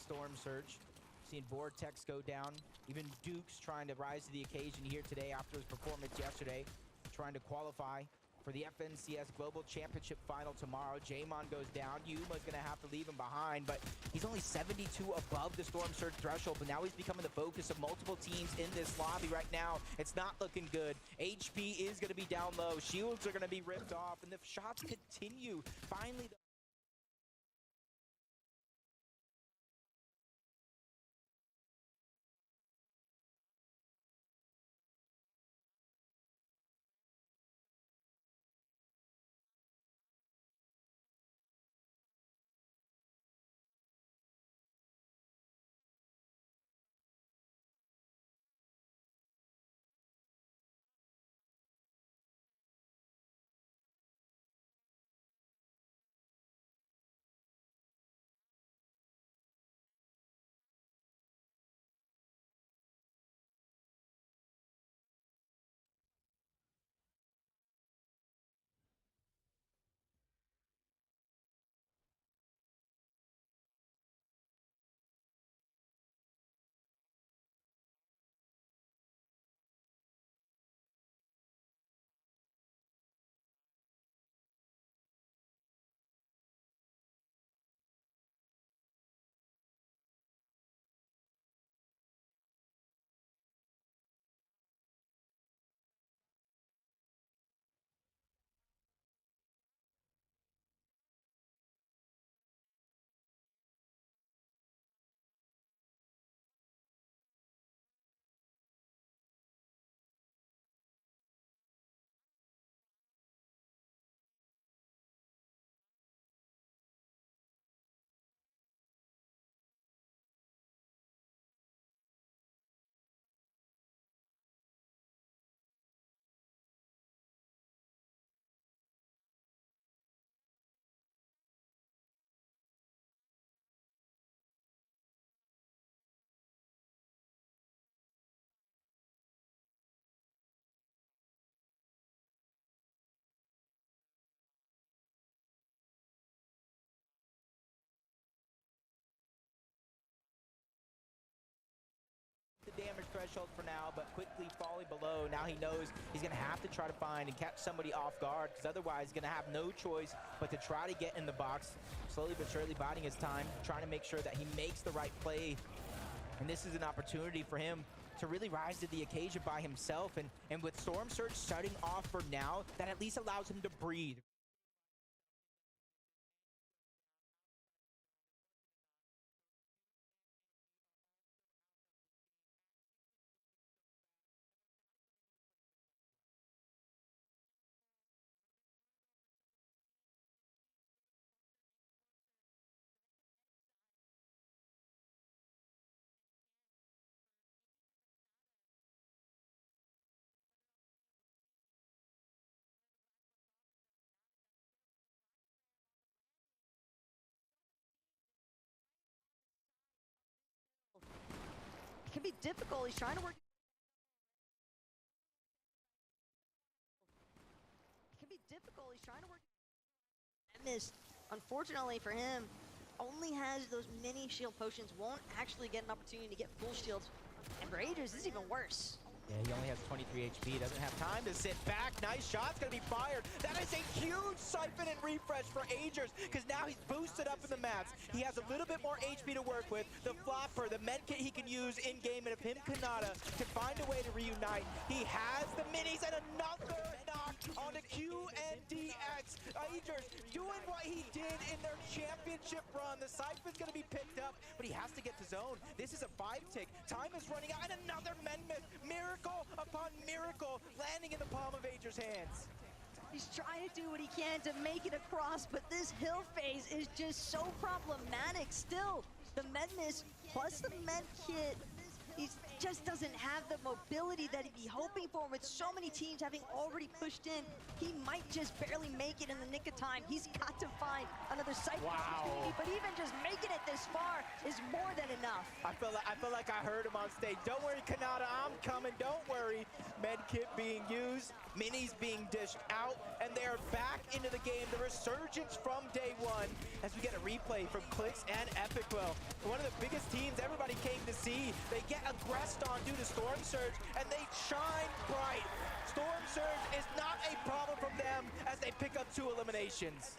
Storm Surge. Seeing Vortex go down. Even Duke's trying to rise to the occasion here today after his performance yesterday, trying to qualify for the FNCS Global Championship Final tomorrow. Jamon goes down. Yuma's going to have to leave him behind, but he's only 72 above the Storm Surge threshold, but now he's becoming the focus of multiple teams in this lobby right now. It's not looking good. HP is going to be down low. Shields are going to be ripped off, and the shots continue. Finally, the damage threshold for now, but quickly falling below. Now he knows he's going to have to try to find and catch somebody off guard, because otherwise he's going to have no choice but to try to get in the box, slowly but surely biding his time, trying to make sure that he makes the right play. And this is an opportunity for him to really rise to the occasion by himself. And with Storm Surge shutting off for now, that at least allows him to breathe. It can be difficult. He's trying to work. It can be difficult. He's trying to work. Missed. Unfortunately for him, only has those mini shield potions. Won't actually get an opportunity to get full shields. And for Aegis, this is even worse. Yeah, he only has 23 HP, doesn't have time to sit back. Nice shot's gonna be fired. That is a huge siphon and refresh for Agers, because now he's boosted up in the mats. He has a little bit more HP to work with. The flopper, the med kit he can use in-game, and if him Kanata can find a way to reunite, he has the minis and another knock onto Q and DX. Agers doing what he did in their championship run. The siphon's gonna be picked up, but he has to get to zone. This is a 5-tick. Time is running out, and another Menmith. Miracle upon miracle landing in the palm of Ager's hands. He's trying to do what he can to make it across, but this hill phase is just so problematic still. The med miss plus the med kit, he's just doesn't have the mobility that he'd be hoping for. With so many teams having already pushed in, he might just barely make it in the nick of time. He's got to find another site opportunity, but even just making it this far is more than enough. I feel like I heard him on stage. Don't worry, Kanata, I'm coming. Don't worry. Medkit being used, minis being dished out, and they are back into the game. The resurgence from day one as we get a replay from Clix and Epicwell. One of the biggest teams everybody came to see. They get aggressed on due to Storm Surge, and they shine bright. Storm Surge is not a problem from them as they pick up 2 eliminations.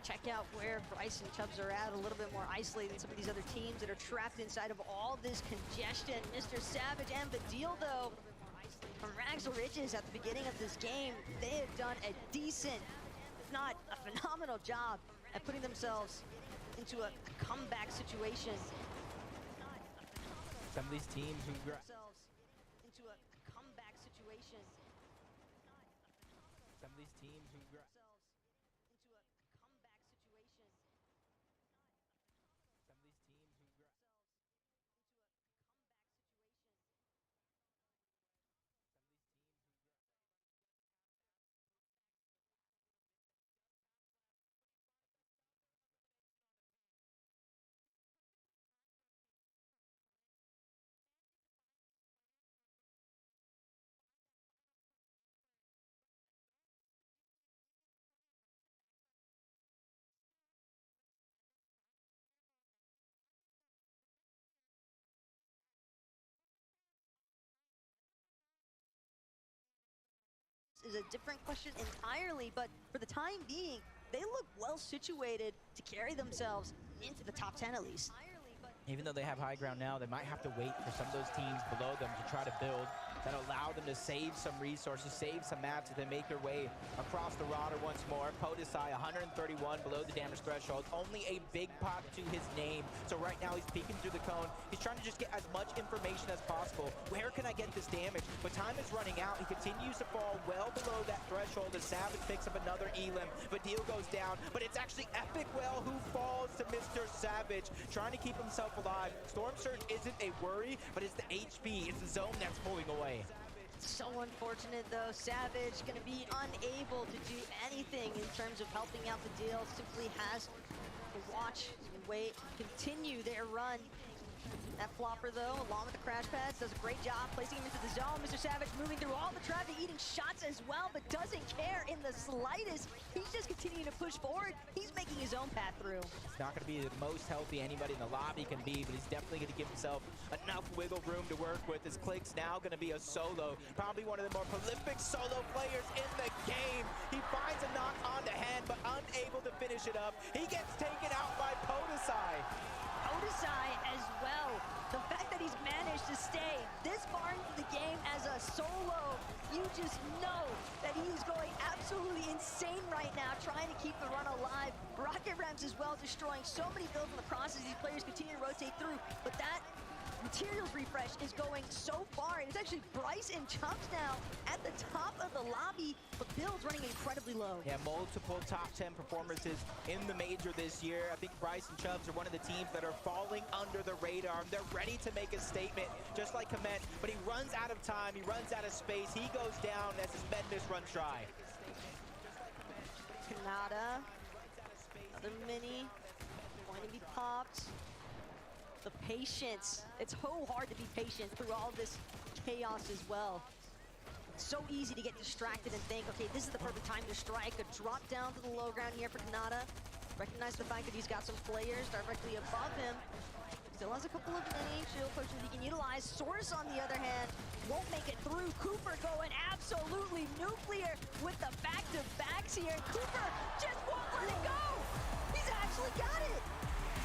Check out where Bryce and Chubbs are at, a little bit more isolated than some of these other teams that are trapped inside of all this congestion. Mr. Savage and Badil, though, from Raxel Ridges at the beginning of this game, they have done a decent, if not a phenomenal job at putting themselves into a comeback situation. Some of these teams who into a comeback situation. Some of these teams who into a comeback situation. Some of these teams who is a different question entirely, but for the time being, they look well situated to carry themselves into the top 10 at least. Even though they have high ground now, they might have to wait for some of those teams below them to try to build that allow them to save some resources, save some maps as they make their way across the roster once more. Podesai, 131 below the damage threshold, only a big pop to his name. So right now he's peeking through the cone. He's trying to just get as much information as possible. Where can I get this damage? But time is running out. He continues to fall well below that threshold as Savage picks up another elim. Badil goes down, but it's actually Epicwell who falls to Mr. Savage, trying to keep himself alive. Storm Surge isn't a worry, but it's the HP, it's the zone that's pulling away. So unfortunate though, Savage gonna be unable to do anything in terms of helping out the deal. Simply has to watch and wait, continue their run. That flopper though, along with the crash pads, does a great job placing him into the zone. Mr. Savage moving through all the traffic, eating shots as well, but doesn't care in the slightest. He's just continuing to push forward. He's making his own path through. It's not going to be the most healthy anybody in the lobby can be, but he's definitely going to give himself enough wiggle room to work with. His Click's now going to be a solo, probably one of the more prolific solo players in the game. He finds a knock on the hand, but unable to finish it up. He gets taken out by Podesai. Podesai as well. The fact that he's managed to stay this far into the game as a solo, you just know that he is going absolutely insane right now, trying to keep the run alive. Rocket Rams as well, destroying so many builds in the process. These players continue to rotate through, but that materials refresh is going so far, and it's actually Bryce and Chubbs now at the top of the lobby, but builds running incredibly low. Yeah, multiple top 10 performances in the major this year. I think Bryce and Chubbs are one of the teams that are falling under the radar. They're ready to make a statement, just like Komet, but he runs out of time, he runs out of space, he goes down as his med miss runs dry. Kanata, another mini, going to be popped. The patience. It's so hard to be patient through all this chaos as well. It's so easy to get distracted and think, okay, this is the perfect time to strike. A drop down to the low ground here for Kanata. Recognize the fact that he's got some players directly above him. Still has a couple of mini shield potions he can utilize. Source, on the other hand, won't make it through. Cooper going absolutely nuclear with the back-to-backs here. Cooper just won't let it go. He's actually got it.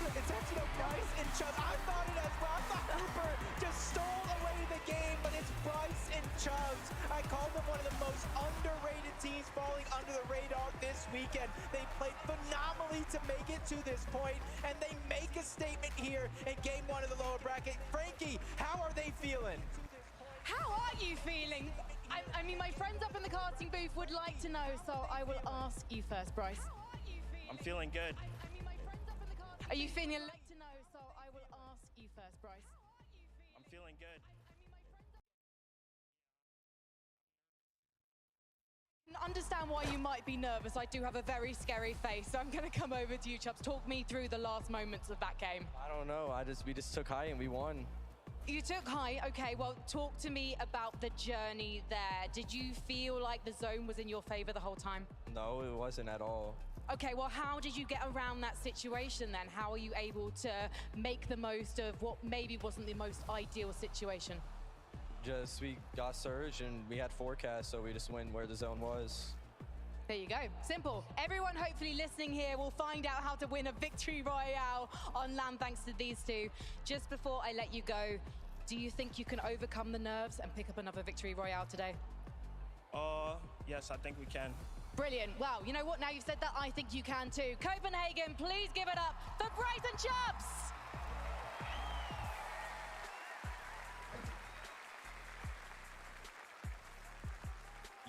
It's actually Bryce and Chubbs. I thought it as well. I thought Cooper just stole away the game, but it's Bryce and Chubbs. I called them one of the most underrated teams falling under the radar this weekend. They played phenomenally to make it to this point, and they make a statement here in game one of the lower bracket. Frankie, how are they feeling? How are you feeling? I mean, my friends up in the karting booth would like to know, so I will ask you first, Bryce. I'm feeling good. Are you feeling like to know, so I will ask you first, Bryce? I'm feeling good. Understand why you might be nervous. I do have a very scary face, so I'm going to come over to you, Chubbs. Talk me through the last moments of that game. I don't know. We just took high and we won. You took high. Okay, well, talk to me about the journey there. Did you feel like the zone was in your favor the whole time? No, it wasn't at all. Okay, well, how did you get around that situation then? How are you able to make the most of what maybe wasn't the most ideal situation? Just we got surge and we had forecast, so we just went where the zone was. There you go. Simple. Everyone hopefully listening here will find out how to win a victory royale on LAN thanks to these two. Just before I let you go, do you think you can overcome the nerves and pick up another victory royale today? Yes, I think we can. Brilliant. Well, you know what? Now you've said that, I think you can too. Copenhagen, please give it up for Bryce and Chubbs.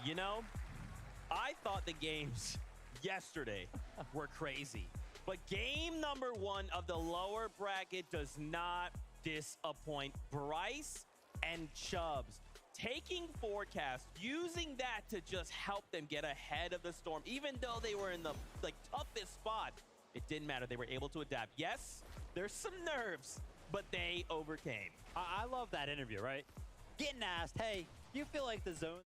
You know, I thought the games yesterday were crazy, but game number 1 of the lower bracket does not disappoint. Bryce and Chubbs taking forecast, using that to just help them get ahead of the storm, even though they were in the toughest spot. It didn't matter. They were able to adapt. Yes, there's some nerves, but they overcame. I love that interview, right? Getting asked, hey, you feel like the zone?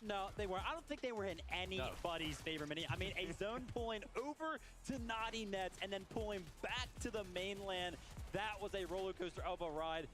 No, they weren't. I don't think they were in anybody's favor mini. I mean, a zone pulling over to Naughty Nets and then pulling back to the mainland. That was a roller coaster of a ride.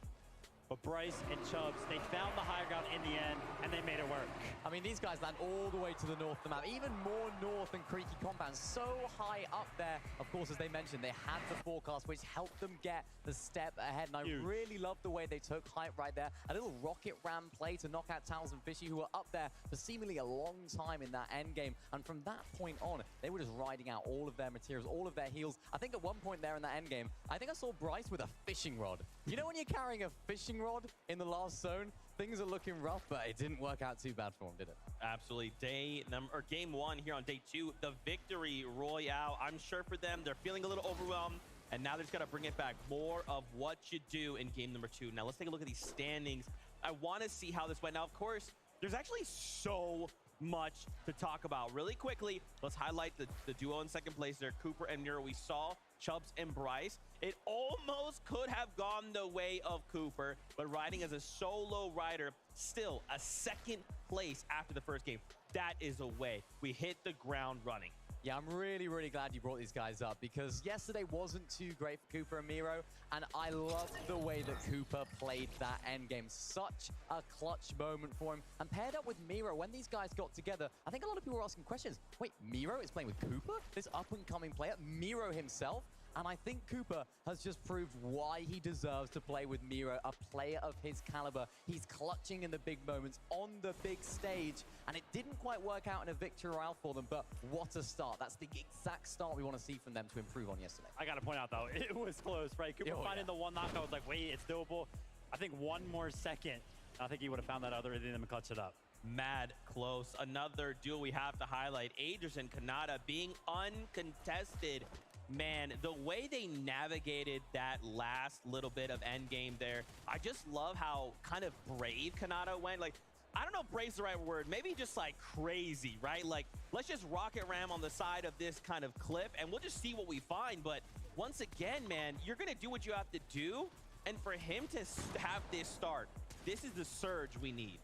But Bryce and Chubbs, they found the high ground in the end, and they made it work. I mean, these guys land all the way to the north of the map, even more north than Creaky Compound, so high up there. Of course, as they mentioned, they had the forecast, which helped them get the step ahead, and I really love the way they took height right there. A little rocket ram play to knock out Towels and Fishy, who were up there for seemingly a long time in that end game, and from that point on, they were just riding out all of their materials, all of their heals. I think at one point there in that end game, I think I saw Bryce with a fishing rod. You know when you're carrying a fishing rod in the last zone, things are looking rough, but it didn't work out too bad for him, did it? Absolutely. Game 1 here on day 2, the victory royale. I'm sure for them, they're feeling a little overwhelmed, and now they just got to bring it back. More of what you do in game number 2. Now let's take a look at these standings. I want to see how this went. Now, of course, there's actually so much to talk about. Really quickly, let's highlight the duo in second place there, Cooper and Nero. We saw Chubbs and Bryce. It almost could have gone the way of Cooper, but riding as a solo rider, still a second place after the first game. That is a way. We hit the ground running. Yeah, I'm really, really glad you brought these guys up because yesterday wasn't too great for Cooper and Miro, and I loved the way that Cooper played that endgame. Such a clutch moment for him. And paired up with Miro, when these guys got together, I think a lot of people were asking questions. Wait, Miro is playing with Cooper? This up-and-coming player, Miro himself? And I think Cooper has just proved why he deserves to play with Miro, a player of his caliber. He's clutching in the big moments on the big stage, and it didn't quite work out in a victory royale for them, but what a start. That's the exact start we want to see from them to improve on yesterday. I got to point out, though, it was close, right? Cooper finding the one knock, I was like, wait, it's doable. I think one more second, I think he would have found that other rhythm and clutched it up. Mad close. Another duel we have to highlight, Agers and Kanata being uncontested. Man, the way they navigated that last little bit of endgame there, I just love how kind of brave Kanata went. Like, I don't know if brave's the right word, maybe just like crazy, right? Like, let's just rocket ram on the side of this kind of cliff and we'll just see what we find. But once again, man, you're gonna do what you have to do. And for him to have this start, this is the surge we need.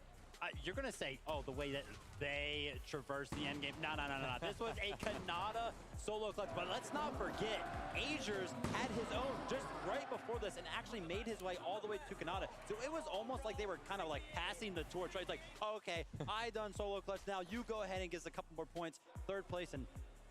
You're going to say, oh, the way that they traverse the endgame. No. This was a Kanata solo clutch. But let's not forget, Agers had his own just right before this and actually made his way all the way to Kanata. So it was almost like they were kind of like passing the torch. Right? It's like, oh, okay, I done solo clutch. Now you go ahead and get us a couple more points. Third place. And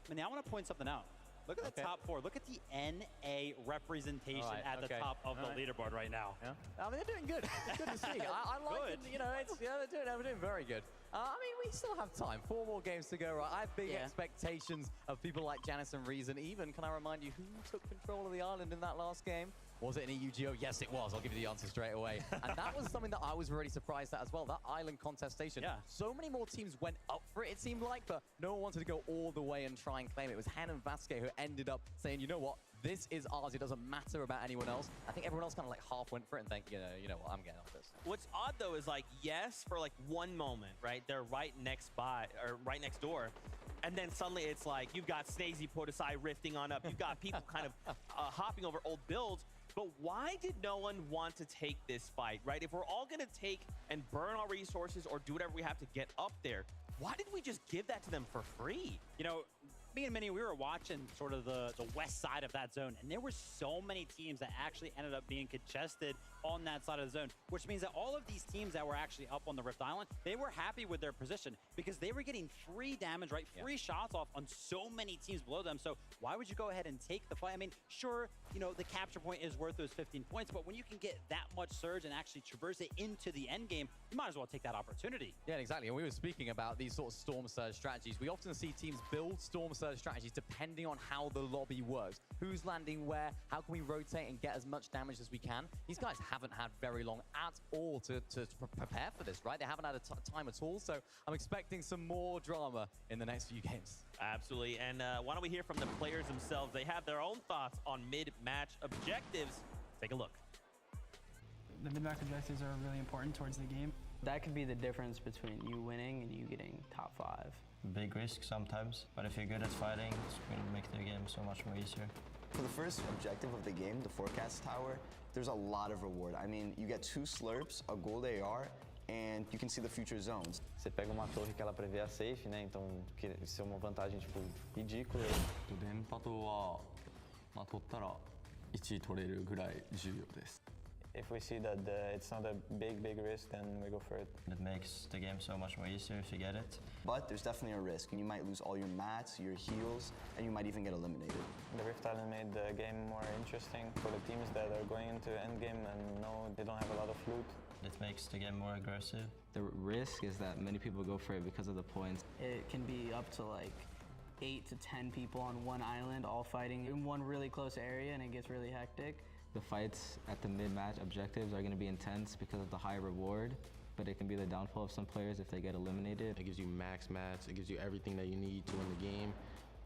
I mean, I want to point something out. Look at the top 4. Look at the NA representation at the top of the leaderboard right now. Yeah. I mean, they're doing good. It's good to see. I like it. You know, they're doing very good. I mean, we still have time. 4 more games to go, right? I have big expectations of people like Janice and Reason. Even, can I remind you, who took control of the island in that last game? Was it an EUGO? Yes, it was. I'll give you the answer straight away. And that was something that I was really surprised at as well, that island contestation. Yeah. So many more teams went up for it seemed like, but no one wanted to go all the way and try and claim it. It was Han and Vasquez who ended up saying, you know what, This is ours. It doesn't matter about anyone else. I think everyone else kind of like half went for it and think, you know what, I'm getting off this. What's odd though is like, yes, for like one moment, right? They're right next door. And then suddenly it's like, you've got Snazy Podesai rifting on up. You've got people kind of hopping over old builds. But why did no one want to take this fight, right? If we're all going to take and burn our resources or do whatever we have to get up there, why did we just give that to them for free? You know, me and Minnie, we were watching sort of the west side of that zone, and there were so many teams that actually ended up being contested on that side of the zone, which means that all of these teams that were actually up on the Rift Island, they were happy with their position because they were getting free damage, right? Free shots off on so many teams below them. So why would you go ahead and take the fight? I mean, sure, you know, the capture point is worth those 15 points, but when you can get that much surge and actually traverse it into the end game, you might as well take that opportunity. Yeah, exactly. And we were speaking about these sort of storm surge strategies. We often see teams build storm surge strategies depending on how the lobby works. Who's landing where? How can we rotate and get as much damage as we can? These guys haven't had very long at all to prepare for this, right? They haven't had a time at all. So I'm expecting some more drama in the next few games. Absolutely. And why don't we hear from the players themselves? They have their own thoughts on mid-match objectives. Take a look. The mid-match objectives are really important towards the game. That could be the difference between you winning and you getting top 5. Big risk sometimes, but if you're good at fighting, it's going to make the game so much more easier. For the first objective of the game, the forecast tower, there's a lot of reward. I mean, you get 2 slurps, a gold AR, and you can see the future zones. Você pega uma torre que ela prevê a safe, né? Então, isso é uma vantagem tipo ridícula. 電波塔は取ったら1取れるぐらい重要です。 If we see that it's not a big risk, then we go for it. It makes the game so much more easier if you get it. But there's definitely a risk, and you might lose all your mats, your heals, and you might even get eliminated. The Rift Island made the game more interesting for the teams that are going into endgame and know they don't have a lot of loot. It makes the game more aggressive. The risk is that many people go for it because of the points. It can be up to like 8 to 10 people on one island all fighting in one really close area, and it gets really hectic. The fights at the mid-match objectives are going to be intense because of the high reward, but it can be the downfall of some players if they get eliminated. It gives you max mats, it gives you everything that you need to win the game.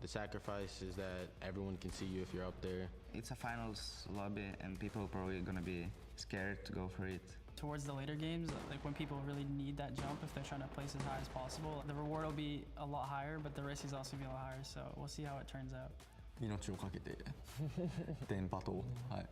The sacrifice is that everyone can see you if you're up there. It's a finals lobby, and people are probably going to be scared to go for it. Towards the later games, like when people really need that jump, if they're trying to place as high as possible, the reward will be a lot higher, but the risk is also going to be a lot higher, so we'll see how it turns out. 命をかけて電波塔、はい。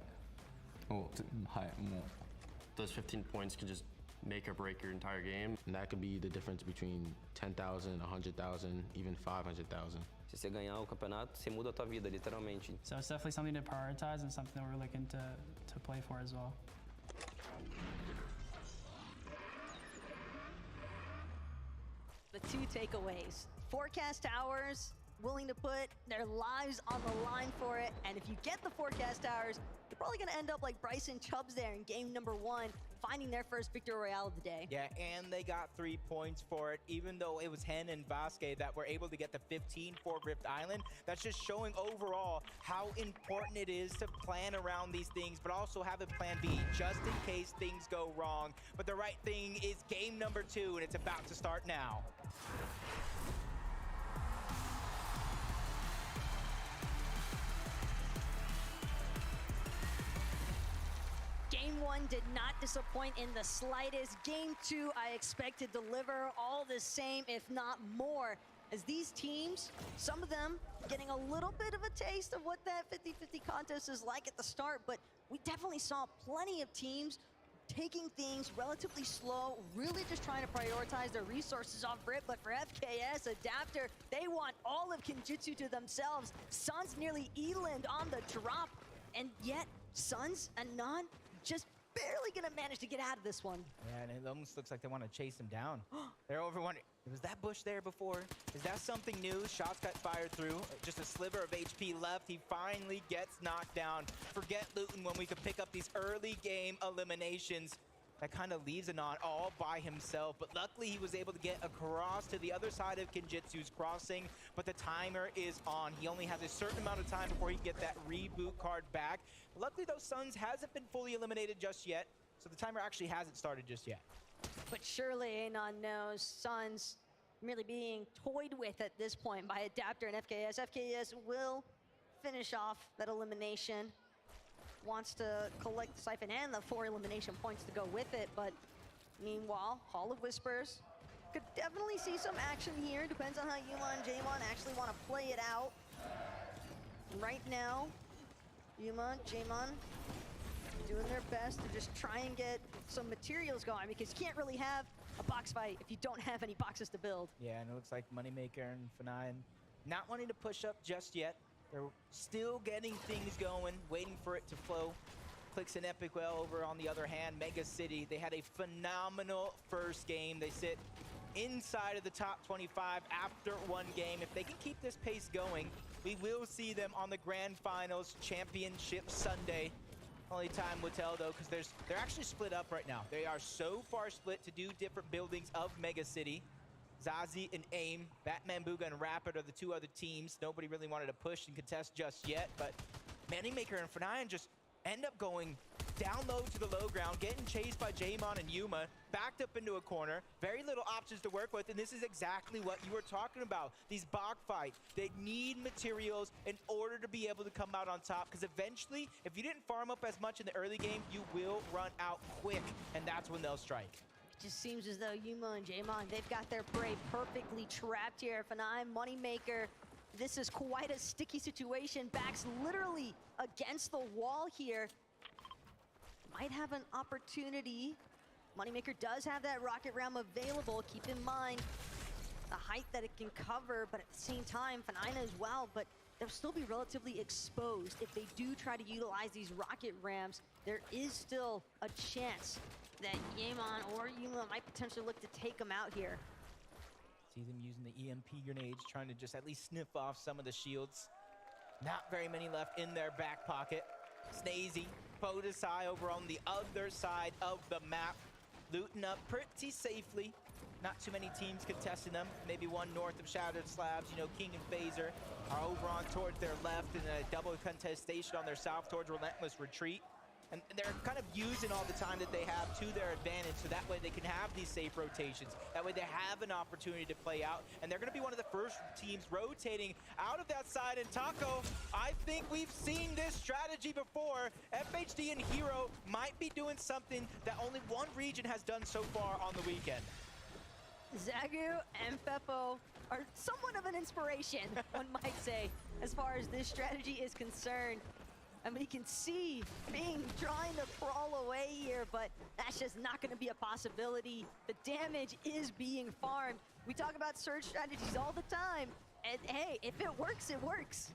Those 15 points could just make or break your entire game. And that could be the difference between 10,000, 100,000, even 500,000. Se você ganhar o campeonato, você muda a tua vida, literalmente. So it's definitely something to prioritize and something that we're looking to play for as well. The 2 takeaways. Forecast towers willing to put their lives on the line for it, and if you get the forecast towers, you're probably going to end up like Bryson Chubbs there in game number 1, finding their first victory royale of the day. Yeah, and they got 3 points for it, even though it was Hen and Vasquez that were able to get the 15 for Rift Island. That's just showing overall how important it is to plan around these things, but also have a plan B, just in case things go wrong. But the right thing is game number 2, and it's about to start now. Game 1 did not disappoint in the slightest. Game 2, I expect to deliver all the same, if not more, as these teams, some of them getting a little bit of a taste of what that 50-50 contest is like at the start, but we definitely saw plenty of teams taking things relatively slow, really just trying to prioritize their resources off Brit. But for FKS, Adapter, they want all of Kinjutsu to themselves. Suns nearly eland on the drop, and yet Suns and Nan just barely gonna manage to get out of this one. Yeah, and it almost looks like they want to chase him down. They're over wondering, was that bush there before? Is that something new? Shots got fired through. Just a sliver of HP left. He finally gets knocked down. Forget Luton when we could pick up these early game eliminations. That kind of leaves Anon all by himself, but luckily he was able to get across to the other side of Kinjutsu's crossing, but the timer is on. He only has a certain amount of time before he can get that reboot card back. Luckily, though, Suns hasn't been fully eliminated just yet, so the timer actually hasn't started just yet. But surely Anon knows Suns merely being toyed with at this point by Adapter and FKS. FKS will finish off that elimination. Wants to collect the Siphon and the 4 elimination points to go with it, but meanwhile, Hall of Whispers could definitely see some action here. Depends on how Yuma and Jaymon actually want to play it out. Right now, Yuma, Jaymon doing their best to just try and get some materials going, because you can't really have a box fight if you don't have any boxes to build. Yeah, and it looks like Moneymaker and Fnatic not wanting to push up just yet. They're still getting things going, waiting for it to flow. Clicks and Epic well over on the other hand. Mega City, they had a phenomenal first game. They sit inside of the top 25 after one game. If they can keep this pace going, we will see them on the Grand Finals Championship Sunday. Only time will tell though, because they're actually split up right now. They are so far split to do different buildings of Mega City. Zazie and AIM, Batman Booga and Rapid are the 2 other teams. Nobody really wanted to push and contest just yet, but Moneymaker and Fnatic just end up going down low to the low ground, getting chased by Jaymon and Yuma, backed up into a corner. Very little options to work with, and this is exactly what you were talking about. These bog fights, they need materials in order to be able to come out on top, because eventually, if you didn't farm up as much in the early game, you will run out quick, and that's when they'll strike. Just seems as though Yuma and Jaymon, they've got their prey perfectly trapped here. Fnatic, Moneymaker, this is quite a sticky situation. Backs literally against the wall here. Might have an opportunity. Moneymaker does have that rocket ram available. Keep in mind the height that it can cover, but at the same time, Fnatic as well, but they'll still be relatively exposed. If they do try to utilize these rocket rams, there is still a chance that Jaymon or Yuma might potentially look to take them out here. See them using the EMP grenades, trying to just at least sniff off some of the shields. Not very many left in their back pocket. Snazy, Podesai over on the other side of the map, looting up pretty safely. Not too many teams contesting them. Maybe one north of Shattered Slabs. You know, King and Phaser are over on towards their left, and a double contestation on their south towards Relentless Retreat. And they're kind of using all the time that they have to their advantage, so that way they can have these safe rotations. That way they have an opportunity to play out. And they're going to be one of the first teams rotating out of that side. And Taco, I think we've seen this strategy before. FHD and Hero might be doing something that only one region has done so far on the weekend. Zagu and Feppo are somewhat of an inspiration, one might say, as far as this strategy is concerned. And we can see Bing trying to crawl away here, but that's just not going to be a possibility. The damage is being farmed. We talk about surge strategies all the time, and hey, if it works, it works.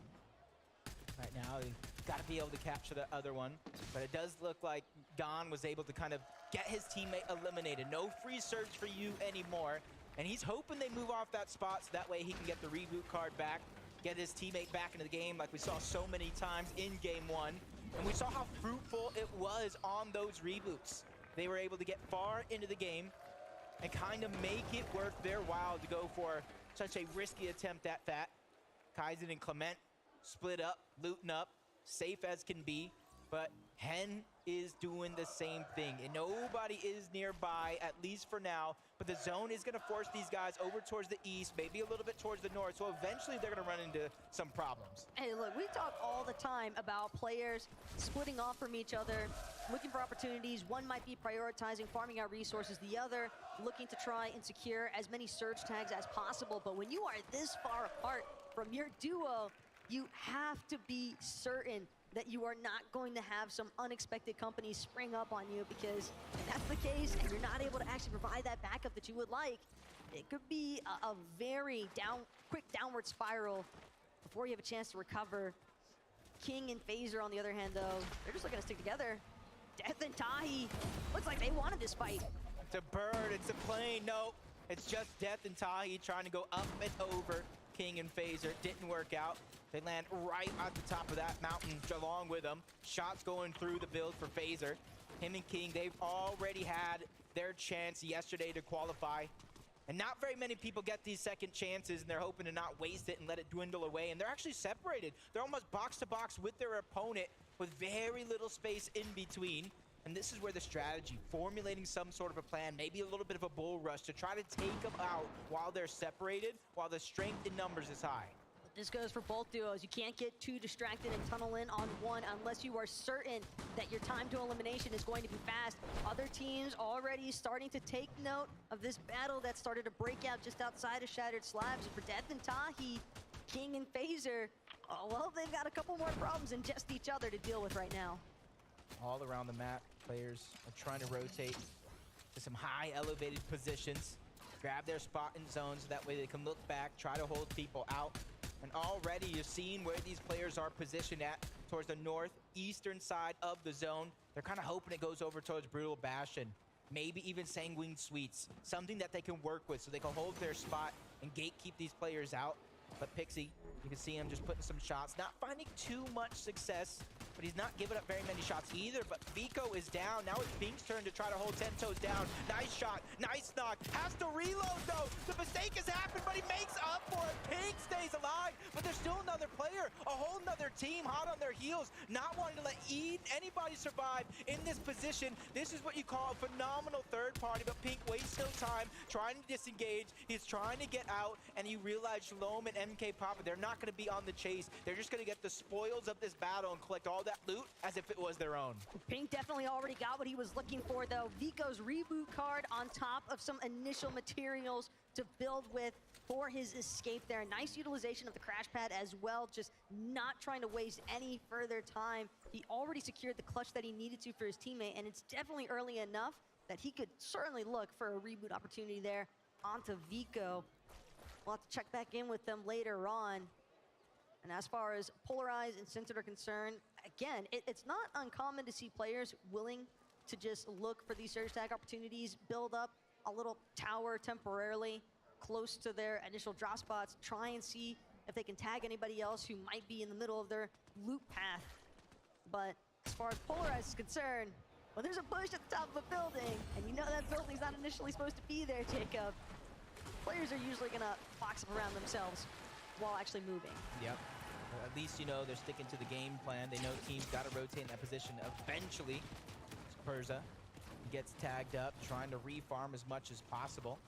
Right now, you got to be able to capture the other one, but it does look like Gon was able to kind of get his teammate eliminated. No free surge for you anymore, and he's hoping they move off that spot so that way he can get the reboot card back, get his teammate back into the game like we saw so many times in Game 1. And we saw how fruitful it was on those reboots. They were able to get far into the game and kind of make it worth their while to go for such a risky attempt at that. Kaizen and Clement split up, looting up, safe as can be, but Hen is doing the same thing, and nobody is nearby, at least for now, but the zone is going to force these guys over towards the east, maybe a little bit towards the north, so eventually they're going to run into some problems. Hey, look, we talk all the time about players splitting off from each other, looking for opportunities. One might be prioritizing farming out resources, the other looking to try and secure as many surge tags as possible, but when you are this far apart from your duo, you have to be certain that you are not going to have some unexpected company spring up on you, because if that's the case and you're not able to actually provide that backup that you would like, it could be a very quick downward spiral before you have a chance to recover. King and Phaser, on the other hand, though, they're just looking to stick together. Death and Tahi, looks like they wanted this fight. It's a bird, it's a plane, no. It's just Death and Tahi trying to go up and over King and Phaser. Didn't work out. They land right at the top of that mountain along with them. Shots going through the build for Phaser. Him and King, they've already had their chance yesterday to qualify. And not very many people get these second chances, and they're hoping to not waste it and let it dwindle away. And they're actually separated. They're almost box to box with their opponent with very little space in between. And this is where the strategy, formulating some sort of a plan, maybe a little bit of a bull rush to try to take them out while they're separated, while the strength in numbers is high. This goes for both duos. You can't get too distracted and tunnel in on one unless you are certain that your time to elimination is going to be fast. Other teams already starting to take note of this battle that started to break out just outside of Shattered Slabs. For Death and Tahi, King and Phaser, oh, well, they've got a couple more problems than just each other to deal with right now. All around the map, players are trying to rotate to some high elevated positions, grab their spot in zones so that way they can look back, try to hold people out. And already you're seeing where these players are positioned at towards the northeastern side of the zone. They're kind of hoping it goes over towards Brutal Bastion, maybe even Sanguine Sweets, something that they can work with so they can hold their spot and gatekeep these players out. But Pixie, you can see him just putting some shots, not finding too much success, but he's not giving up very many shots either. But Vico is down. Now it's Pink's turn to try to hold 10 toes down. Nice shot, nice knock. Has to reload though. The mistake has happened, but he makes up for it. Pink stays alive, but there's still another player, a whole nother team hot on their heels, not wanting to let anybody survive in this position. This is what you call a phenomenal third party, but Pink wastes no time trying to disengage. He's trying to get out, and you realize Shalom and MK Papa, they're not going to be on the chase. They're just going to get the spoils of this battle and collect all that loot as if it was their own. Pink definitely already got what he was looking for, though. Vico's reboot card on top of some initial materials to build with for his escape there. Nice utilization of the crash pad as well, just not trying to waste any further time. He already secured the clutch that he needed to for his teammate, and it's definitely early enough that he could certainly look for a reboot opportunity there onto Vico. We'll have to check back in with them later on. And as far as Polarized and Censored are concerned, again, it's not uncommon to see players willing to just look for these surge tag opportunities, build up a little tower temporarily close to their initial drop spots, try and see if they can tag anybody else who might be in the middle of their loop path. But as far as Polarized is concerned, when there's a bush at the top of a building, and you know that building's not initially supposed to be there, Jacob, players are usually gonna box up around themselves while actually moving. Yep. Well, at least, you know, they're sticking to the game plan. They know teams got to rotate in that position. Eventually, Perza gets tagged up, trying to refarm as much as possible.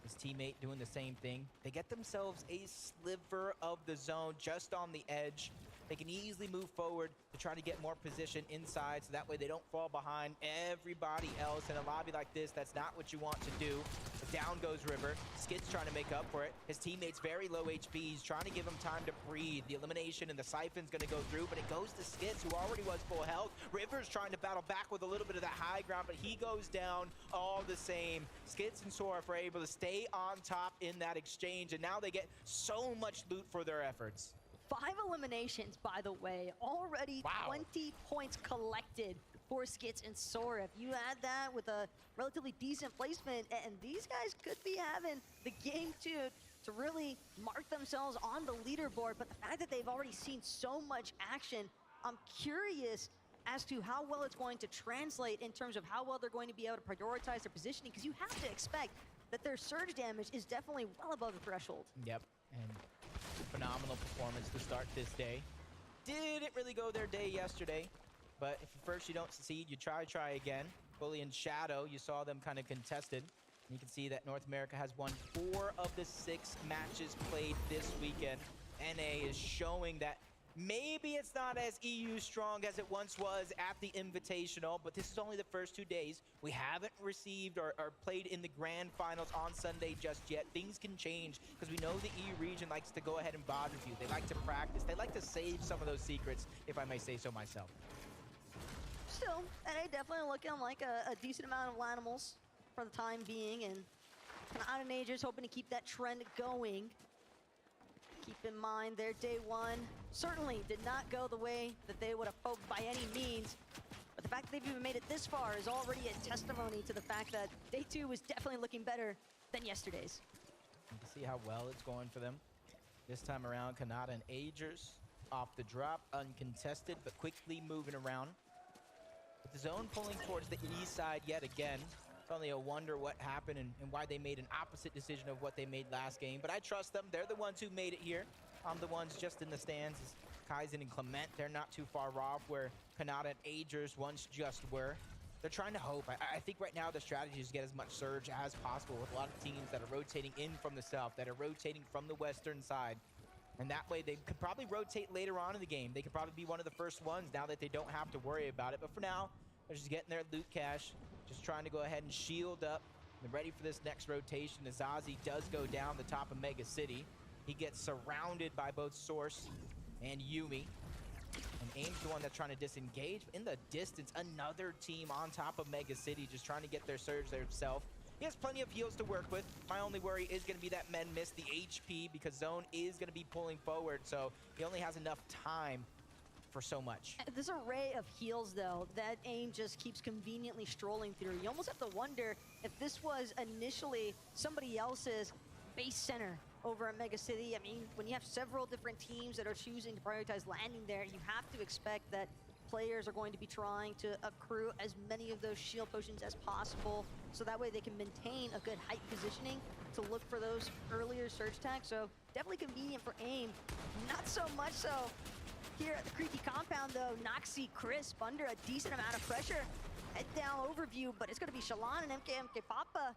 His teammate doing the same thing. They get themselves a sliver of the zone just on the edge. They can easily move forward to try to get more position inside so that way they don't fall behind everybody else. In a lobby like this, that's not what you want to do. But down goes River. Skid's trying to make up for it. His teammate's very low HP. He's trying to give him time to breathe. The elimination and the siphon's going to go through, but it goes to Skids, who already was full health. River's trying to battle back with a little bit of that high ground, but he goes down all the same. Skids and Soraf are able to stay on top in that exchange, and now they get so much loot for their efforts. 5 eliminations, by the way. Already 20 points collected for Skits and Soraf. You add that with a relatively decent placement, and these guys could be having the game to really mark themselves on the leaderboard. But the fact that they've already seen so much action, I'm curious as to how well it's going to translate in terms of how well they're going to be able to prioritize their positioning, because you have to expect that their surge damage is definitely well above the threshold. Yep, and phenomenal performance to start this day. Didn't really go their day yesterday, but if at first you don't succeed, you try again. Bully and Shadow, you saw them kind of contested. You can see that North America has won 4 of the 6 matches played this weekend. NA is showing that maybe it's not as EU strong as it once was at the Invitational, but this is only the first 2 days. We haven't received or played in the grand finals on Sunday just yet. Things can change because we know the EU region likes to go ahead and VOD review. They like to practice. They like to save some of those secrets, if I may say so myself. Still, NA definitely looking like a decent amount of Lanimals for the time being, and kind of Majors hoping to keep that trend going. Keep in mind their day 1 certainly did not go the way that they would have hoped by any means. But the fact that they've even made it this far is already a testimony to the fact that day 2 was definitely looking better than yesterday's. You can see how well it's going for them. This time around, Kanata and Agers off the drop, uncontested, but quickly moving around. With the zone pulling towards the east side yet again. It's only a wonder what happened and why they made an opposite decision of what they made last game. But I trust them. They're the ones who made it here. I'm the ones just in the stands. Kaizen and Clement, they're not too far off where Kanata and Agers once just were. They're trying to hope. I think right now the strategy is to get as much surge as possible with a lot of teams that are rotating in from the south, that are rotating from the western side. And that way they could probably rotate later on in the game. They could probably be one of the first ones now that they don't have to worry about it. But for now, they're just getting their loot cache, just trying to go ahead and shield up. They're ready for this next rotation as Ozzy does go down the top of Mega City. He gets surrounded by both Source and Yumi. And Aim's the one that's trying to disengage. In the distance, another team on top of Mega City just trying to get their surge there himself. He has plenty of heals to work with. My only worry is going to be that men miss the HP because Zone is going to be pulling forward, so he only has enough time for so much. This array of heals, though, that Aim just keeps conveniently strolling through. You almost have to wonder if this was initially somebody else's base center over at Mega City. I mean, when you have several different teams that are choosing to prioritize landing there, you have to expect that players are going to be trying to accrue as many of those shield potions as possible, so that way they can maintain a good height positioning to look for those earlier surge tags. So definitely convenient for Aim. Not so much so here at the Creepy Compound, though. Noxy Crisp under a decent amount of pressure. Head down overview, but it's going to be Shalon and MK Papa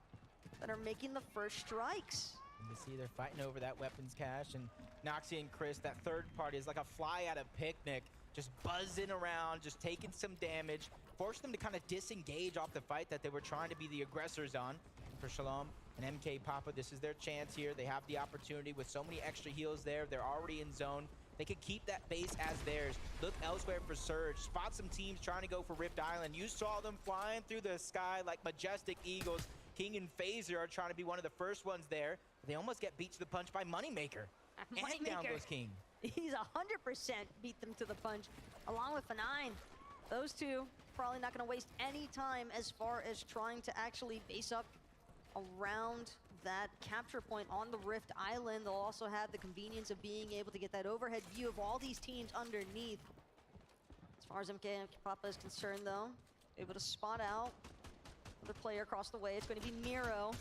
that are making the first strikes. And you see they're fighting over that weapons cache, and Noxy and Chris, that third party, is like a fly at a picnic, just buzzing around, just taking some damage, forced them to kind of disengage off the fight that they were trying to be the aggressors on. For Shalom and MK Papa, this is their chance here. They have the opportunity with so many extra heals there. They're already in zone. They could keep that base as theirs. Look elsewhere for Surge. Spot some teams trying to go for Rift Island. You saw them flying through the sky like majestic eagles. King and Phaser are trying to be one of the first ones there. They almost get beat to the punch by Moneymaker. And down goes King. He's 100% beat them to the punch, along with F9. Those two probably not going to waste any time as far as trying to actually base up around that capture point on the Rift Island. They'll also have the convenience of being able to get that overhead view of all these teams underneath. As far as MK Papa is concerned, though, able to spot out another player across the way. It's going to be Miro.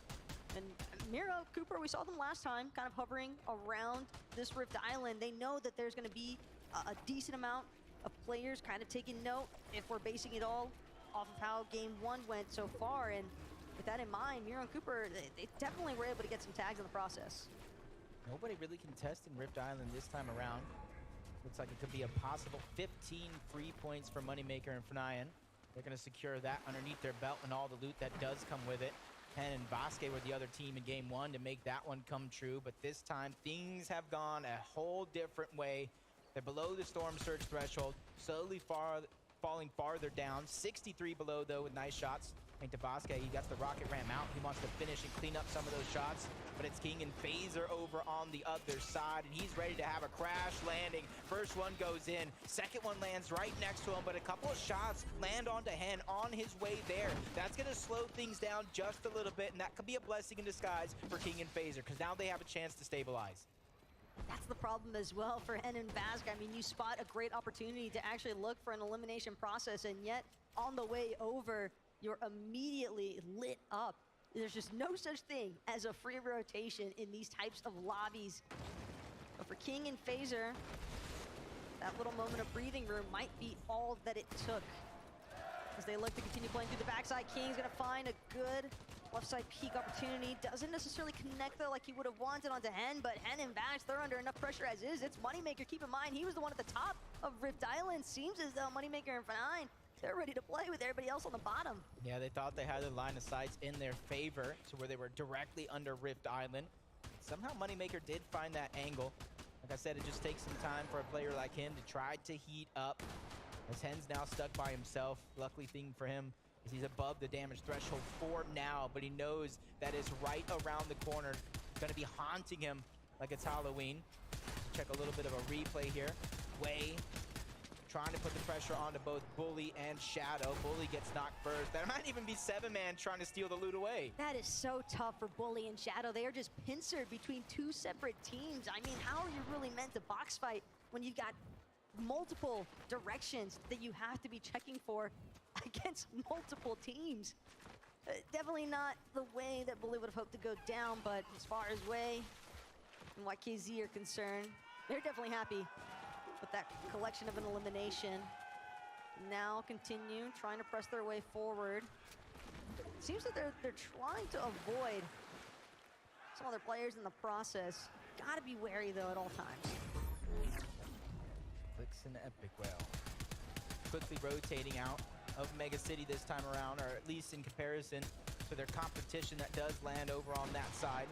And Miro, Cooper, we saw them last time, kind of hovering around this Rift Island. They know that there's going to be a decent amount of players kind of taking note if we're basing it all off of how game one went so far. And with that in mind, Miro and Cooper, they definitely were able to get some tags in the process. Nobody really contesting Rift Island this time around. Looks like it could be a possible 15 free points for Moneymaker and Fnayan. They're going to secure that underneath their belt and all the loot that does come with it. Hen and Basque were the other team in game one to make that one come true, but this time things have gone a whole different way. They're below the Storm Surge threshold, slowly falling farther down. 63 below, though, with nice shots. And to Basque, he got the rocket ram out. He wants to finish and clean up some of those shots, but it's King and Phaser over on the other side, and he's ready to have a crash landing. First one goes in, second one lands right next to him, but a couple of shots land onto Hen on his way there. That's gonna slow things down just a little bit, and that could be a blessing in disguise for King and Phaser, because now they have a chance to stabilize. That's the problem as well for Hen and Basque. I mean, you spot a great opportunity to actually look for an elimination process, and yet on the way over, you're immediately lit up. There's just no such thing as a free rotation in these types of lobbies. But for King and Phaser, that little moment of breathing room might be all that it took. As they look to continue playing through the backside, King's gonna find a good left side peek opportunity. Doesn't necessarily connect though like he would have wanted onto Hen, but Hen and Bash, they're under enough pressure as is. It's Moneymaker, keep in mind, he was the one at the top of Rift Island. Seems as though Moneymaker and F9, they're ready to play with everybody else on the bottom. Yeah, they thought they had the line of sights in their favor to where they were directly under Rift Island. Somehow Moneymaker did find that angle. Like I said, it just takes some time for a player like him to try to heat up. As Hen's now stuck by himself. Luckily thing for him is he's above the damage threshold for now, but he knows that is right around the corner. It's gonna be haunting him like it's Halloween. Check a little bit of a replay here. Way trying to put the pressure onto both Bully and Shadow. Bully gets knocked first. That might even be 7-man trying to steal the loot away. That is so tough for Bully and Shadow. They are just pincered between two separate teams. I mean, how are you really meant to box fight when you've got multiple directions that you have to be checking for against multiple teams? Definitely not the way that Bully would have hoped to go down, but as far as Way and YKZ are concerned, they're definitely happy with that collection of an elimination. Now continue trying to press their way forward. It seems that they're trying to avoid some other players in the process. Gotta be wary though at all times. Nice and epic. Well, quickly rotating out of Mega City this time around, or at least in comparison to their competition that does land over on that side.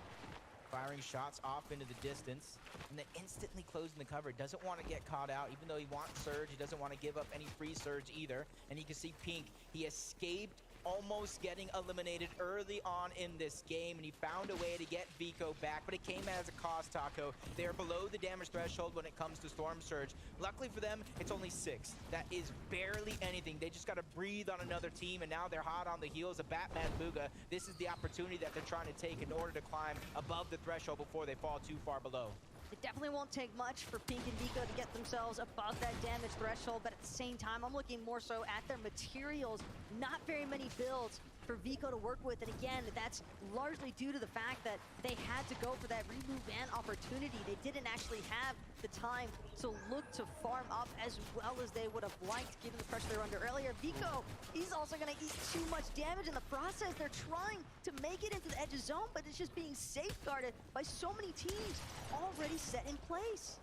Firing shots off into the distance, and then instantly closing the cover. Doesn't want to get caught out, even though he wants Surge. He doesn't want to give up any free Surge either. And you can see Pink, he escaped almost getting eliminated early on in this game, and he found a way to get Vico back, but it came as a cost, Taco. They're below the damage threshold when it comes to Storm Surge. Luckily for them, it's only 6. That is barely anything. They just got to breathe on another team, and now they're hot on the heels of Batman Booga. This is the opportunity that they're trying to take in order to climb above the threshold before they fall too far below. It definitely won't take much for Pink and Vico to get themselves above that damage threshold, but at the same time, I'm looking more so at their materials. Not very many builds for Vico to work with, and again, that's largely due to the fact that they had to go for that remove ban opportunity. They didn't actually have the time to look to farm up as well as they would have liked, given the pressure they were under earlier. Vico, he's also going to eat too much damage in the process. They're trying to make it into the edge of zone, but it's just being safeguarded by so many teams already set in place.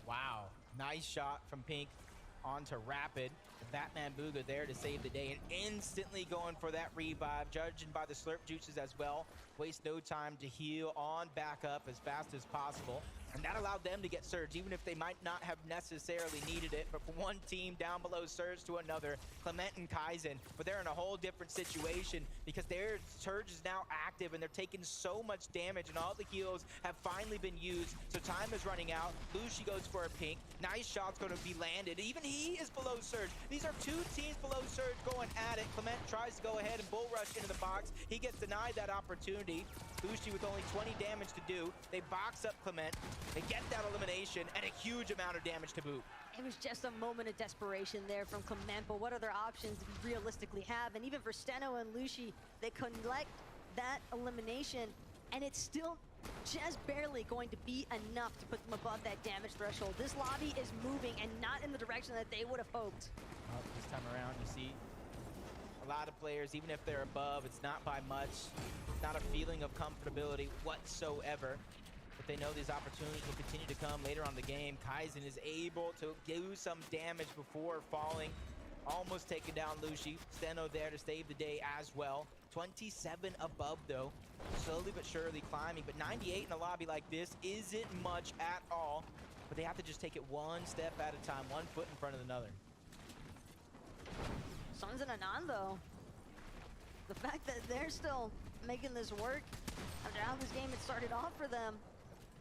Wow, nice shot from Pink onto Rapid. Batman Booga there to save the day, and instantly going for that revive, judging by the slurp juices as well. Waste no time to heal on back up as fast as possible. And that allowed them to get Surge, even if they might not have necessarily needed it. But from one team down below Surge to another, Clement and Kaizen, but they're in a whole different situation because their Surge is now active and they're taking so much damage, and all the heals have finally been used. So time is running out. Lucy goes for a Pink. Nice shot's going to be landed. Even he is below Surge. These are 2 teams below Surge going at it. Clement tries to go ahead and bull rush into the box. He gets denied that opportunity. Lucy with only 20 damage to do. They box up Clement. They get that elimination and a huge amount of damage to boot. It was just a moment of desperation there from Clement, but what other options do we realistically have? And even for Steno and Lucy, they collect that elimination, and it's still just barely going to be enough to put them above that damage threshold. This lobby is moving and not in the direction that they would have hoped. This time around, you see a lot of players, even if they're above, it's not by much. Not a feeling of comfortability whatsoever. But they know these opportunities will continue to come later on the game. Kaizen is able to do some damage before falling. Almost taking down Lucy. Steno there to save the day as well. 27 above though. Slowly but surely climbing. But 98 in a lobby like this isn't much at all. But they have to just take it one step at a time. One foot in front of another. Suns and Anand though. The fact that they're still making this work after how this game had started off for them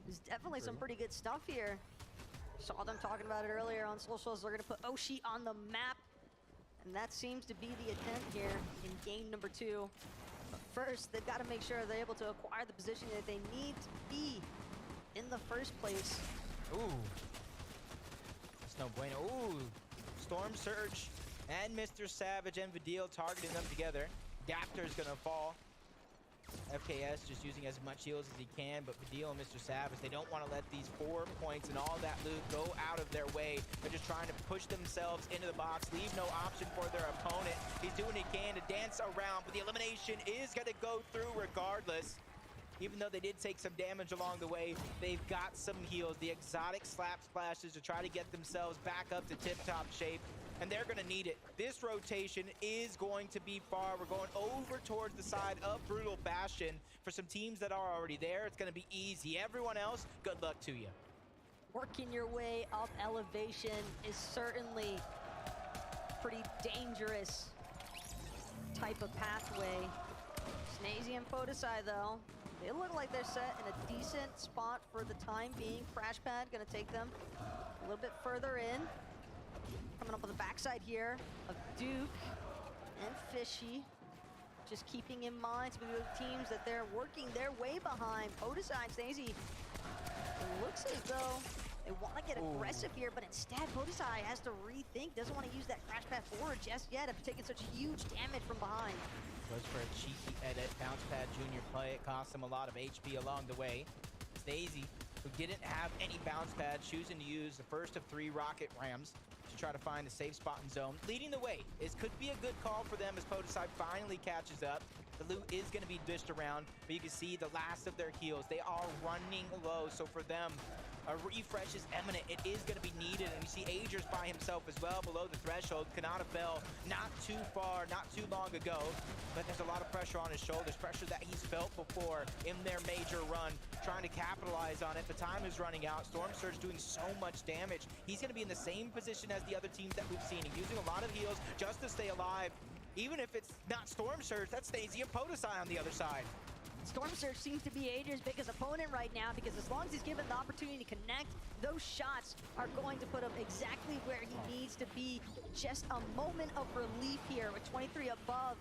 is definitely some pretty good stuff here. Saw them talking about it earlier on socials. They're going to put Oshi on the map, and that seems to be the intent here in game number 2. But first, they've got to make sure they're able to acquire the position that they need to be in the first place. Ooh. That's no bueno. Ooh. Storm Surge and Mr. Savage and Vidil targeting them together. Daptor's going to fall. FKS just using as much heals as he can, but Vidil and Mr. Savage, they don't want to let these 4 points and all that loot go out of their way. They're just trying to push themselves into the box, leave no option for their opponent. He's doing what he can to dance around, but the elimination is going to go through regardless. Even though they did take some damage along the way, they've got some heals. The exotic slap splashes to try to get themselves back up to tip-top shape, and they're going to need it. This rotation is going to be far. We're going over towards the side of Brutal Bastion. For some teams that are already there, it's going to be easy. Everyone else, good luck to you. Working your way up elevation is certainly pretty dangerous type of pathway. Snazy and Photosai, though, they look like they're set in a decent spot for the time being. Crash Pad gonna take them a little bit further in. Coming up on the backside here of Duke and Fishy. Just keeping in mind some of the teams that they're working their way behind. Photosai and Snazy, it looks as though they want to get aggressive here, but instead Photosai has to rethink, doesn't want to use that Crash Pad forward just yet after taking such huge damage from behind. Goes for a cheeky edit. Bounce Pad Junior play. It costs him a lot of HP along the way. Snazy, who didn't have any bounce pad, choosing to use the first of 3 rocket rams to try to find a safe spot in zone. Leading the way. This could be a good call for them as Photosai finally catches up. The loot is going to be dished around, but you can see the last of their heals. They are running low, so for them, A refresh is imminent. It is going to be needed. And you see Agers by himself as well below the threshold. Kanata fell not too far, not too long ago. But there's a lot of pressure on his shoulders, pressure that he's felt before in their major run, trying to capitalize on it. The time is running out. Storm Surge doing so much damage. He's going to be in the same position as the other teams that we've seen. He's using a lot of heals just to stay alive. Even if it's not Storm Surge, that's Stacey and Podesai on the other side. Storm Surge seems to be Agers' biggest opponent right now, because as long as he's given the opportunity to connect, those shots are going to put him exactly where he needs to be. Just a moment of relief here with 23 above.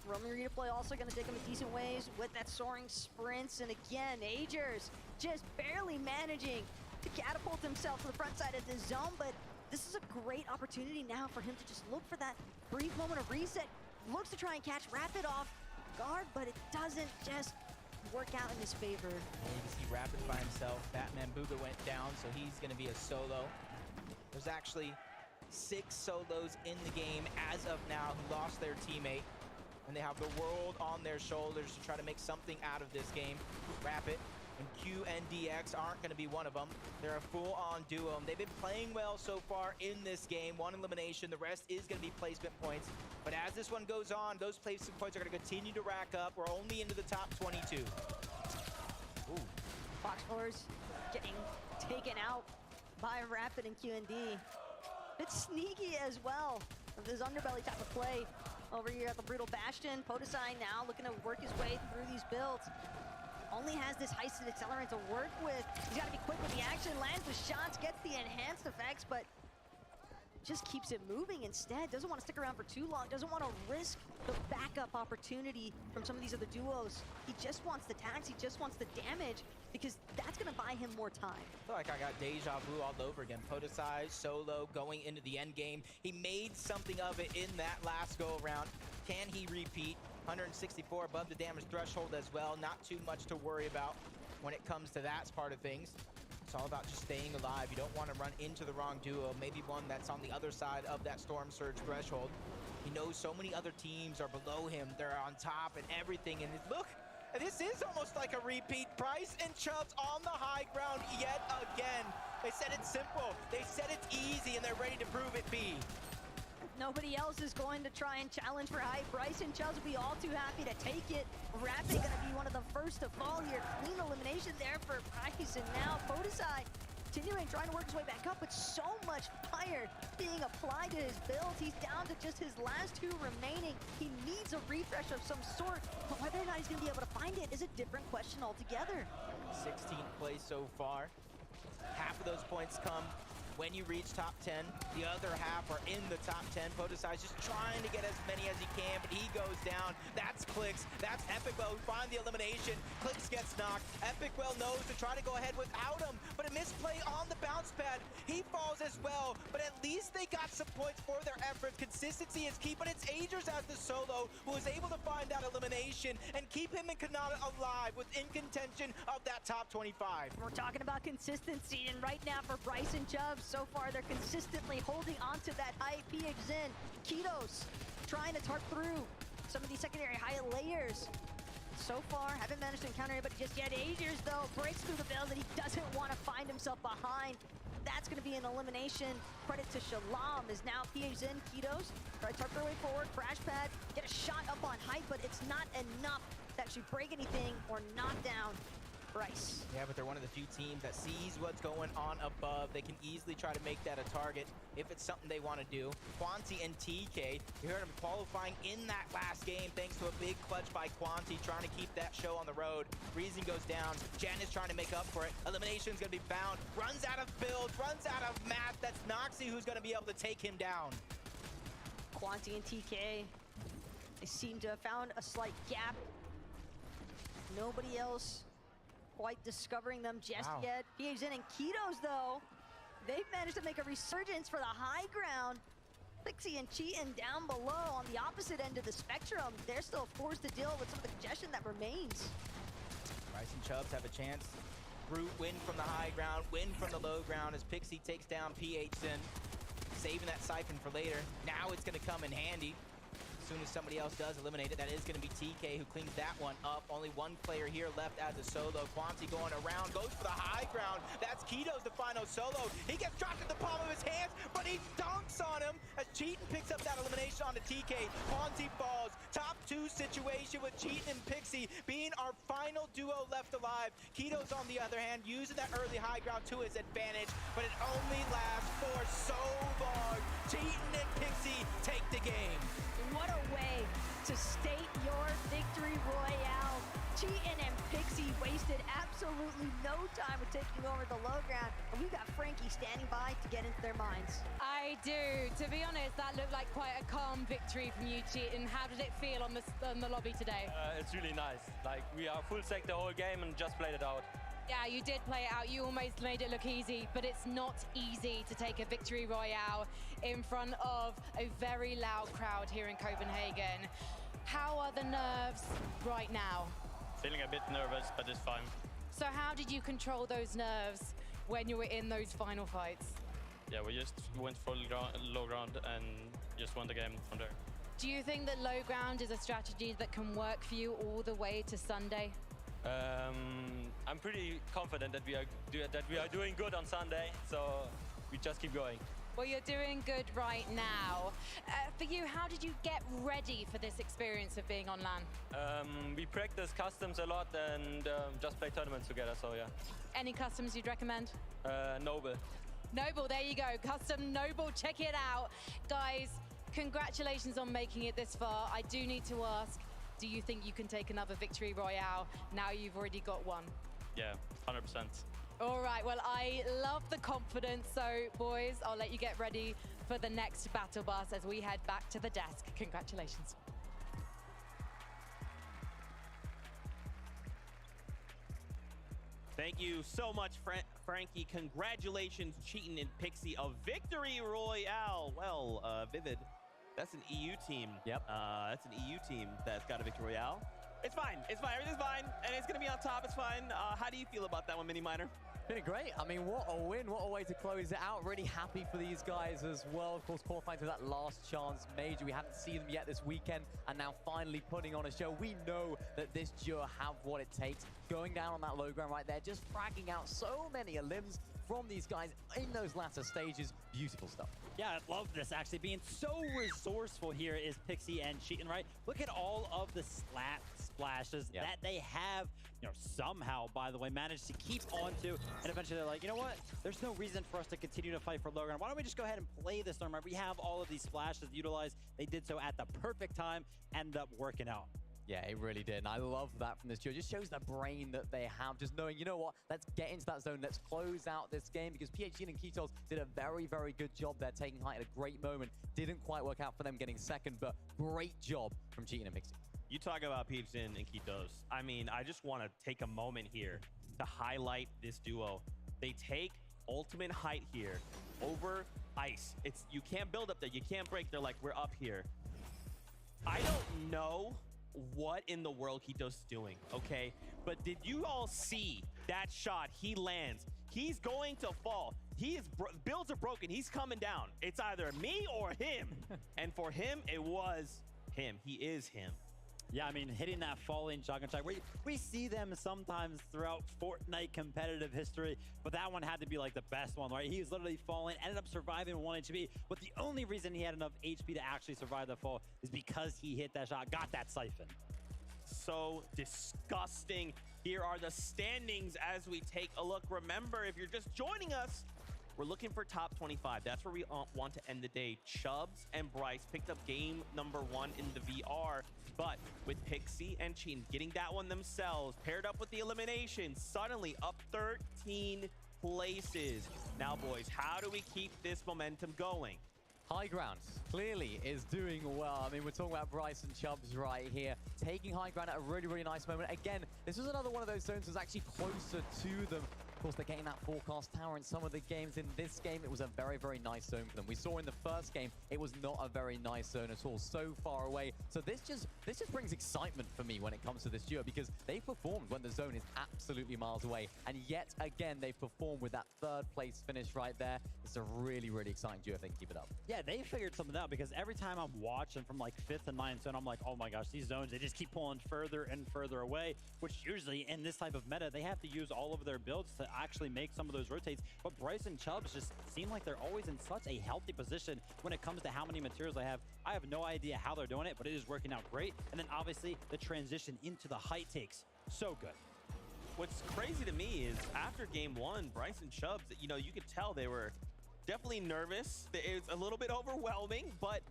Roman Redeploy also going to take him in decent ways with that soaring sprints. And again, Agers just barely managing to catapult himself to the front side of the zone. But this is a great opportunity now for him to just look for that brief moment of reset. Looks to try and catch Rapid off guard, but it doesn't just work out in his favor. And you can see Rapid by himself. Batman Booga went down, so he's going to be a solo. There's actually 6 solos in the game as of now who lost their teammate. And they have the world on their shoulders to try to make something out of this game. Rapid and QNDX aren't going to be one of them. They're a full-on duo. They've been playing well so far in this game. 1 elimination. The rest is going to be placement points. But as this one goes on, those placement points are going to continue to rack up. We're only into the top 22. Ooh. Fox Force getting taken out by Rapid and QND. It's sneaky as well. This underbelly type of play over here at the Brutal Bastion. Podesai now looking to work his way through these builds. Only has this heisted accelerant to work with. He's got to be quick with the action, lands the shots, gets the enhanced effects, but just keeps it moving instead. Doesn't want to stick around for too long. Doesn't want to risk the backup opportunity from some of these other duos. He just wants the tags. He just wants the damage, because that's going to buy him more time. I feel like I got deja vu all over again. Podesai solo going into the end game. He made something of it in that last go around. Can he repeat? 164 above the damage threshold as well. Not too much to worry about when it comes to that part of things. It's all about just staying alive. You don't want to run into the wrong duo, maybe one that's on the other side of that Storm Surge threshold. He knows so many other teams are below him. They're on top and everything. And look, this is almost like a repeat. Bryce and Chubbs on the high ground yet again. They said it's simple. They said it's easy, and they're ready to prove it be. Nobody else is going to try and challenge for height. Bryce and Chubbs will be all too happy to take it. Rapid going to be one of the first to fall here. Clean elimination there for Bryce, and now Podesai continuing, trying to work his way back up, but so much fire being applied to his build. He's down to just his last 2 remaining. He needs a refresh of some sort, but whether or not he's going to be able to find it is a different question altogether. 16th place so far. Half of those points come when you reach top 10. The other half are in the top 10. Podesai's just trying to get as many as he can, but he goes down. That's Clix. That's Epicwell who find the elimination. Clix gets knocked. Epicwell knows to try to go ahead without him, but a misplay on the bounce pad. He falls as well, but at least they got some points for their efforts. Consistency is key, but it's Agers as the solo who is able to find that elimination and keep him and Kanata alive within contention of that top 25. We're talking about consistency, and right now for Bryce and Chubbs, so far they're consistently holding onto that high PX in. Kitos trying to tart through some of these secondary high layers. So far, haven't managed to encounter anybody just yet. Agers, though, breaks through the build that he doesn't want to find himself behind. That's going to be an elimination. Credit to Shalom is now PX in. Kitos try to tart their way forward. Crash pad, get a shot up on height, but it's not enough to actually break anything or knock down Bryce. Yeah, but they're one of the few teams that sees what's going on above. They can easily try to make that a target if it's something they want to do. Quanti and TK, you heard him qualifying in that last game thanks to a big clutch by Quanti, trying to keep that show on the road. Reason goes down. Jan is trying to make up for it. Elimination's going to be found. Runs out of build, runs out of math. That's Noxy who's going to be able to take him down. Quanti and TK, they seem to have found a slight gap. Nobody else quite discovering them just yet. PX in and Kitos, though, they've managed to make a resurgence for the high ground. Pixie and Cheatin down below on the opposite end of the spectrum. They're still forced to deal with some of the congestion that remains. Bryce and Chubbs have a chance. Brute win from the high ground, win from the low ground as Pixie takes down PH in. Saving that siphon for later. Now it's going to come in handy. As soon as somebody else does eliminate it. That is going to be TK who cleans that one up. Only one player here left as a solo. Quanti going around, goes for the high ground. That's Keto's the final solo. He gets dropped in the palm of his hands, but he dunks on him as Cheatin picks up that elimination on the TK. Quanti falls. Top 2 situation with Cheatin and Pixie being our final duo left alive. Keto's on the other hand using that early high ground to his advantage, but it only lasts for so long. Cheatin and Pixie take the game. What a way to state your victory royale. Cheatin and Pixie wasted absolutely no time with taking over the low ground, and we've got Frankie standing by to get into their minds. I do. To be honest, that looked like quite a calm victory from you, Cheatin. How did it feel on the lobby today? It's really nice. Like, we are full sec the whole game and just played it out. Yeah, you did play it out. You almost made it look easy, but it's not easy to take a victory royale in front of a very loud crowd here in Copenhagen. How are the nerves right now? Feeling a bit nervous, but it's fine. So how did you control those nerves when you were in those final fights? Yeah, we just went for low ground and just won the game from there. Do you think that low ground is a strategy that can work for you all the way to Sunday? I'm pretty confident that we are doing good on Sunday, so we just keep going. Well, you're doing good right now. For you, how did you get ready for this experience of being on LAN? We practice customs a lot and just play tournaments together, so yeah. Any customs you'd recommend? Noble. Noble, there you go. Custom Noble, check it out. Guys, congratulations on making it this far. I do need to ask, do you think you can take another victory royale now you've already got one? Yeah, 100%. All right, well, I love the confidence. So, boys, I'll let you get ready for the next battle bus as we head back to the desk. Congratulations. Thank you so much, Frankie. Congratulations, Cheatin and Pixie, a victory royale. Well, Vivid, that's an EU team. Yep. That's an EU team that's got a victory royale. It's fine. It's fine. Everything's fine. And it's going to be on top. It's fine. How do you feel about that one, Mini Miner? Feeling great. I mean, what a win. What a way to close it out. Really happy for these guys as well. Of course, qualifying to that last chance major. We haven't seen them yet this weekend, and now finally putting on a show. We know that this duo have what it takes. Going down on that low ground right there, just fragging out so many elims from these guys in those latter stages. Beautiful stuff. Yeah, I love this, actually. Being so resourceful here is Pixie and Cheatin, right? Look at all of the splashes that they have, you know, somehow, by the way, managed to keep onto. And eventually they're like, you know what? There's no reason for us to continue to fight for low ground. Why don't we just go ahead and play this tournament? We have all of these splashes utilized. They did so at the perfect time, ended up working out. Yeah, it really did. And I love that from this duo. It just shows the brain that they have. Just knowing, you know what, let's get into that zone. Let's close out this game, because PhD and Ketos did a very, very good job there, taking height at a great moment. Didn't quite work out for them getting second, but great job from Cheatin and Pixie. You talk about Peeps and Ketos. I mean, I just want to take a moment here to highlight this duo. They take ultimate height here over ice. You can't build up there. You can't break. They're like, we're up here. I don't know what in the world Ketos is doing, okay? But did you all see that shot? He lands. He's going to fall. Builds are broken. He's coming down. It's either me or him. And for him, it was him. He is him. Yeah, I mean, hitting that falling shotgun shot. We see them sometimes throughout Fortnite competitive history, but that one had to be like the best one, right? He was literally falling, ended up surviving 1 HP, but the only reason he had enough HP to actually survive the fall is because he hit that shot, got that siphon. So disgusting. Here are the standings as we take a look. Remember, if you're just joining us, we're looking for top 25. That's where we want to end the day. Chubbs and Bryce picked up game number 1 in the VR, but with Pixie and Cheatin getting that one themselves, paired up with the elimination, suddenly up 13 places. Now, boys, how do we keep this momentum going? High ground clearly is doing well. I mean, we're talking about Bryce and Chubbs right here, taking high ground at a really, really nice moment. Again, this was another one of those zones that was actually closer to them. course, they're getting that forecast tower in some of the games. In this game, it was a very, very nice zone for them. We saw in the first game, it was not a very nice zone at all, so far away. So this just brings excitement for me when it comes to this duo, because they performed when the zone is absolutely miles away. And yet again, they performed with that third place finish right there. It's a really, really exciting duo if they can keep it up. Yeah, they figured something out, because every time I'm watching from like 5th and 9th zone, I'm like, oh my gosh, these zones, they just keep pulling further and further away, which usually in this type of meta, they have to use all of their builds to actually make some of those rotates. But Bryce and Chubbs just seem like they're always in such a healthy position when it comes to how many materials they have. I have no idea how they're doing it, but it is working out great. And then obviously the transition into the height takes, so good. What's crazy to me is after game 1, Bryce and Chubbs, you know, you could tell they were definitely nervous. It's a little bit overwhelming, but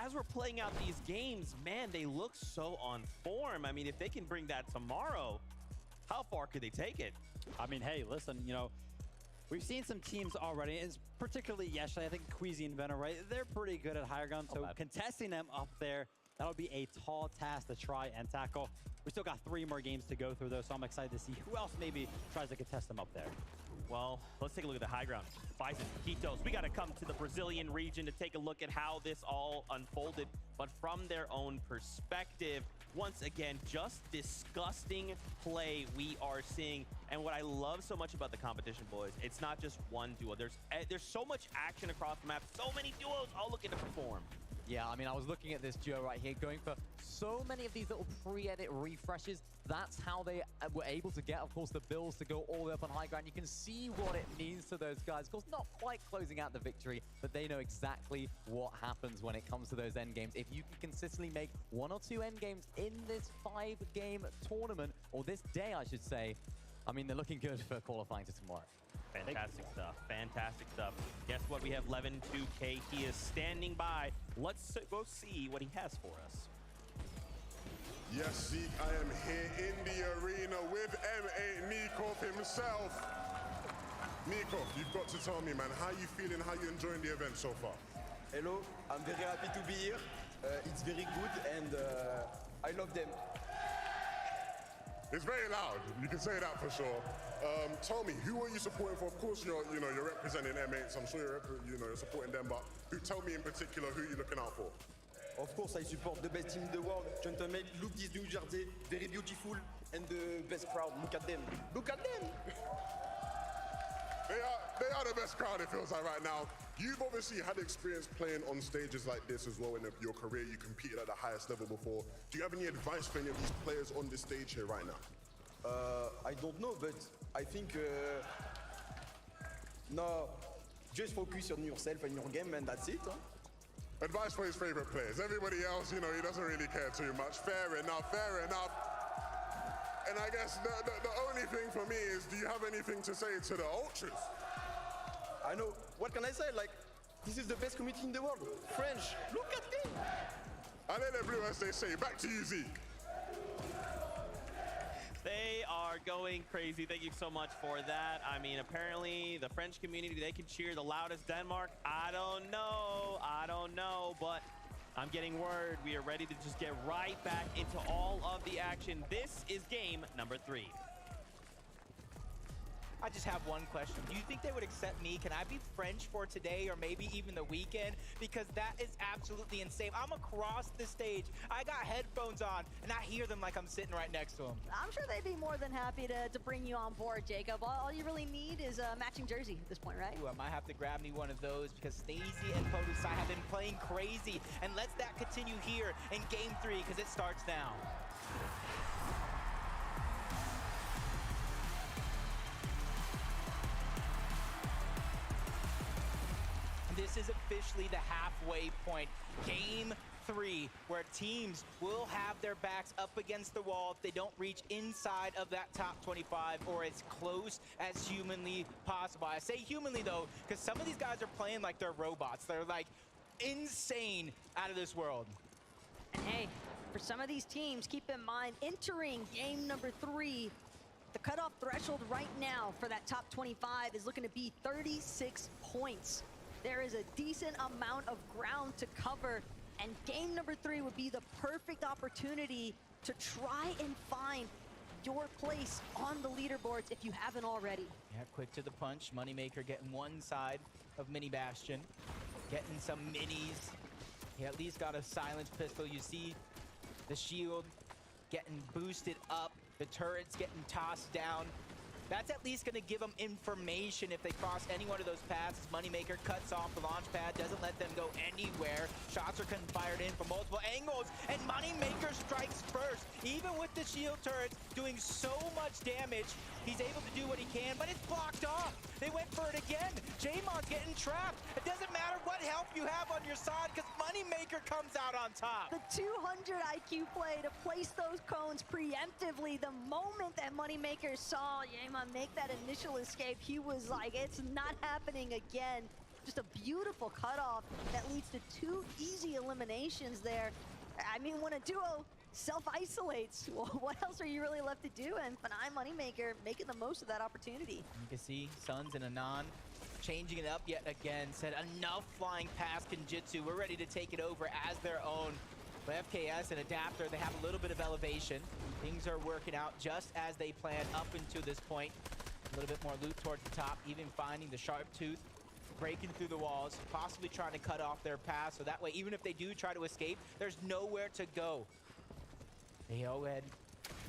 as we're playing out these games, man, they look so on form. I mean, if they can bring that tomorrow, how far could they take it? I mean, hey, listen, you know, we've seen some teams already, it's particularly yesterday, I think Queasy and Venom, right? They're pretty good at higher ground, so contesting them up there, that'll be a tall task to try and tackle. We still got 3 more games to go through, though, so I'm excited to see who else maybe tries to contest them up there. Well, let's take a look at the high ground. Bison, Quitos, we got to come to the Brazilian region to take a look at how this all unfolded, but from their own perspective. Once again, just disgusting play we are seeing. And what I love so much about the competition, boys, it's not just one duo. There's so much action across the map, so many duos all looking to perform. Yeah, I mean, I was looking at this duo right here, going for so many of these little pre-edit refreshes. That's how they were able to get, of course, the builds to go all the way up on high ground. You can see what it means to those guys. Of course, not quite closing out the victory, but they know exactly what happens when it comes to those end games. If you can consistently make 1 or 2 end games in this 5-game tournament, or this day, I should say, I mean, they're looking good for qualifying to tomorrow. Fantastic stuff. Fantastic stuff. Guess what? We have Levin2K. He is standing by. Let's go see what he has for us. Yes, Zeke, I am here in the arena with M8 Miko himself. Miko, you've got to tell me, man, how you feeling, how you enjoying the event so far? Hello, I'm very happy to be here. It's very good and I love them. It's very loud. You can say that for sure. Tell me, who are you supporting for? Of course, you're representing M8, so I'm sure you're supporting them. But tell me in particular who you're looking out for. Of course, I support the best team in the world. Gentlemen, look this New Jersey, very beautiful, and the best crowd. Look at them. Look at them. They are the best crowd, it feels like right now. You've obviously had experience playing on stages like this as well in your career. You competed at the highest level before. Do you have any advice for any of these players on this stage here right now? I don't know, but I think no, just focus on yourself and your game, and that's it. Huh? Advice for his favorite players. Everybody else, he doesn't really care too much. Fair enough, fair enough. And I guess the only thing for me is, do you have anything to say to the ultras? I know. What can I say? Like, this is the best community in the world. French, look at them. Allez les Bleus, as they say. Back to you, Zeke. They are going crazy. Thank you so much for that. I mean, apparently the French community, they can cheer the loudest Denmark. I don't know, but I'm getting word we are ready to just get right back into all of the action. This is game number 3. I just have one question. Do you think they would accept me? Can I be French for today or maybe even the weekend? Because that is absolutely insane. I'm across the stage. I got headphones on and I hear them like I'm sitting right next to them. I'm sure they'd be more than happy to bring you on board, Jacob. All you really need is a matching jersey at this point, right? Ooh, I might have to grab me one of those because Stacey and Podusai have been playing crazy. And let's that continue here in game 3 because it starts now. This is officially the halfway point. Game 3, where teams will have their backs up against the wall if they don't reach inside of that top 25 or as close as humanly possible. I say humanly, though, because some of these guys are playing like they're robots. They're, like, insane out of this world. And hey, for some of these teams, keep in mind, entering game number 3, the cutoff threshold right now for that top 25 is looking to be 36 points. There is a decent amount of ground to cover, and game number 3 would be the perfect opportunity to try and find your place on the leaderboards if you haven't already. Yeah, quick to the punch. Moneymaker getting one side of Mini Bastion. Getting some minis. He at least got a silenced pistol. You see the shield getting boosted up. The turret's getting tossed down. That's at least going to give them information if they cross any one of those paths. Moneymaker cuts off the launch pad, doesn't let them go anywhere. Shots are getting fired in from multiple angles, and Moneymaker strikes first. Even with the shield turrets doing so much damage, he's able to do what he can, but it's blocked off. They went for it again. Jamon's getting trapped. It doesn't matter what help you have on your side because Moneymaker comes out on top. The 200 IQ play to place those cones preemptively. The moment that Moneymaker saw Jamon make that initial escape, he was like, it's not happening again. Just a beautiful cutoff that leads to 2 easy eliminations there. I mean, when a duo self-isolates, well, what else are you really left to do? And Fanai Moneymaker making the most of that opportunity. You can see Suns and Anon changing it up yet again. Said enough flying past Kenjutsu. We're ready to take it over as their own. But FKS and Adapter, they have a little bit of elevation. Things are working out just as they planned up until this point. A little bit more loot towards the top, even finding the Sharp Tooth, breaking through the walls, possibly trying to cut off their path. So that way, even if they do try to escape, there's nowhere to go. They go ahead,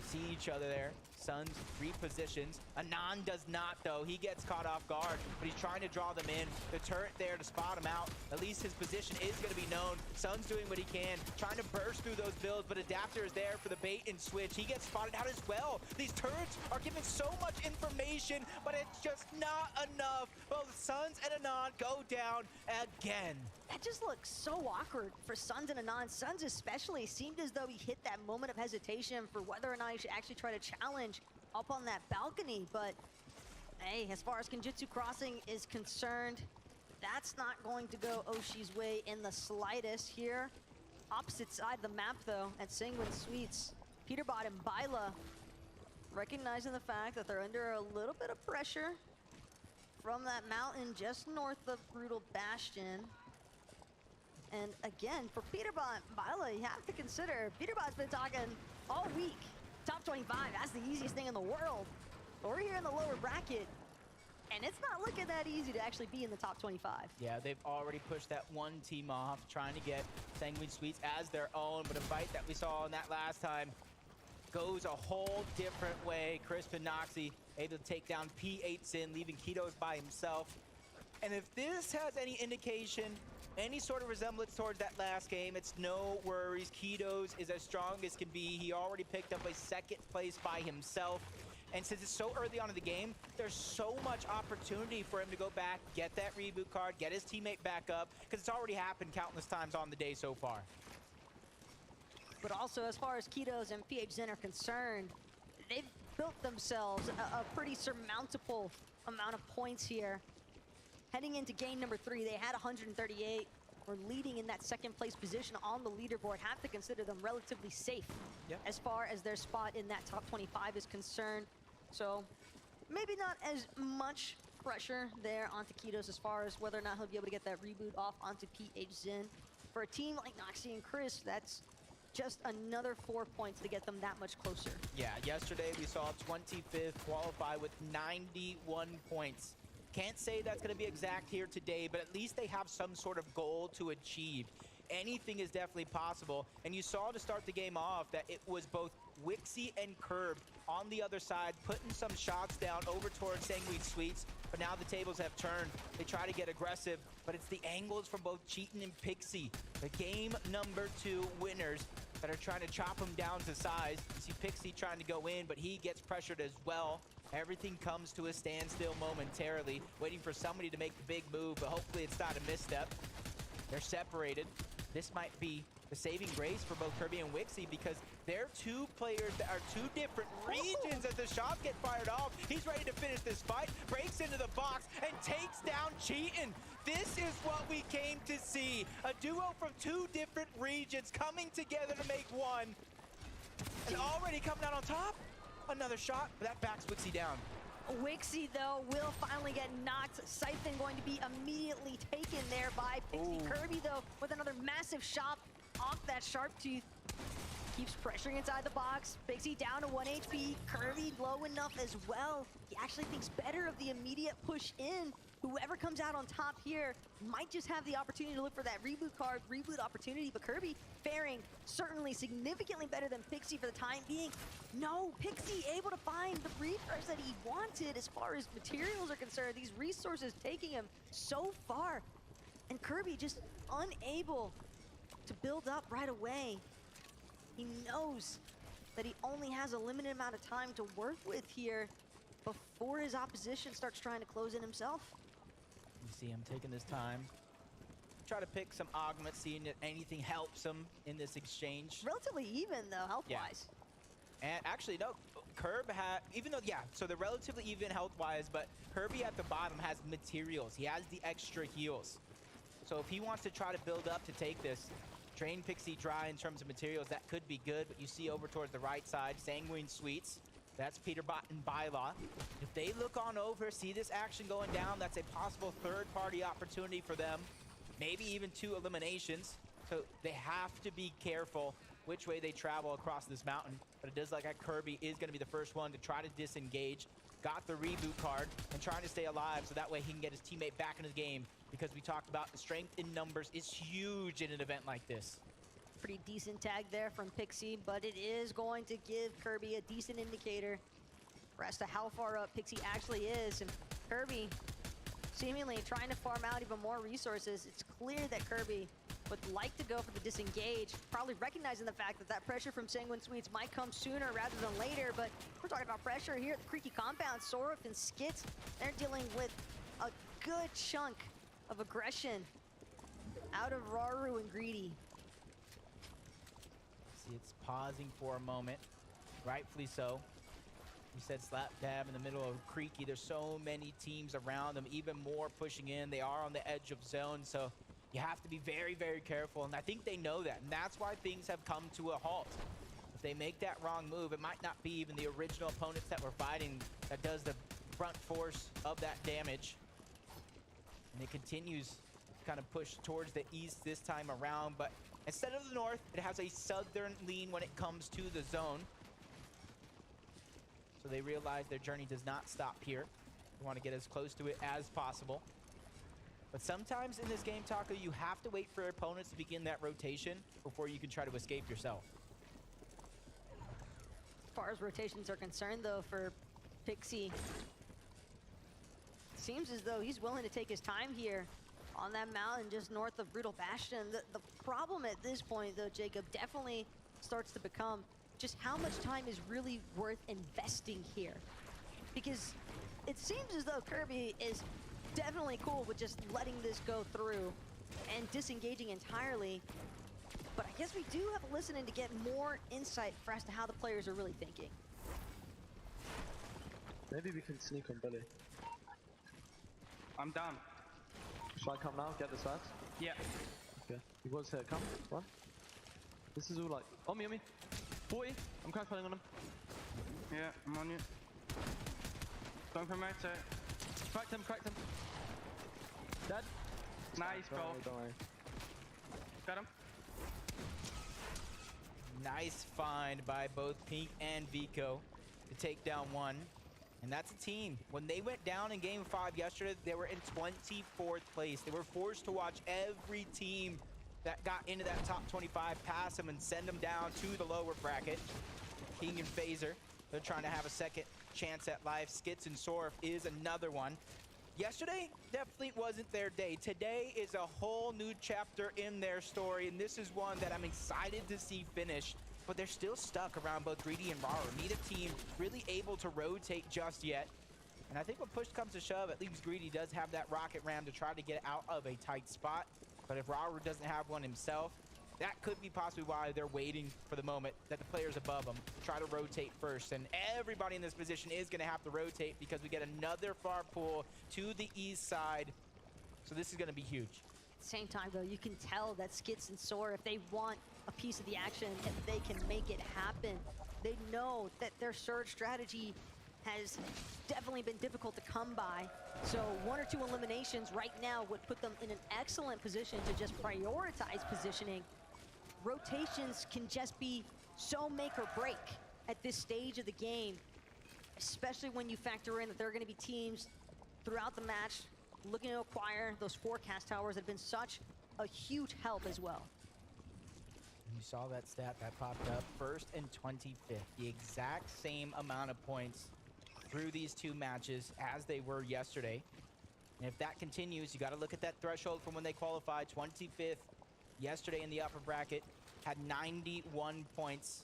see each other there. Suns repositions. Anon does not, though. He gets caught off guard, but he's trying to draw them in. The turret there to spot him out. At least his position is going to be known. Suns doing what he can, trying to burst through those builds, but Adapter is there for the bait and switch. He gets spotted out as well. These turrets are giving so much information, but it's just not enough. Both Suns and Anon go down again. That just looks so awkward for Suns and Anon. Suns especially seemed as though he hit that moment of hesitation for whether or not he should actually try to challenge up on that balcony. But hey, as far as Kenjutsu Crossing is concerned, that's not going to go Oshi's way in the slightest here. Opposite side of the map, though, at Sanguine Suites, Peterbot and Byla recognizing the fact that they're under a little bit of pressure from that mountain just north of Brutal Bastion. And again, for Peterbot and Byla, you have to consider, Peterbot's been talking all week. Top 25, that's the easiest thing in the world. But we're here in the lower bracket, and it's not looking that easy to actually be in the top 25. Yeah, they've already pushed that one team off, trying to get Sanguine Suites as their own, but a fight that we saw in that last time goes a whole different way. Crispin Noxie able to take down P8 Sin, leaving Kitos by himself. And if this has any indication, any sort of resemblance towards that last game, it's no worries. Kitos is as strong as can be. He already picked up a second place by himself. And since it's so early on in the game, there's so much opportunity for him to go back, get that reboot card, get his teammate back up, because it's already happened countless times on the day so far. But also, as far as Kitos and PH Zen are concerned, they've built themselves a pretty surmountable amount of points here. Heading into game number 3, they had 138. We're leading in that second place position on the leaderboard. Have to consider them relatively safe as far as their spot in that top 25 is concerned. So maybe not as much pressure there onto Kitos as far as whether or not he'll be able to get that reboot off onto PH Zen. For a team like Noxie and Chris, that's just another 4 points to get them that much closer. Yeah, yesterday we saw 25th qualify with 91 points. Can't say that's going to be exact here today, but at least they have some sort of goal to achieve. Anything is definitely possible. And you saw to start the game off that it was both Wixie and Curb on the other side, putting some shots down over towards Sanguine Suites. But now the tables have turned. They try to get aggressive, but it's the angles from both Cheatin and Pixie, the game number 2 winners, that are trying to chop him down to size. You see Pixie trying to go in, but he gets pressured as well. Everything comes to a standstill momentarily, waiting for somebody to make the big move, but hopefully it's not a misstep. They're separated. This might be the saving grace for both Kirby and Wixie, because they're 2 players that are 2 different regions as the shots get fired off. He's ready to finish this fight, breaks into the box, and takes down Cheatin. This is what we came to see. A duo from 2 different regions coming together to make one. And already coming out on top. Another shot, but that backs Wixie down. Wixie, though, will finally get knocked. Siphon going to be immediately taken there by Pixie. Kirby, though, with another massive shot off that Sharp Tooth. keeps pressuring inside the box. Pixie down to 1 HP. Kirby low enough as well. He actually thinks better of the immediate push in. Whoever comes out on top here might just have the opportunity to look for that reboot card, reboot opportunity, but Kirby faring certainly significantly better than Pixie for the time being. No, Pixie able to find the refresh that he wanted as far as materials are concerned. These resources taking him so far. And Kirby just unable to build up right away. He knows that he only has a limited amount of time to work with here before his opposition starts trying to close in himself. You see him taking this time. Try to pick some augments, seeing if anything helps him in this exchange. Relatively even though, health-wise. Yeah. And actually, no, Kirby had, even though, yeah, so they're relatively even health-wise, but Kirby at the bottom has materials. He has the extra heals. So if he wants to try to build up to take this, drain Pixie dry in terms of materials, that could be good. But you see over towards the right side, Sanguine Sweets. That's Peterbot and Bylaw. If they look on over, see this action going down, that's a possible third-party opportunity for them. Maybe even 2 eliminations. So they have to be careful which way they travel across this mountain. But it does look like Kirby is going to be the first one to try to disengage. Got the reboot card and trying to stay alive so that way he can get his teammate back in the game, because we talked about the strength in numbers is huge in an event like this. Pretty decent tag there from Pixie, but it is going to give Kirby a decent indicator as to how far up Pixie actually is. And Kirby seemingly trying to farm out even more resources. It's clear that Kirby would like to go for the disengage, probably recognizing the fact that that pressure from Sanguine Sweets might come sooner rather than later. But we're talking about pressure here at the Creaky Compound. Soruf and Skits, they're dealing with a good chunk of aggression out of Raru and Greedy. See, it's pausing for a moment, rightfully so. You said slap dab in the middle of Creaky. There's so many teams around them, even more pushing in. They are on the edge of zone, so you have to be very, very careful. And I think they know that, and that's why things have come to a halt. If they make that wrong move, it might not be even the original opponents that were fighting that does the brunt force of that damage. And it continues to kind of push towards the east this time around, but instead of the north, it has a southern lean when it comes to the zone. So they realize their journey does not stop here. They want to get as close to it as possible. But sometimes in this game, Taco, you have to wait for opponents to begin that rotation before you can try to escape yourself. As far as rotations are concerned, though, for Pixie, seems as though he's willing to take his time here on that mountain just north of Brutal Bastion. The problem at this point, though, Jacob, definitely starts to become just how much time is really worth investing here. Because it seems as though Kirby is definitely cool with just letting this go through and disengaging entirely. But I guess we do have to listen in to get more insight for as to how the players are really thinking. Maybe we can sneak on Billy. I'm down. Should I come now? Get the stats? Yeah. Okay. You guys here, come. Run. This is all like... On me, on me. 40. I'm crash playing on him. Yeah, I'm on you. Going for my side. Cracked him, cracked him. Dead. Nice, bro. Don't worry. Got him. Nice find by both Pink and Vico to take down one. And that's a team. When they went down in Game 5 yesterday, they were in 24th place. They were forced to watch every team that got into that top 25 pass them and send them down to the lower bracket. King and Phaser, they're trying to have a second chance at life. Skits and Sorf is another one. Yesterday definitely wasn't their day. Today is a whole new chapter in their story, and this is one that I'm excited to see finish. But they're still stuck around both Greedy and Raru. Neither team really able to rotate just yet. And I think when push comes to shove, at least Greedy does have that rocket ram to try to get out of a tight spot. But if Raru doesn't have one himself, that could be possibly why they're waiting for the moment that the players above them try to rotate first. And everybody in this position is going to have to rotate because we get another far pull to the east side. So this is going to be huge. At the same time, though, you can tell that Skits and Soar, if they want a piece of the action, if they can make it happen, they know that their surge strategy has definitely been difficult to come by. So 1 or 2 eliminations right now would put them in an excellent position to just prioritize positioning. Rotations can just be so make or break at this stage of the game, especially when you factor in that there are going to be teams throughout the match looking to acquire those forecast towers that have been such a huge help as well. You saw that stat that popped up, 1st and 25th, the exact same amount of points through these two matches as they were yesterday. And if that continues, you got to look at that threshold from when they qualified. 25th yesterday in the upper bracket, had 91 points.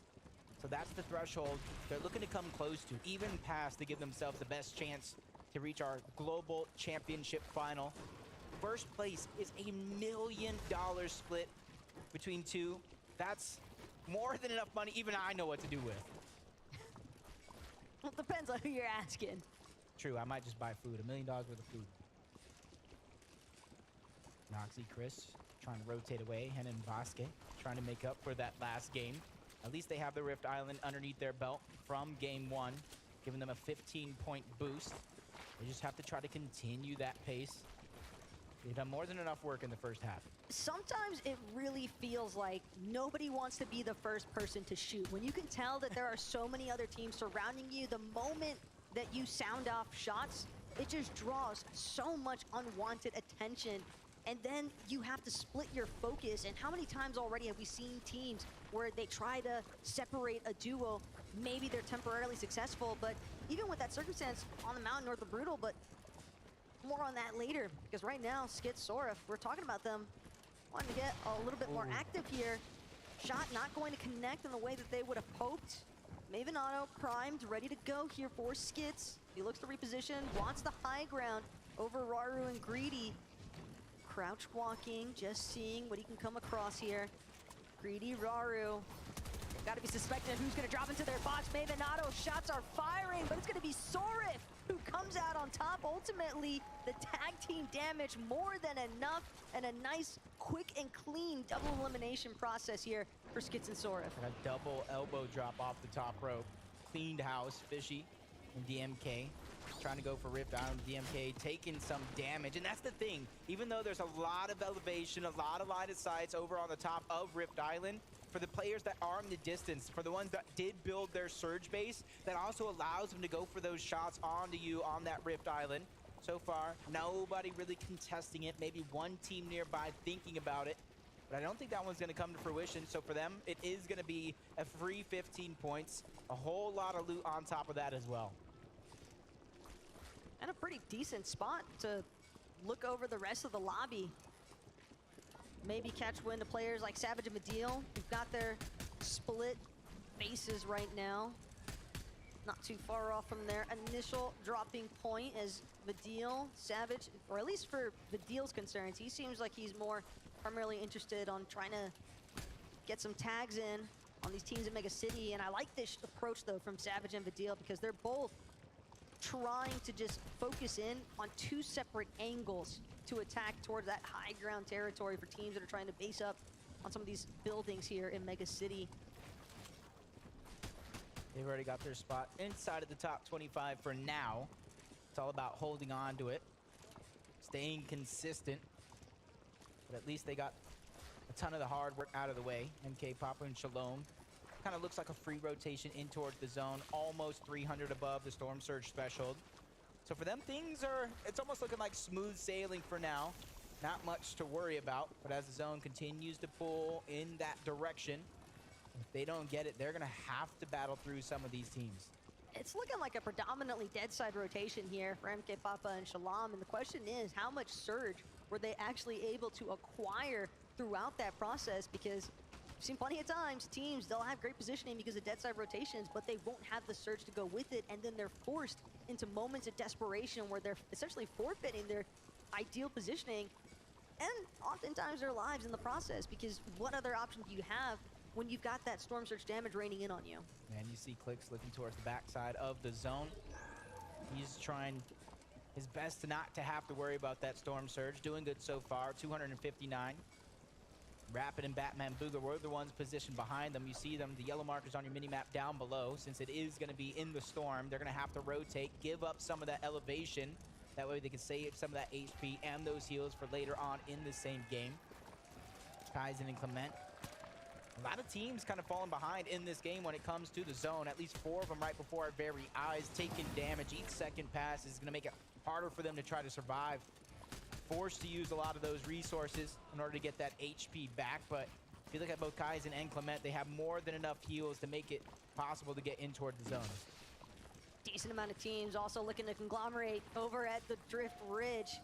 So that's the threshold they're looking to come close to, even past, to give themselves the best chance to reach our global championship final. First place is $1 million split between two. That's more than enough money even I know what to do with. Well, it depends on who you're asking. True, I might just buy food. $1 million worth of food. Noxy, Chris trying to rotate away. Hen and Vasquez trying to make up for that last game. At least they have the Rift Island underneath their belt from game 1, giving them a 15-point boost. They just have to try to continue that pace. They've done more than enough work in the first half. Sometimes it really feels like nobody wants to be the first person to shoot. When you can tell that there are so many other teams surrounding you, the moment that you sound off shots, it just draws so much unwanted attention. And then you have to split your focus. And how many times already have we seen teams where they try to separate a duo? Maybe they're temporarily successful, but even with that circumstance on the mountain north of Brutal, but more on that later, because right now, Skit, Sorif, we're talking about them wanting to get a little bit more active here. Shot not going to connect in the way that they would have hoped. Mavinato primed, ready to go here for Skits. He looks to reposition, wants the high ground over Raru and Greedy. Crouch walking, just seeing what he can come across here. Greedy, Raru. They've got to be suspecting of who's going to drop into their box. Mavinato, shots are firing, but it's going to be Sorif who comes out on top. Ultimately, the tag team damage more than enough, and a nice, quick and clean double elimination process here for Skits and Sorif. And a double elbow drop off the top rope. Cleaned house, Fishy and DMK. Trying to go for Rift Island. DMK taking some damage, and that's the thing. Even though there's a lot of elevation, a lot of line of sights over on the top of Rift Island, for the players that are in the distance, for the ones that did build their surge base, that also allows them to go for those shots onto you on that Rift Island. So far, nobody really contesting it. Maybe one team nearby thinking about it, but I don't think that one's going to come to fruition. So for them, it is going to be a free 15 points, a whole lot of loot on top of that as well. And a pretty decent spot to look over the rest of the lobby. Maybe catch wind to players like Savage and Medeal, who've got their split bases right now. Not too far off from their initial dropping point as Medeal, Savage, or at least for Medeal's concerns, he seems like he's more primarily interested on trying to get some tags in on these teams at Mega City. And I like this approach, though, from Savage and Medeal, because they're both trying to just focus in on two separate angles to attack towards that high ground territory for teams that are trying to base up on some of these buildings here in Mega City. They've already got their spot inside of the top 25 for now. It's all about holding on to it, staying consistent. But at least they got a ton of the hard work out of the way. MK, Papa, and Shalom. Kind of looks like a free rotation in towards the zone, almost 300 above the Storm Surge threshold. So for them, it's almost looking like smooth sailing for now. Not much to worry about, but as the zone continues to pull in that direction, if they don't get it, they're gonna have to battle through some of these teams. It's looking like a predominantly dead side rotation here for MK, Papa, and Shalom, and the question is, how much surge were they actually able to acquire throughout that process? Because we've seen plenty of times teams, they'll have great positioning because of dead side rotations, but they won't have the surge to go with it, and then they're forced into moments of desperation where they're essentially forfeiting their ideal positioning and oftentimes their lives in the process, because what other option do you have when you've got that Storm Surge damage raining in on you? And you see Clicks looking towards the backside of the zone. He's trying his best to not to have to worry about that Storm Surge. Doing good so far, 259. Rapid and Batman Booga were the ones positioned behind them. You see them, the yellow markers on your mini-map down below. Since it is going to be in the storm, they're going to have to rotate, give up some of that elevation. That way they can save some of that HP and those heals for later on in the same game. Kaizen and Clement A lot of teams kind of falling behind in this game when it comes to the zone. At least 4 of them right before our very eyes, taking damage. Each second pass is going to make it harder for them to try to survive. Forced to use a lot of those resources in order to get that HP back. But if you look at both Kaizen and Clement, they have more than enough heals to make it possible to get in toward the zone. Decent amount of teams also looking to conglomerate over at the Drift Ridge.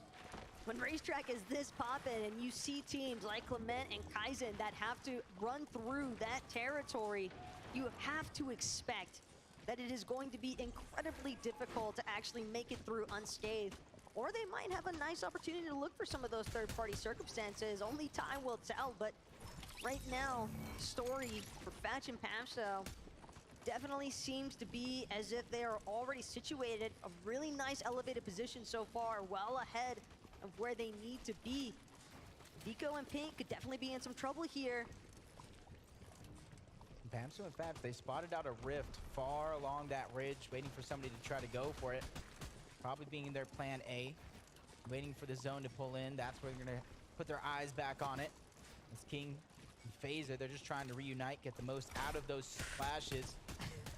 When Racetrack is this poppin' and you see teams like Clement and Kaizen that have to run through that territory, you have to expect that it is going to be incredibly difficult to actually make it through unscathed. Or they might have a nice opportunity to look for some of those third-party circumstances. Only time will tell, but right now, story for Fatch and Pamso definitely seems to be as if they are already situated a really nice elevated position so far, well ahead of where they need to be. Vico and Pink could definitely be in some trouble here. Pamso and Fabs, they spotted out a rift far along that ridge, waiting for somebody to try to go for it. Probably being their plan A, waiting for the zone to pull in. That's where they're gonna put their eyes back on it. It's King and Phaser, they're just trying to reunite, get the most out of those splashes.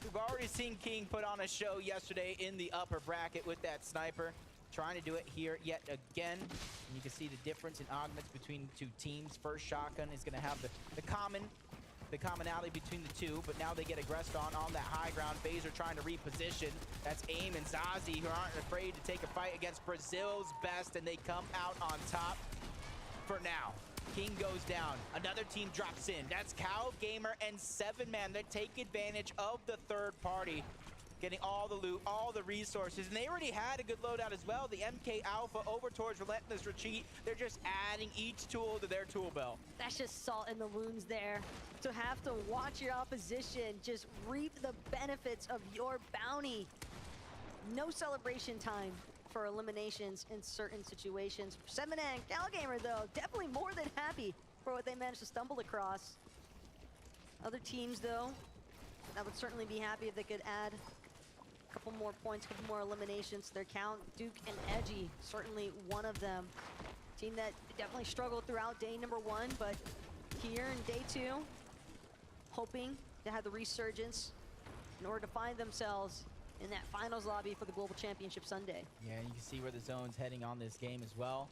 We've already seen King put on a show yesterday in the upper bracket with that sniper. Trying to do it here yet again. And you can see the difference in augments between the two teams. First shotgun is going to have the commonality between the two, but now they get aggressed on that high ground. Phaser trying to reposition. That's AIM and Zazie, who aren't afraid to take a fight against Brazil's best, and they come out on top for now. King goes down. Another team drops in. That's Cal Gamer and 7man. They take advantage of the third party, getting all the loot, all the resources, and they already had a good loadout as well. The MK Alpha over towards Relentless Retreat. They're just adding each tool to their tool belt. That's just salt in the wounds there. To have to watch your opposition just reap the benefits of your bounty. No celebration time for eliminations in certain situations. 7 and Cal Gamer, though, definitely more than happy for what they managed to stumble across. Other teams, though, I would certainly be happy if they could add a couple more points, a couple more eliminations to their count. Duke and Edgy, certainly one of them. Team that definitely struggled throughout day number 1, but here in day 2, hoping to have the resurgence in order to find themselves in that finals lobby for the Global Championship Sunday. Yeah, you can see where the zone's heading on this game as well.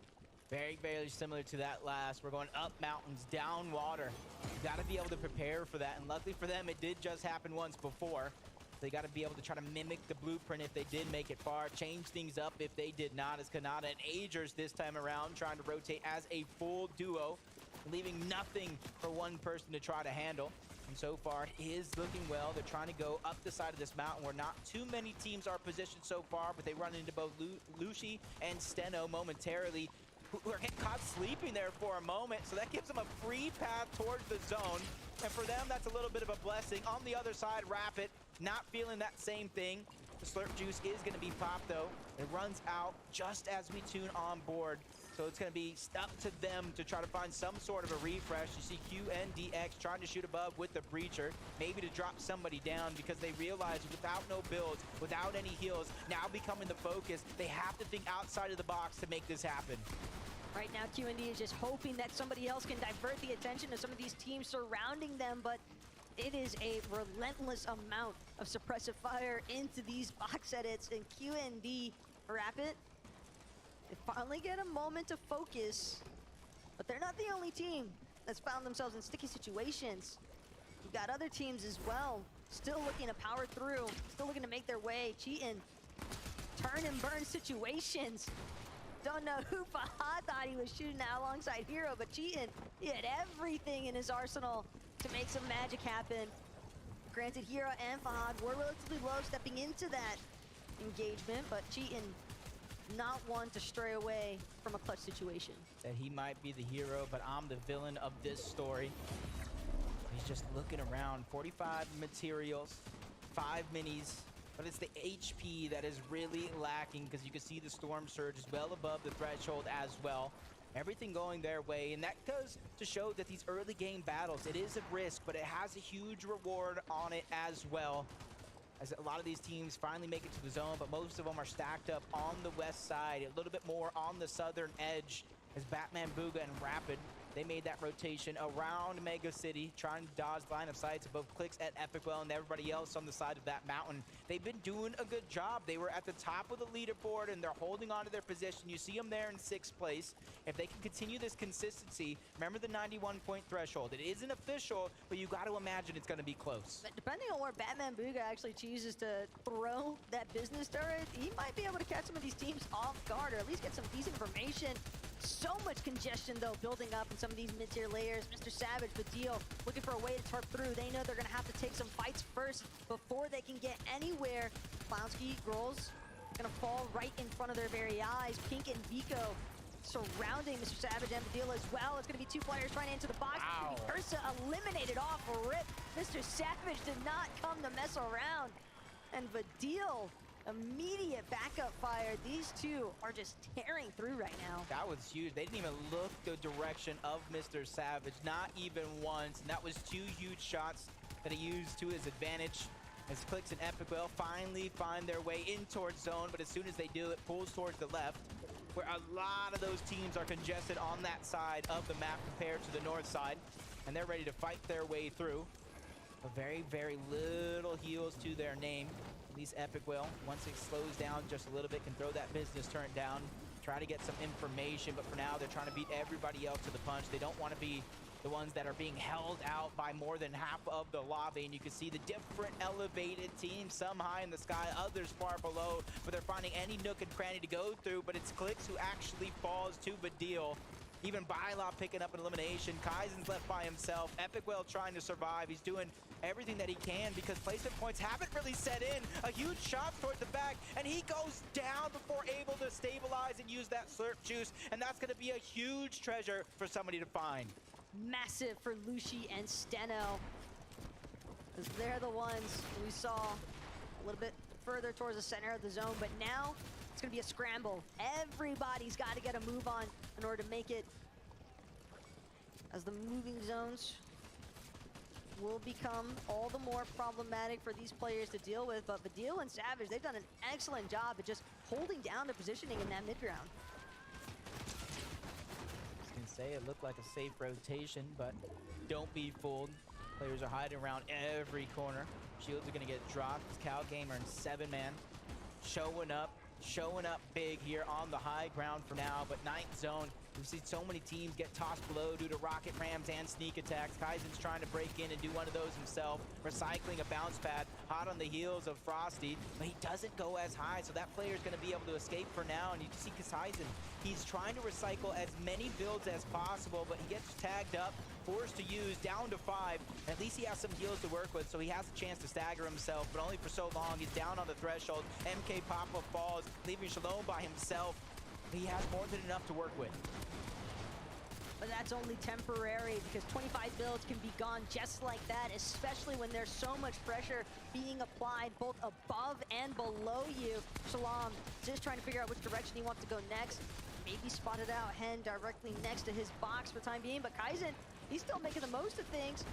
Very, very similar to that last. We're going up mountains, down water. You got to be able to prepare for that, and luckily for them, it did just happen once before. They got to be able to try to mimic the blueprint if they did make it far, change things up if they did not, as Kanata and Agers this time around trying to rotate as a full duo, leaving nothing for one person to try to handle. And so far, it is looking well. They're trying to go up the side of this mountain where not too many teams are positioned so far, but they run into both Lucy and Steno momentarily, who are getting caught sleeping there for a moment. So that gives them a free path towards the zone. And for them, that's a little bit of a blessing. On the other side, Rapid, not feeling that same thing. The Slurp Juice is going to be popped, though. It runs out just as we tune on board. So it's going to be up to them to try to find some sort of a refresh. You see QNDX trying to shoot above with the Breacher, maybe to drop somebody down because they realize without no builds, without any heals, now becoming the focus, they have to think outside of the box to make this happen. Right now, QND is just hoping that somebody else can divert the attention of some of these teams surrounding them, but it is a relentless amount of suppressive fire into these box edits, and QND Rapid, they finally get a moment to focus, but they're not the only team that's found themselves in sticky situations. You've got other teams as well, still looking to power through, still looking to make their way, cheating, turn and burn situations. Don't know who Fahad thought he was shooting at alongside Hero, but Cheatin, he had everything in his arsenal to make some magic happen. Granted, Hero and Fahad were relatively low stepping into that engagement, but Cheatin, not one to stray away from a clutch situation. That he might be the hero, but I'm the villain of this story. He's just looking around. 45 materials, 5 minis, but it's the HP that is really lacking because you can see the Storm Surge is well above the threshold as well. Everything going their way, and that goes to show that these early game battles, it is a risk, but it has a huge reward on it as well. As a lot of these teams finally make it to the zone, but most of them are stacked up on the west side, a little bit more on the southern edge, as Batman, Booga, and Rapid They made that rotation around Mega City, trying to dodge line of sight to both Clicks at Epicwell and everybody else on the side of that mountain. They've been doing a good job. They were at the top of the leaderboard, and they're holding on to their position. You see them there in 6th place. If they can continue this consistency, remember the 91-point threshold. It isn't official, but you got to imagine it's going to be close. But depending on where Batman Booga actually chooses to throw that business turret, he might be able to catch some of these teams off guard, or at least get some decent information. So much congestion, though, building up in some of these mid-tier layers. Mr. Savage, Badil, looking for a way to tarp through. They know they're going to have to take some fights first before they can get anywhere. Clownski, Grolls, going to fall right in front of their very eyes. Pink and Vico surrounding Mr. Savage and Badil as well. It's going to be 2 players trying to enter the box. Wow. Ursa eliminated off a rip. Mr. Savage did not come to mess around. And Badil, immediate backup fire. These two are just tearing through right now. That was huge. They didn't even look the direction of Mr. Savage, not even once. And that was 2 huge shots that he used to his advantage. As Clicks and Epicwell finally find their way in towards zone, but as soon as they do, it pulls towards the left, where a lot of those teams are congested on that side of the map compared to the north side, and they're ready to fight their way through. But very, very little heals to their name. At least Epicwell, once it slows down just a little bit, can throw that business turn down, try to get some information, but for now, they're trying to beat everybody else to the punch. They don't want to be the ones that are being held out by more than half of the lobby, and you can see the different elevated teams, some high in the sky, others far below, but they're finding any nook and cranny to go through, but it's Clicks who actually falls to Badil. Even Bylop picking up an elimination. Kaizen's left by himself. Epicwell trying to survive. He's doing everything that he can because placement points haven't really set in. A huge shot towards the back, and he goes down before able to stabilize and use that slurp juice, and that's going to be a huge treasure for somebody to find. Massive for Lucy and Steno, as they're the ones we saw a little bit further towards the center of the zone, but now it's gonna be a scramble. Everybody's got to get a move on in order to make it, as the moving zones will become all the more problematic for these players to deal with. But Badil and Savage, they've done an excellent job at just holding down their positioning in that mid-ground. Can say it looked like a safe rotation, but don't be fooled. Players are hiding around every corner. Shields are going to get dropped. It's Cal Gamer and 7-man showing up big here on the high ground for now. But 9th zone, we've seen so many teams get tossed below due to rocket rams and sneak attacks. Kaizen's trying to break in and do one of those himself, recycling a bounce pad, hot on the heels of Frosty, but he doesn't go as high, so that player's going to be able to escape for now. And you see Kaizen, he's trying to recycle as many builds as possible, but he gets tagged up, forced to use, down to 5. At least he has some heals to work with, so he has a chance to stagger himself, but only for so long. He's down on the threshold. MK Papa falls, leaving Shalom by himself. He has more than enough to work with. But that's only temporary, because 25 builds can be gone just like that, especially when there's so much pressure being applied both above and below you. Shalom just trying to figure out which direction he wants to go next. Maybe spotted out Hen directly next to his box for the time being, but Kaizen, he's still making the most of things.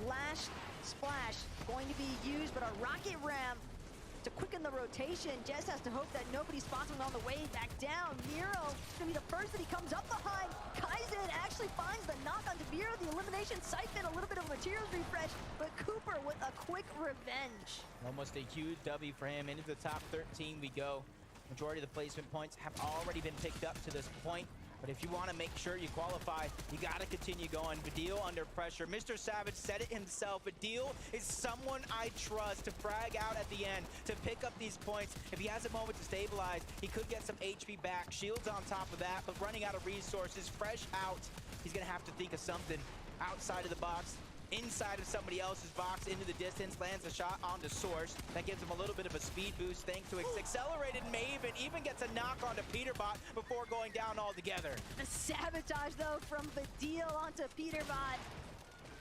Lash, Splash going to be used, but a rocket ram to quicken the rotation. Jess has to hope that nobody spots him on the way back down. Miro is going to be the first that he comes up behind. Kaizen actually finds the knock onto Miro. The elimination siphon, a little bit of a materials refresh, but Cooper with a quick revenge. Almost a huge W for him. Into the top 13 we go. Majority of the placement points have already been picked up to this point. But if you want to make sure you qualify, you got to continue going. Badil under pressure. Mr. Savage said it himself. Badil is someone I trust to frag out at the end, to pick up these points. If he has a moment to stabilize, he could get some HP back. Shields on top of that, but running out of resources, fresh out. He's going to have to think of something outside of the box, inside of somebody else's box, into the distance, lands a shot onto Source. That gives him a little bit of a speed boost thanks to accelerated Maven, even gets a knock onto Peterbot before going down altogether. The sabotage, though, from Badil onto Peterbot.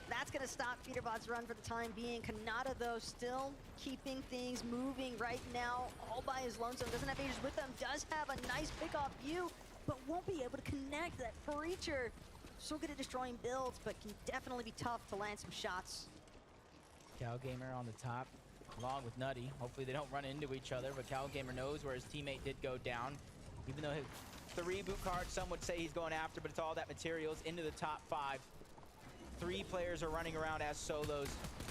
That's going to stop Peterbot's run for the time being. Kanata, though, still keeping things moving right now, all by his lonesome. Doesn't have Aegis with them, does have a nice pick-off view, but won't be able to connect. That Preacher so good at destroying builds, but can definitely be tough to land some shots. Cal Gamer on the top, along with Nutty. Hopefully they don't run into each other, but Cal Gamer knows where his teammate did go down. Even though the reboot card, some would say he's going after, but it's all that materials into the top 5. 3 players are running around as solos.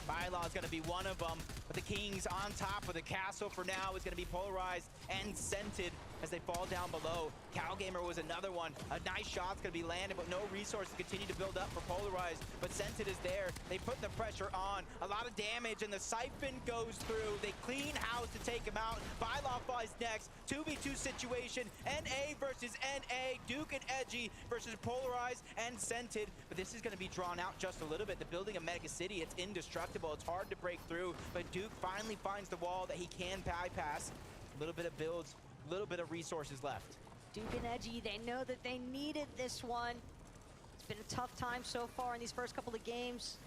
Bylaw is going to be one of them, but the Kings on top of the castle for now is going to be polarized and scented as they fall down below. Calgamer was another one. A nice shot's going to be landed, but no resources continue to build up for polarized, but scented is there. They put the pressure on. A lot of damage, and the siphon goes through. They clean house to take him out. Bylaw flies next. 2v2 situation. NA versus NA. Duke and Edgy versus polarized and scented, but this is going to be drawn out just a little bit. The building of Mega City, it's indestructible. It's hard to break through, but Duke finally finds the wall that he can bypass. A little bit of builds, a little bit of resources left. Duke and Edgy, they know that they needed this one. It's been a tough time so far in these first couple of games.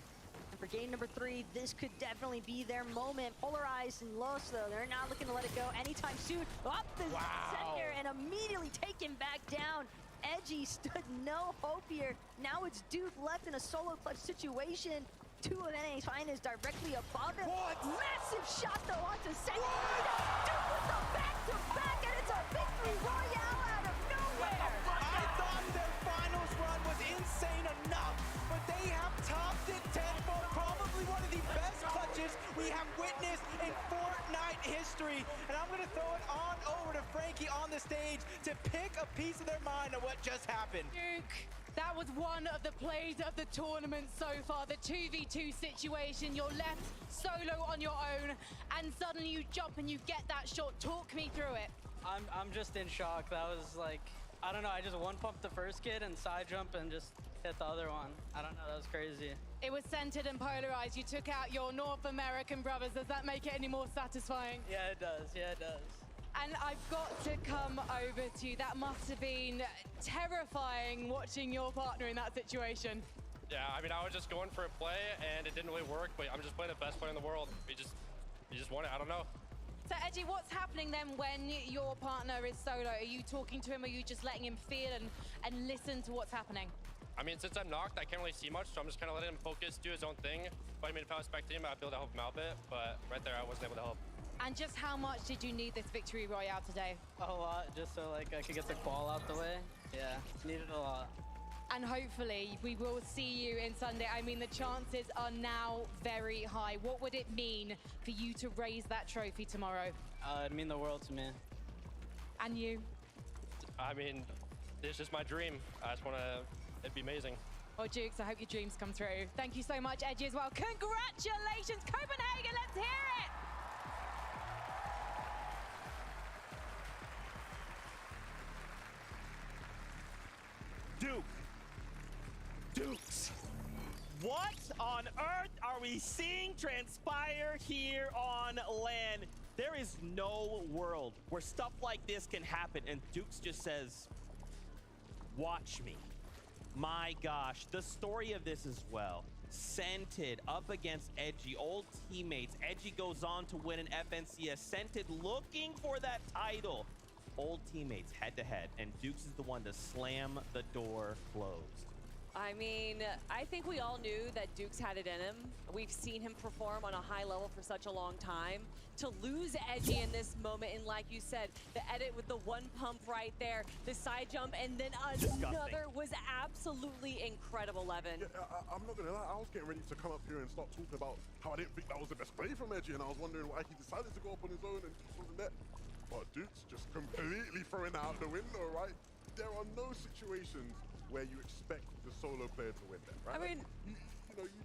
And for game number 3, this could definitely be their moment. Polarized and Los, though, they're not looking to let it go anytime soon. Up the center and immediately taken back down. Edgy stood no hope here. Now it's Duke left in a solo clutch situation. 2 of NA's finest directly above him. What? Massive shot though onto second. Duke with the back-to-back, and it's a victory royale out of nowhere. I thought their finals run was insane enough, but they have topped it tenfold. Probably one of the best clutches we have witnessed in Fortnite history. And I'm going to throw it on over to Frankie on the stage to pick a piece of their mind of what just happened. Duke, that was one of the plays of the tournament so far. The 2v2 situation, you're left solo on your own, and suddenly you jump and you get that shot. Talk me through it. I'm just in shock. That was like, I don't know, I just one-pumped the first kid and side jump and just hit the other one. I don't know, that was crazy. It was centered and polarized. You took out your North American brothers. Does that make it any more satisfying? Yeah, it does. Yeah, it does. And I've got to come over to you. That must have been terrifying watching your partner in that situation. Yeah, I mean, I was just going for a play and it didn't really work, but I'm just playing the best player in the world. You just won it. I don't know. So, Edgy, what's happening then when your partner is solo? Are you talking to him? Are you just letting him feel and listen to what's happening? I mean, since I'm knocked, I can't really see much, so I'm just kind of letting him focus, do his own thing. If I made a pass back to him, I'd be able to help him out a bit, but right there, I wasn't able to help. And just how much did you need this victory royale today? A lot, just so like I could get the ball out the way. Yeah, needed a lot. And hopefully we will see you in Sunday. I mean, the chances are now very high. What would it mean for you to raise that trophy tomorrow? It'd mean the world to me. And you? I mean, it's just my dream. I just want to, it'd be amazing. Well, Dukes, I hope your dreams come through. Thank you so much, Edgy, as well. Congratulations, Copenhagen, let's hear it! Dukes. What on earth are we seeing transpire here on LAN? There is no world where stuff like this can happen, and Dukes just says, watch me. My gosh, the story of this as well. Scented up against Edgy, old teammates. Edgy goes on to win an FNCS. Scented looking for that title. Old teammates head to head, and Dukes is the one to slam the door closed. I mean, I think we all knew that Dukes had it in him. We've seen him perform on a high level for such a long time. To lose Edgy in this moment, and like you said, the edit with the one pump right there, the side jump, and then another was absolutely incredible, Levin. Yeah, I'm not gonna lie, I was getting ready to come up here and start talking about how I didn't think that was the best play from Edgy, and I was wondering why he decided to go up on his own and do something there. But Duke's just completely throwing it out the window, right? There are no situations where you expect the solo player to win them, right? I mean, you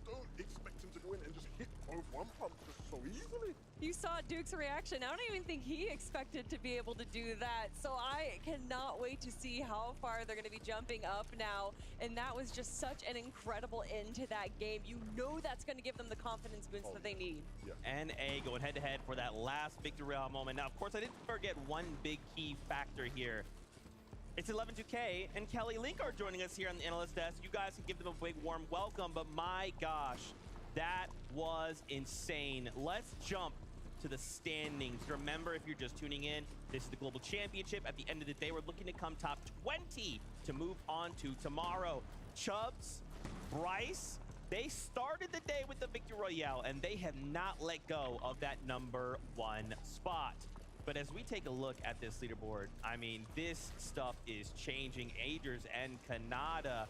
don't expect him to go in and just hit both one pump just so easily. You saw Duke's reaction. I don't even think he expected to be able to do that. So I cannot wait to see how far they're going to be jumping up now. And that was just such an incredible end to that game. You know that's going to give them the confidence boost that they need. Yeah. NA going head to head for that last victory royale moment. Now, of course, I didn't forget one big key factor here. It's 11-2K and Kelly Link are joining us here on the analyst desk. You guys can give them a big warm welcome, but my gosh, that was insane. Let's jump to the standings. Remember, if you're just tuning in, this is the Global Championship. At the end of the day, we're looking to come top 20 to move on to tomorrow. Chubbs, Bryce, they started the day with the Victory Royale, and they have not let go of that #1 spot. But as we take a look at this leaderboard, I mean, this stuff is changing. Agers and Kanata.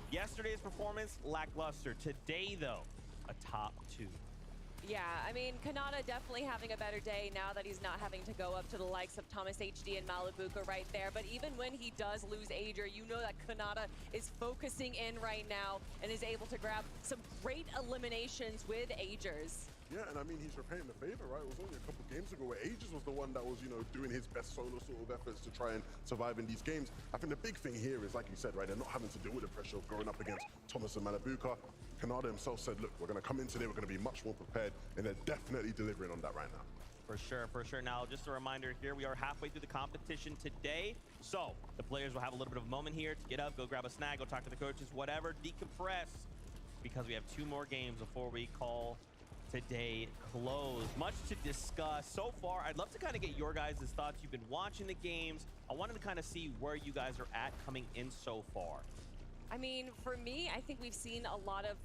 Yesterday's performance, lackluster. Today, though, a top 2. Yeah, I mean, Kanata definitely having a better day now that he's not having to go up to the likes of Thomas HD and Malibuka right there. But even when he does lose Ager, you know that Kanata is focusing in right now and is able to grab some great eliminations with Agers. Yeah, and I mean, he's repaying the favor, right? It was only a couple games ago where Agers was the one that was, you know, doing his best solo sort of efforts to try and survive in these games. I think the big thing here is, like you said, right, they're not having to deal with the pressure of going up against Thomas and Malibuka. Kanata himself said, look, we're going to come in today, we're going to be much more prepared, and they're definitely delivering on that right now. For sure, for sure. Now, just a reminder here, we are halfway through the competition today. So the players will have a little bit of a moment here to get up, go grab a snack, go talk to the coaches, whatever, decompress, because we have 2 more games before we call today closed. Much to discuss so far. I'd love to kind of get your guys' thoughts. You've been watching the games. I wanted to kind of see where you guys are at coming in so far. I mean, for me, I think we've seen a lot of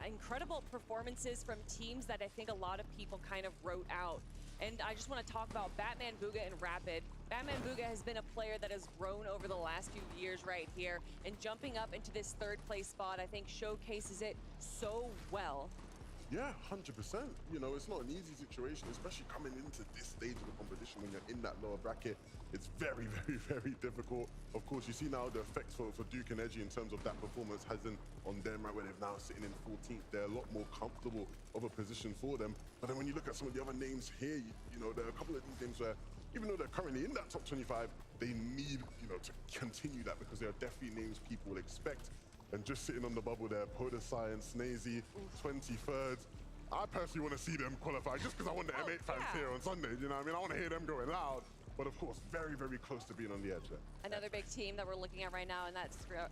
incredible performances from teams that I think a lot of people kind of wrote out. And I just want to talk about Batman, Booga, and Rapid. Batman Booga has been a player that has grown over the last few years right here, and jumping up into this 3rd place spot, I think showcases it so well. Yeah, 100%. You know, it's not an easy situation, especially coming into this stage of the competition when you're in that lower bracket. It's very, very, very difficult. Of course, you see now the effects for Duke and Edgy in terms of that performance hasn't on them, right, where they're now sitting in 14th. They're a lot more comfortable of a position for them. But then when you look at some of the other names here, you know, there are a couple of these names where, even though they're currently in that top 25, they need, you know, to continue that because they are definitely names people will expect. And just sitting on the bubble there, Poda Science, Snazy, 23rd. I personally want to see them qualify just because I want the M8 fans here on Sunday. You know what I mean? I want to hear them going loud. But of course, very, very close to being on the edge there. Another big team that we're looking at right now in that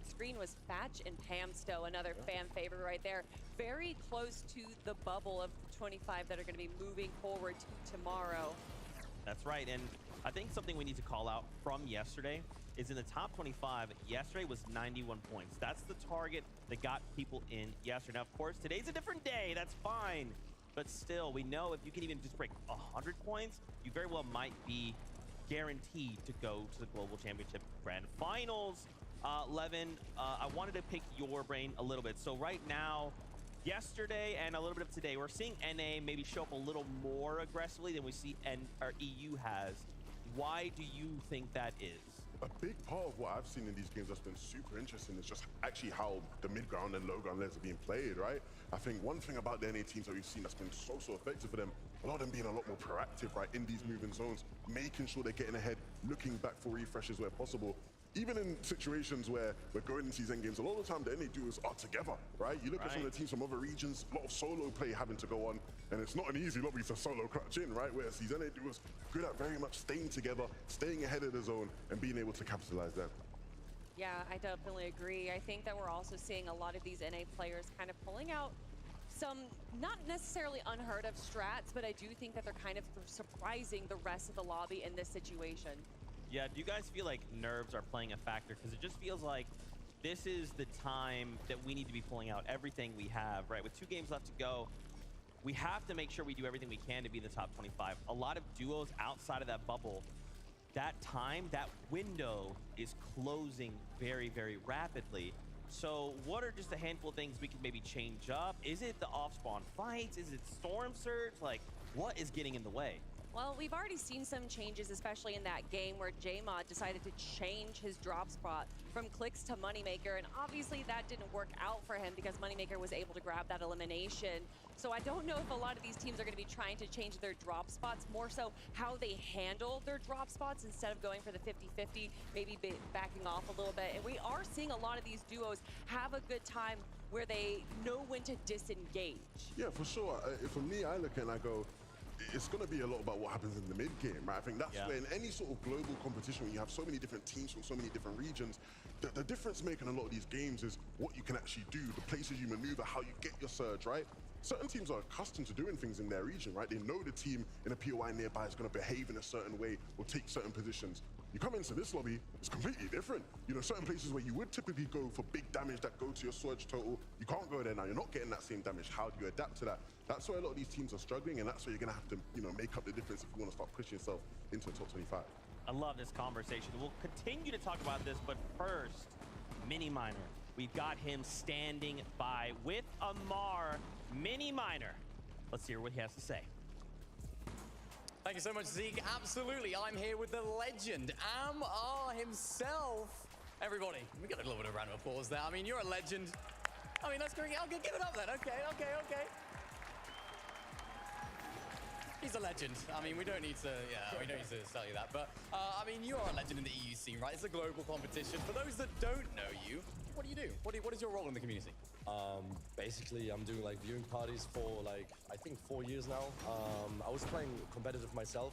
screen was Fatch and Pamsto, another fan favorite right there. Very close to the bubble of 25 that are going to be moving forward to tomorrow. That's right. And I think something we need to call out from yesterday is in the top 25, yesterday was 91 points. That's the target that got people in yesterday. Now, of course, today's a different day. That's fine. But still, we know if you can even just break 100 points, you very well might be guaranteed to go to the Global Championship Grand Finals. Levin, I wanted to pick your brain a little bit. So right now, yesterday and a little bit of today, we're seeing NA maybe show up a little more aggressively than we see EU has. Why do you think that is? A big part of what I've seen in these games that's been super interesting is just actually how the mid-ground and low-ground lanes are being played, right? I think one thing about the NA teams that we've seen that's been so effective for them, a lot of them being a lot more proactive, right, in these moving zones, making sure they're getting ahead, looking back for refreshes where possible. Even in situations where we're going into these end games, a lot of the time the NA duos are together, right? You look at some of the teams from other regions, a lot of solo play having to go on, and it's not an easy lobby to solo clutch in, right? Whereas these NA duos good at very much staying together, staying ahead of the zone, and being able to capitalize that. Yeah, I definitely agree. I think that we're also seeing a lot of these NA players kind of pulling out some not necessarily unheard of strats, but I do think that they're kind of surprising the rest of the lobby in this situation. Yeah, do you guys feel like nerves are playing a factor? Because it just feels like this is the time that we need to be pulling out everything we have, right? With 2 games left to go, we have to make sure we do everything we can to be in the top 25. A lot of duos outside of that bubble, that time, that window is closing very, very rapidly. So what are just a handful of things we can maybe change up? Is it the off-spawn fights? Is it Storm Surge? Like, what is getting in the way? Well, we've already seen some changes, especially in that game where JMod decided to change his drop spot from Clicks to Moneymaker, and obviously that didn't work out for him because Moneymaker was able to grab that elimination. So I don't know if a lot of these teams are going to be trying to change their drop spots, more so how they handle their drop spots instead of going for the 50-50, maybe backing off a little bit. And we are seeing a lot of these duos have a good time where they know when to disengage. Yeah, for sure. For me, I look and I go, it's going to be a lot about what happens in the mid game, right? I think that's where in any sort of global competition, when you have so many different teams from so many different regions, the difference making a lot of these games is what you can actually do, the places you maneuver, how you get your surge, right? Certain teams are accustomed to doing things in their region, right? They know the team in a POI nearby is going to behave in a certain way or take certain positions. You come into this lobby, it's completely different. You know, certain places where you would typically go for big damage that go to your surge total, you can't go there now. You're not getting that same damage. How do you adapt to that? That's where a lot of these teams are struggling, and that's where you're gonna have to, you know, make up the difference if you want to start pushing yourself into the top 25. I love this conversation. We'll continue to talk about this, but first, Mini Miner. We've got him standing by with Amar. Mini Miner. Let's hear what he has to say. Thank you so much, Zeke. Absolutely, I'm here with the legend, Amar himself. Everybody, we got a little bit of round of applause there. I mean, you're a legend. I mean, let's go. I'll give it up then. Okay. He's a legend. I mean, we don't need to tell you that. But, I mean, you are a legend in the EU scene, right? It's a global competition. For those that don't know you, what do you do? What is your role in the community? Basically, I'm doing like viewing parties for like, I think 4 years now. I was playing competitive myself.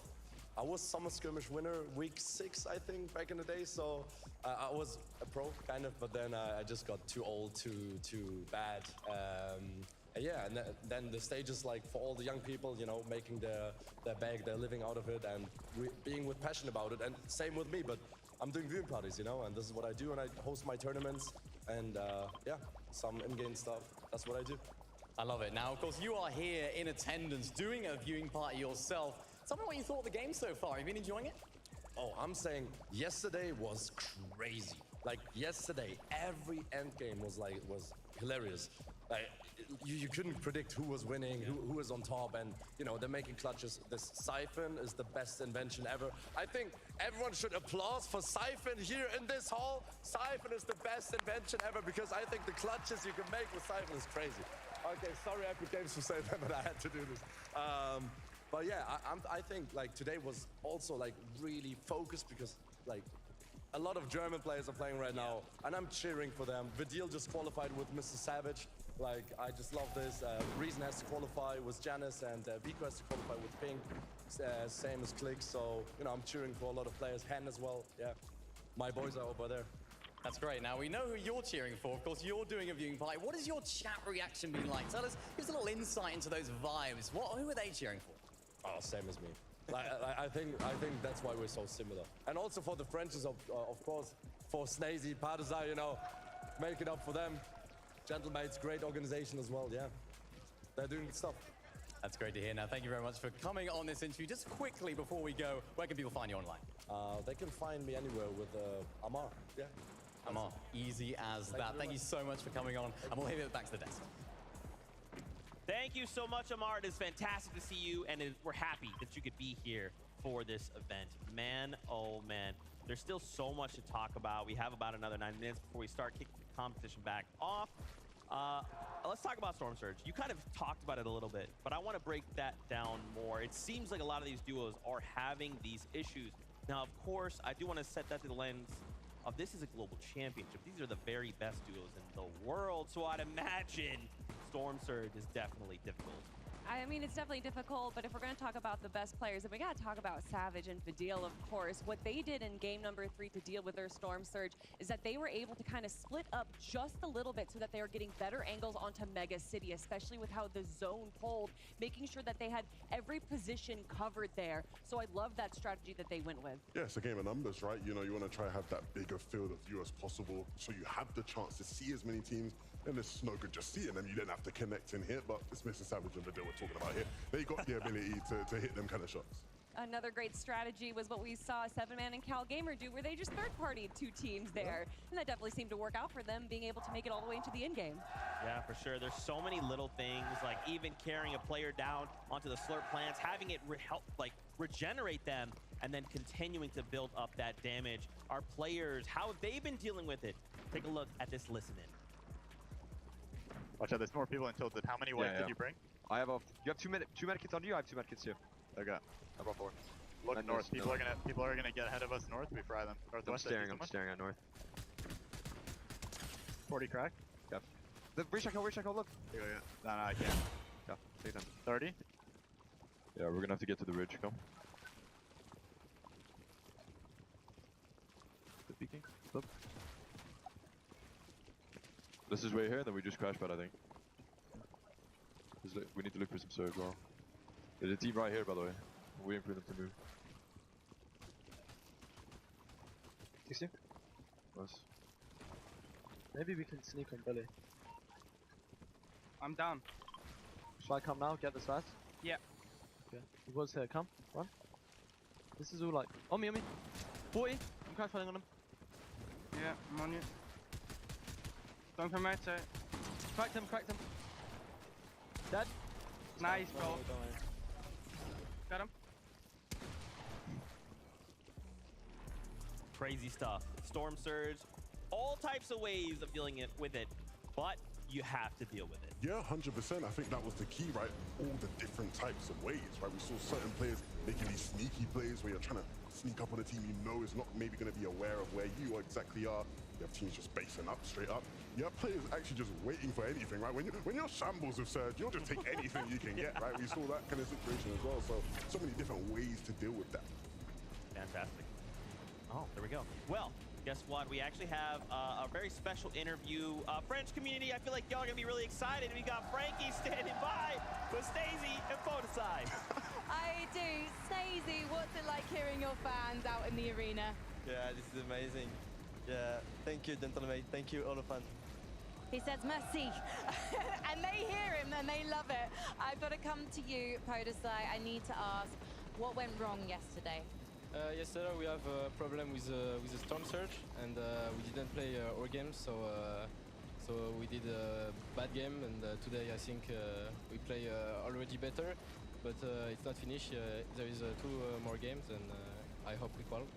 I was summer skirmish winner week 6, I think, back in the day. So I was a pro kind of, but then I just got too old, too bad. Yeah, and then the stage is like for all the young people, you know, making their bag, their living out of it, and being with passion about it. And same with me, but I'm doing viewing parties, you know, and this is what I do, and I host my tournaments, and yeah, some in-game stuff. That's what I do. I love it. Now, of course, you are here in attendance doing a viewing party yourself. Tell me what you thought of the game so far. Have you been enjoying it? Oh, I'm saying yesterday was crazy. Like yesterday, every end game was hilarious. Like you couldn't predict who was winning, who was on top, and you know they're making clutches. This Siphon is the best invention ever. I think everyone should applaud for Siphon here in this hall. Siphon is the best invention ever because I think the clutches you can make with Siphon is crazy. Okay, sorry Epic Games for saying that, but I had to do this. But yeah, I think like today was also like really focused because like a lot of German players are playing right now, and I'm cheering for them. Vidil just qualified with Mr. Savage. Like, I just love this. Reason has to qualify with Janice, and Vico has to qualify with Pink. Same as Click, so, you know, I'm cheering for a lot of players. Hen as well, yeah. My boys are over there. That's great. Now, we know who you're cheering for. Of course, you're doing a viewing party. What has your chat reaction been like? Tell us, give us a little insight into those vibes. Who are they cheering for? Oh, same as me. I think that's why we're so similar. And also for the Frenches, of course, for Snazy, Partizan, you know, make it up for them. Gentlemates, great organization as well, yeah. They're doing good stuff. That's great to hear. Now, thank you very much for coming on this interview. Just quickly before we go, where can people find you online? They can find me anywhere with Amar, yeah. Amar, easy as that. Thank you so much for coming on, and we'll leave it back to the desk. Thank you so much, Amar. It is fantastic to see you, and we're happy that you could be here for this event. Man, oh man, there's still so much to talk about. We have about another 9 minutes before we start kicking the competition back off. Let's talk about Storm Surge. You kind of talked about it a little bit, but I want to break that down more. It seems like a lot of these duos are having these issues. Now, of course, I do want to set that to the lens of this is a global championship. These are the very best duos in the world, so I'd imagine Storm Surge is definitely difficult. I mean, it's definitely difficult, but if we're going to talk about the best players, then we got to talk about Savage and Vidil, of course. What they did in game number 3 to deal with their Storm Surge is that they were able to kind of split up just a little bit so that they were getting better angles onto Mega City, especially with how the zone pulled, making sure that they had every position covered there. So I love that strategy that they went with. Yeah, it's a game of numbers, right? You know, you want to try to have that bigger field of view as possible so you have the chance to see as many teams. And it's no good just seeing them. You didn't have to connect and hit, but it's Mr. Savage and Vidil we're talking about here. They got the ability to hit them kind of shots. Another great strategy was what we saw 7man and Cal Gamer do, where they just third-partied 2 teams there. And that definitely seemed to work out for them, being able to make it all the way into the end game. Yeah, for sure. There's so many little things, like even carrying a player down onto the slurp plants, having it help regenerate them, and then continuing to build up that damage. Our players, how have they been dealing with it? Take a look at this listen-in. Watch out, there's more people in Tilted. How many wipes did you bring? I have you have two medkits on you. I have 2 medkits too. Okay. I brought 4. Look and north. People are gonna get ahead of us north. We fry them. Northwest. I'm staring at north. 40 crack. Yep. The recheck hole, look. Yeah. No, I can't. Yeah, take them. 30. Yeah, we're gonna have to get to the ridge. Come. The peeking. Flip. This is way here, then we just crash pad, I think. We need to look for some surge well. There's a team right here, by the way. We're waiting for them to move. You see? Nice. Maybe we can sneak on Billy. I'm down. Shall I come now? Get this fast? Yeah. Okay. He was here. Come. Run. This is all like... On me, on me. 40. I'm crash fighting on him. Yeah, I'm on you. Going for right side. Cracked him, cracked him. Dead. Nice, bro. Got him. Crazy stuff. Storm Surge, all types of ways of dealing with it, but you have to deal with it. Yeah, 100%. I think that was the key, right? All the different types of ways, right? We saw certain players making these sneaky plays where you're trying to sneak up on a team you know is not maybe going to be aware of where you exactly are. You have teams just basing up, straight up. You have players actually just waiting for anything, right? When you're shambles with Surge, you'll just take anything you can get, right? We saw that kind of situation as well. So many different ways to deal with that. Fantastic. Oh, there we go. Well, guess what? We actually have a very special interview. French community, I feel like y'all are going to be really excited. We got Frankie standing by with Stacey and Photoside. I do. Stacey, what's it like hearing your fans out in the arena? Yeah, this is amazing. Yeah, thank you, gentlemen. Thank you, all the fans. He says merci. And they hear him and they love it. I've got to come to you, Podosai. I need to ask, what went wrong yesterday? Yesterday we have a problem with the Storm Surge, and we didn't play our game, so we did a bad game, and today I think we play already better, but it's not finished. There is 2 more games, and I hope we qualify.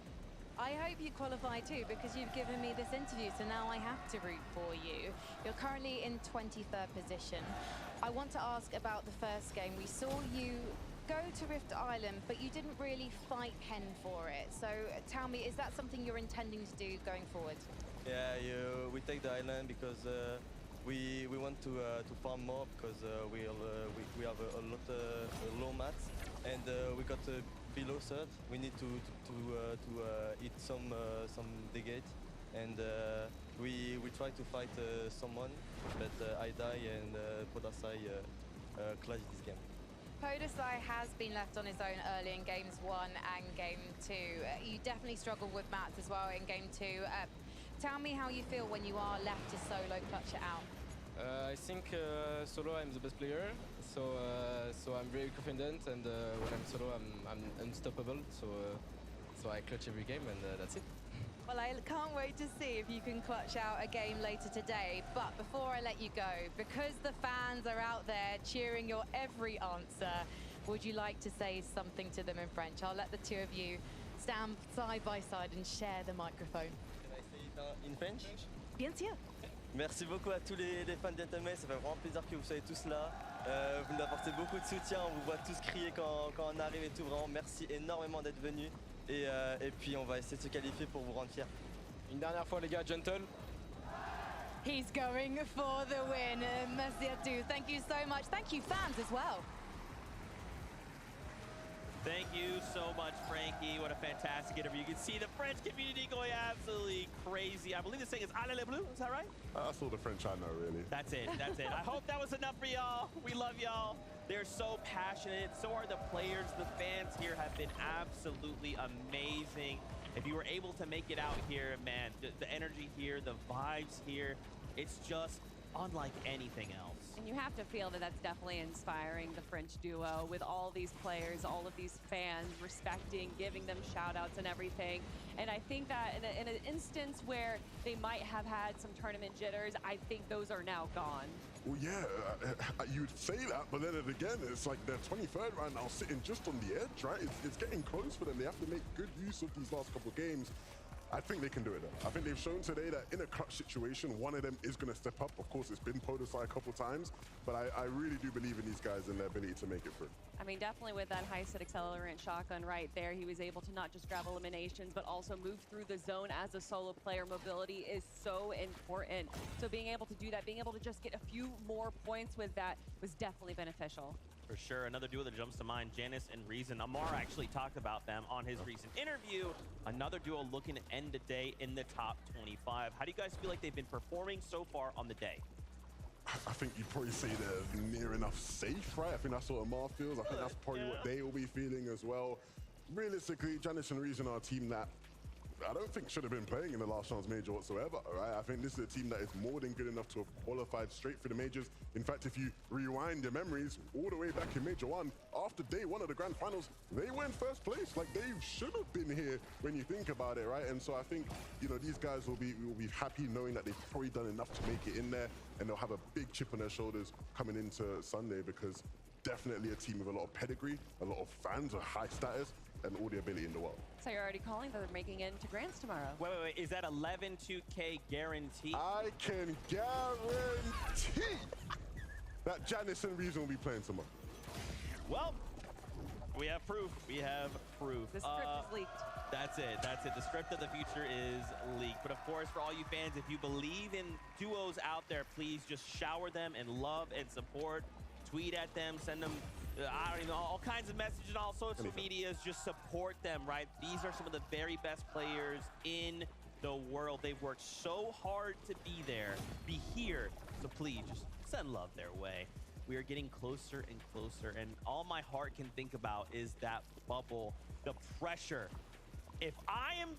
I hope you qualify too, because you've given me this interview, so now I have to root for you. You're currently in 23rd position. I want to ask about the first game. We saw you go to Rift Island, but you didn't really fight Hen for it. So tell me, is that something you're intending to do going forward? Yeah, we take the island because we want to farm more, because we have a lot low mats, and we got below third. We need to hit some negate, and we try to fight someone, but I die, and Podosai clutch this game. Podosai has been left on his own early in games 1 and game 2. You definitely struggled with mats as well in game 2. Tell me how you feel when you are left to solo clutch it out. I think solo I'm the best player, so I'm very confident, and when I'm solo I'm unstoppable. So I clutch every game, and that's it. Well, I can't wait to see if you can clutch out a game later today. But before I let you go, because the fans are out there cheering your every answer, would you like to say something to them in French? I'll let the two of you stand side by side and share the microphone. Can I say it in French? Bien sûr. Merci beaucoup à tous les fans d'Gentleman, ça fait vraiment plaisir que vous soyez tous là. Vous nous apportez beaucoup de soutien, on vous voit tous crier quand on arrive et tout. Vraiment, merci énormément d'être venus. Et puis on va essayer de se qualifier pour vous rendre fiers. Une dernière fois les gars, Gentle. He's going for the win. Merci à tous. Thank you so much. Thank you fans as well. Thank you so much, Frankie. What a fantastic interview. You can see the French community going absolutely crazy. I believe the saying is "Allez les bleus." Is that right? That's all the French I know, really. That's it. That's it. I hope that was enough for y'all. We love y'all. They're so passionate. So are the players. The fans here have been absolutely amazing. If you were able to make it out here, man, the energy here, the vibes here, it's just unlike anything else. And you have to feel that that's definitely inspiring the French duo with all these players, all of these fans respecting, giving them shout outs and everything. And I think that in an instance where they might have had some tournament jitters, I think those are now gone. Well, yeah, you'd say that, but then again, it's like they're 23rd right now, sitting just on the edge, right? It's getting close for them. They have to make good use of these last couple of games. I think they can do it though. I think they've shown today that in a clutch situation, one of them is going to step up. Of course, it's been Podosai a couple times, but I really do believe in these guys and their ability to make it through. I mean, definitely with that high-set accelerant shotgun right there, he was able to not just grab eliminations, but also move through the zone as a solo player. Mobility is so important. So being able to do that, being able to just get a few more points with that was definitely beneficial. For sure. Another duo that jumps to mind, Janice and Reason. Amar actually talked about them on his recent interview. Another duo looking to end the day in the top 25. How do you guys feel like they've been performing so far on the day? I think you'd probably say they're near enough safe, right? I think that's what Amar feels. I think that's probably what they will be feeling as well. Realistically, Janice and Reason are a team that I don't think should have been playing in the last chance major whatsoever, right? I think this is a team that is more than good enough to have qualified straight for the majors. In fact, if you rewind your memories all the way back in Major 1, after day 1 of the grand finals, they went first place. Like, they should have been here when you think about it, right? And so I think, you know, these guys will be happy knowing that they've probably done enough to make it in there, and they'll have a big chip on their shoulders coming into Sunday, because definitely a team with a lot of pedigree, a lot of fans, a high status, and all the ability in the world. So you're already calling that they're making it into Grands tomorrow. Wait. Is that 11 2K guarantee? I can guarantee that Janice and Reason will be playing tomorrow. Well, we have proof. We have proof. The script is leaked. That's it. That's it. The script of the future is leaked. But of course, for all you fans, if you believe in duos out there, please just shower them in love and support. Tweet at them, send them, I don't even know, all kinds of messages on all social medias. Just support them, right? These are some of the very best players in the world. They've worked so hard to be there, be here. So please, just send love their way. We are getting closer and closer, and all my heart can think about is that bubble, the pressure. If I am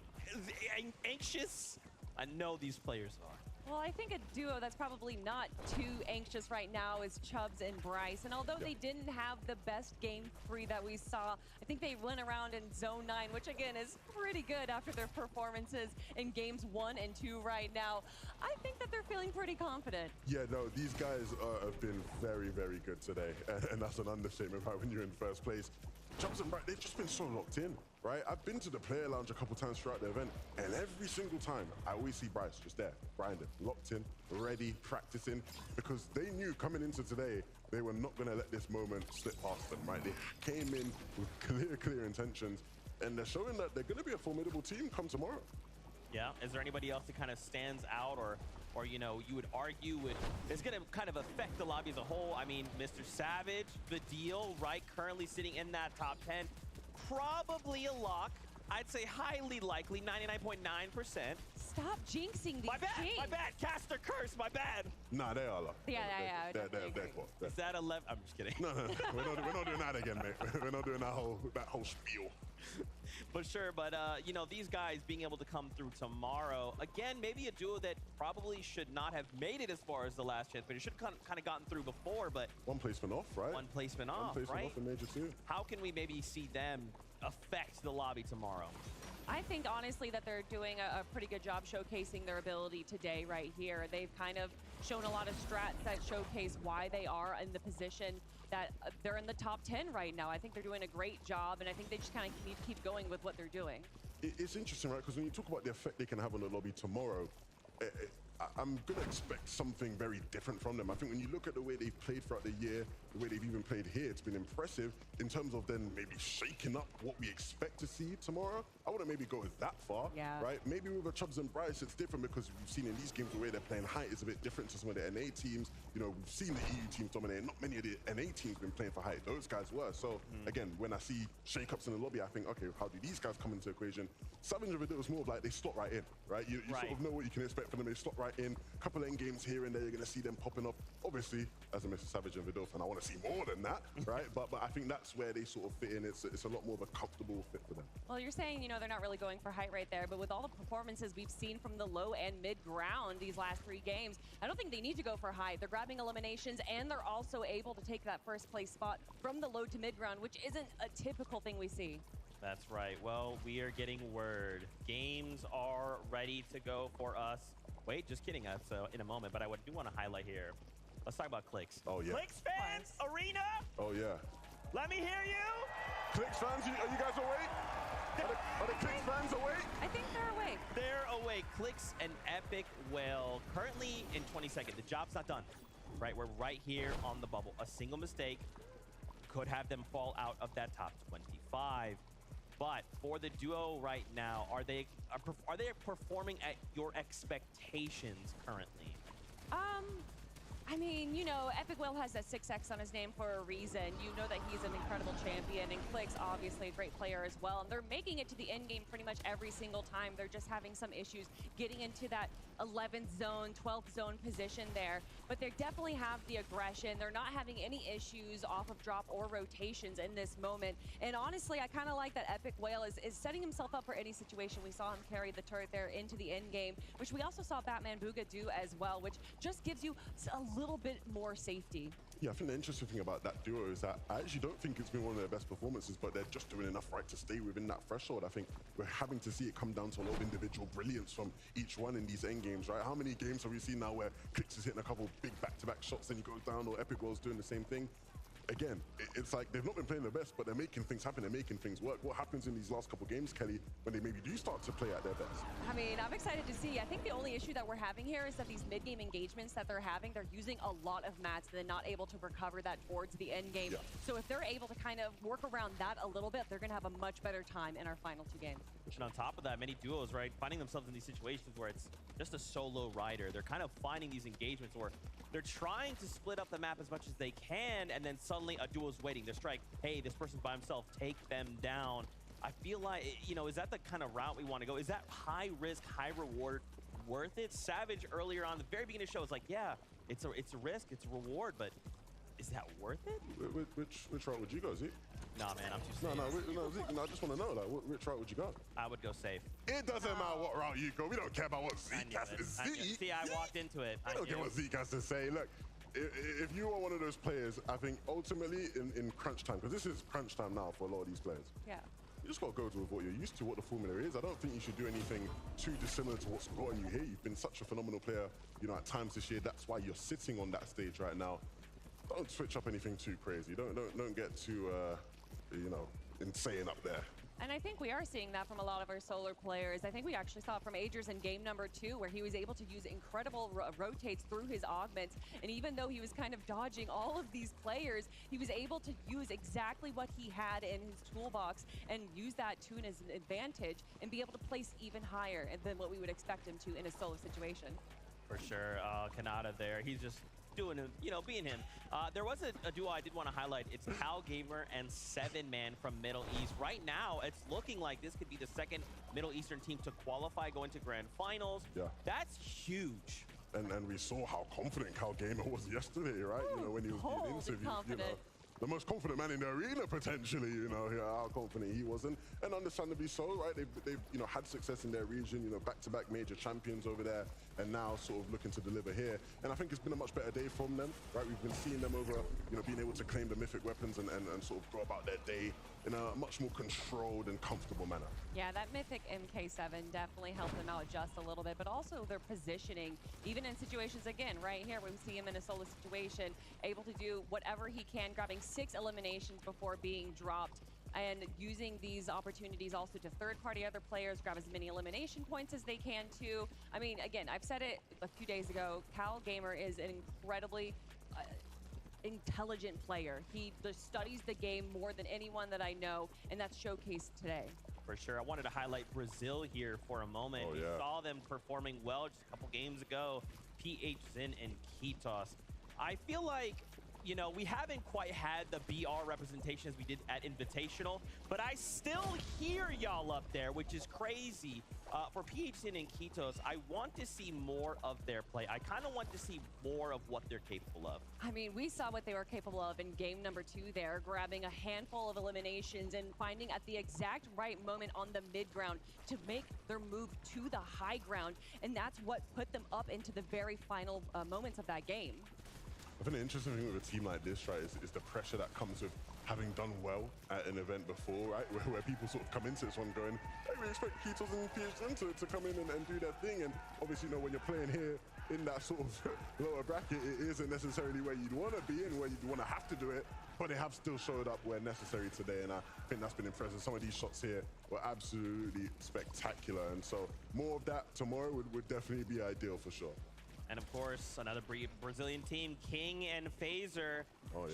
anxious, I know these players are. Well, I think a duo that's probably not too anxious right now is Chubbs and Bryce. And although they didn't have the best game 3 that we saw, I think they went around in zone 9, which again is pretty good after their performances in games 1 and 2 right now. I think that they're feeling pretty confident. Yeah, no, these guys have been very, very good today. And that's an understatement, right, when you're in first place. Chubbs and Bryce, they've just been so locked in, right? I've been to the player lounge a couple times throughout the event, and every single time, I always see Bryce just there, grinding, locked in, ready, practicing, because they knew coming into today, they were not gonna let this moment slip past them, right? They came in with clear intentions, and they're showing that they're gonna be a formidable team come tomorrow. Yeah, is there anybody else that kind of stands out, or you know, you would argue is going to kind of affect the lobby as a whole? I mean, Mr. Savage, the deal, right? Currently sitting in that top 10. Probably a lock. I'd say highly likely, 99.9%. Stop jinxing these My bad. Caster curse, my bad. Nah, they are locked. Yeah. They're close. Is that 11? I'm just kidding. No. We're not doing that again, mate. We're not doing that whole spiel. But sure, you know, these guys being able to come through tomorrow, again, maybe a duo that probably should not have made it as far as the last chance, but it should have kind of gotten through before, but... One placement off, right? One placement off, off in Major 2. How can we maybe see them affect the lobby tomorrow? I think, honestly, that they're doing a pretty good job showcasing their ability today right here. They've kind of shown a lot of strats that showcase why they are in the position that they're in the top 10 right now. I think they're doing a great job, and I think they just kind of need to keep going with what they're doing. It's interesting, right? Because when you talk about the effect they can have on the lobby tomorrow, I'm going to expect something very different from them. I think when you look at the way they've played throughout the year, the way they've even played here, it's been impressive in terms of then maybe shaking up what we expect to see tomorrow. I wouldn't maybe go that far, right? Maybe with the Chubbs and Bryce, it's different because we've seen in these games the way they're playing height is a bit different to some of the NA teams. You know, we've seen the EU teams dominate. Not many of the NA teams been playing for height. Those guys were. So again, when I see shake-ups in the lobby, I think, okay, how do these guys come into the equation? Savage of it was more of like they slot right in, right? You sort of know what you can expect from them. They slot right in. A couple end games here and there, you're going to see them popping up. Obviously, as a Mr. Savage and Vidal fan, I want to see more than that, right? But I think that's where they sort of fit in. It's a lot more of a comfortable fit for them. Well, you're saying, you know, they're not really going for height right there, but with all the performances we've seen from the low and mid ground these last 3 games, I don't think they need to go for height. They're grabbing eliminations, and they're also able to take that first place spot from the low to mid ground, which isn't a typical thing we see. That's right. Well, we are getting word. Games are ready to go for us. Wait, just kidding. That's in a moment, but I do want to highlight here. Let's talk about Clicks. Oh, yeah. Clicks fans, Arena. Oh, yeah. Let me hear you. Clicks fans, are you guys awake? Are the Clicks fans awake? I think they're awake. They're awake. Clicks an epic whale. Currently in 22nd. The job's not done. Right, we're right here on the bubble. A single mistake could have them fall out of that top 25. But for the duo right now, are they performing at your expectations currently? I mean, you know, Epic Whale has that 6X on his name for a reason. You know that he's an incredible champion, and Clicks, obviously a great player as well. And they're making it to the end game pretty much every single time. They're just having some issues getting into that 11th zone, 12th zone position there. But they definitely have the aggression. They're not having any issues off of drop or rotations in this moment. And honestly, I kind of like that Epic Whale is setting himself up for any situation. We saw him carry the turret there into the end game, which we also saw Batman Booga do as well, which just gives you a little bit more safety. Yeah, I think the interesting thing about that duo is that I actually don't think it's been one of their best performances, but they're just doing enough right to stay within that threshold. I think we're having to see it come down to a lot of individual brilliance from each one in these end games, right? How many games have we seen now where Clix is hitting a couple big back-to-back shots and he goes down, or Epic World's doing the same thing? Again, it's like they've not been playing their best, but they're making things happen, they're making things work. What happens in these last couple games, Kelly, when they maybe do start to play at their best? I mean, I'm excited to see. I think the only issue that we're having here is that these mid-game engagements that they're having, they're using a lot of mats and then not able to recover that towards the end game. Yeah. So if they're able to kind of work around that a little bit, they're going to have a much better time in our final 2 games. And on top of that, many duos, right, finding themselves in these situations where it's just a solo rider. They're kind of finding these engagements where they're trying to split up the map as much as they can, and then suddenly a duo's waiting. They're strike, hey, this person's by himself, take them down. I feel like, you know, is that the kind of route we want to go? Is that high risk, high reward worth it? Savage earlier on, the very beginning of the show was like, yeah, it's a risk, it's a reward, but is that worth it? Which route would you go, Zeke? Nah, man, I'm too safe. Zeke, I just want to know, like, which route would you go? I would go safe. It doesn't matter what route you go. We don't care about what Zeke has to say. See, I walked into it. I don't care what Zeke has to say. Look, if you are one of those players, I think ultimately in crunch time, because this is crunch time now for a lot of these players. Yeah. You just got to go with what you're used to, what the formula is. I don't think you should do anything too dissimilar to what's gotten you here. You've been such a phenomenal player, you know, at times this year. That's why you're sitting on that stage right now. Don't switch up anything too crazy. Don't get too, you know, insane up there. And I think we are seeing that from a lot of our solar players. I think we actually saw it from Agers in game number 2, where he was able to use incredible rotates through his augments. And even though he was kind of dodging all of these players, he was able to use exactly what he had in his toolbox and use that to his advantage and be able to place even higher than what we would expect him to in a solo situation. For sure, Kanata there. He's just doing him, you know, being him. There was a duo I did want to highlight. It's Cal Gamer and 7man from Middle East. Right now, it's looking like this could be the second Middle Eastern team to qualify, going to grand finals. Yeah. That's huge. And we saw how confident Cal Gamer was yesterday, right? You know, when he was being interviewed, you know. The most confident man in the arena, potentially, you know, how confident he was. And understandably so, right? They've you know, had success in their region, you know, back-to-back major champions over there, and now sort of looking to deliver here. And I think it's been a much better day from them, right? We've been seeing them over, you know, being able to claim the mythic weapons and sort of go about their day in a much more controlled and comfortable manner. Yeah, that mythic MK7 definitely helped them out just a little bit, but also their positioning, even in situations, again, right here, when we see him in a solo situation, able to do whatever he can, grabbing 6 eliminations before being dropped, and using these opportunities also to third-party other players, grab as many elimination points as they can too. I mean, again, I've said it a few days ago, Cal Gamer is an incredibly intelligent player. He just studies the game more than anyone that I know, and that's showcased today. For sure. I wanted to highlight Brazil here for a moment. We saw them performing well just a couple games ago. PH Zin and Kitos. I feel like, you know, we haven't quite had the BR representation as we did at Invitational, but I still hear y'all up there, which is crazy. For PHN and Kitos, I want to see more of their play. I kind of want to see more of what they're capable of. I mean, we saw what they were capable of in game number 2 there, grabbing a handful of eliminations and finding at the exact right moment on the mid ground to make their move to the high ground, and that's what put them up into the very final moments of that game. I think the interesting thing with a team like this, right, is the pressure that comes with having done well at an event before, right, where people sort of come into this one going, hey, we expect Kitos and PHN to come in and do their thing. And obviously, you know, when you're playing here in that sort of lower bracket, it isn't necessarily where you'd want to be and where you'd want to have to do it, but they have still showed up where necessary today, and I think that's been impressive. Some of these shots here were absolutely spectacular, and so more of that tomorrow would definitely be ideal for sure. And of course, another Brazilian team, King and Phaser,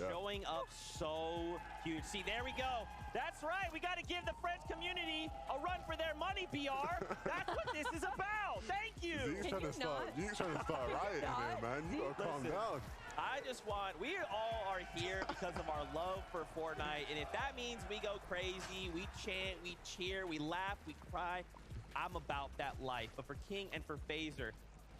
showing up so huge. See, there we go. That's right. We got to give the French community a run for their money, BR. That's what this is about. Thank you. Zeke's trying to start rioting there, man. You gotta calm down. I just want, we all are here because of our love for Fortnite. And if that means we go crazy, we chant, we cheer, we laugh, we cry, I'm about that life. But for King and for Phaser,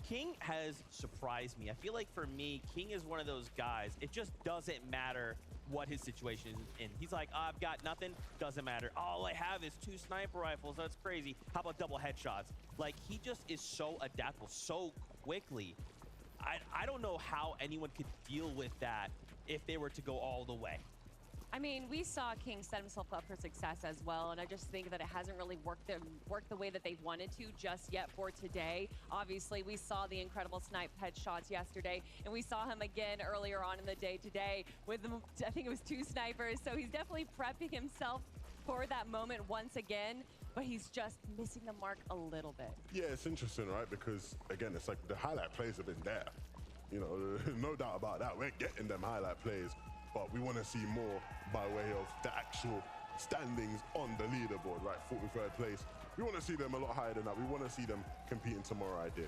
King has surprised me. I feel like for me, King is one of those guys. It just doesn't matter what his situation is in. He's like, oh, I've got nothing, doesn't matter. All I have is 2 sniper rifles, that's crazy. How about double headshots? Like, he just is so adaptable so quickly. I don't know how anyone could deal with that if they were to go all the way. I mean, we saw King set himself up for success as well, and I just think that it hasn't really worked the way that they wanted to just yet for today. Obviously, we saw the incredible snipe headshots yesterday, and we saw him again earlier on in the day today with, I think it was 2 snipers, so he's definitely prepping himself for that moment once again, but he's just missing the mark a little bit. Yeah, it's interesting, right? Because, again, it's like the highlight plays have been there. You know, no doubt about that. We're getting them highlight plays, but we want to see more by way of the actual standings on the leaderboard, right? 43rd place. We want to see them a lot higher than that. We want to see them competing tomorrow, ideally.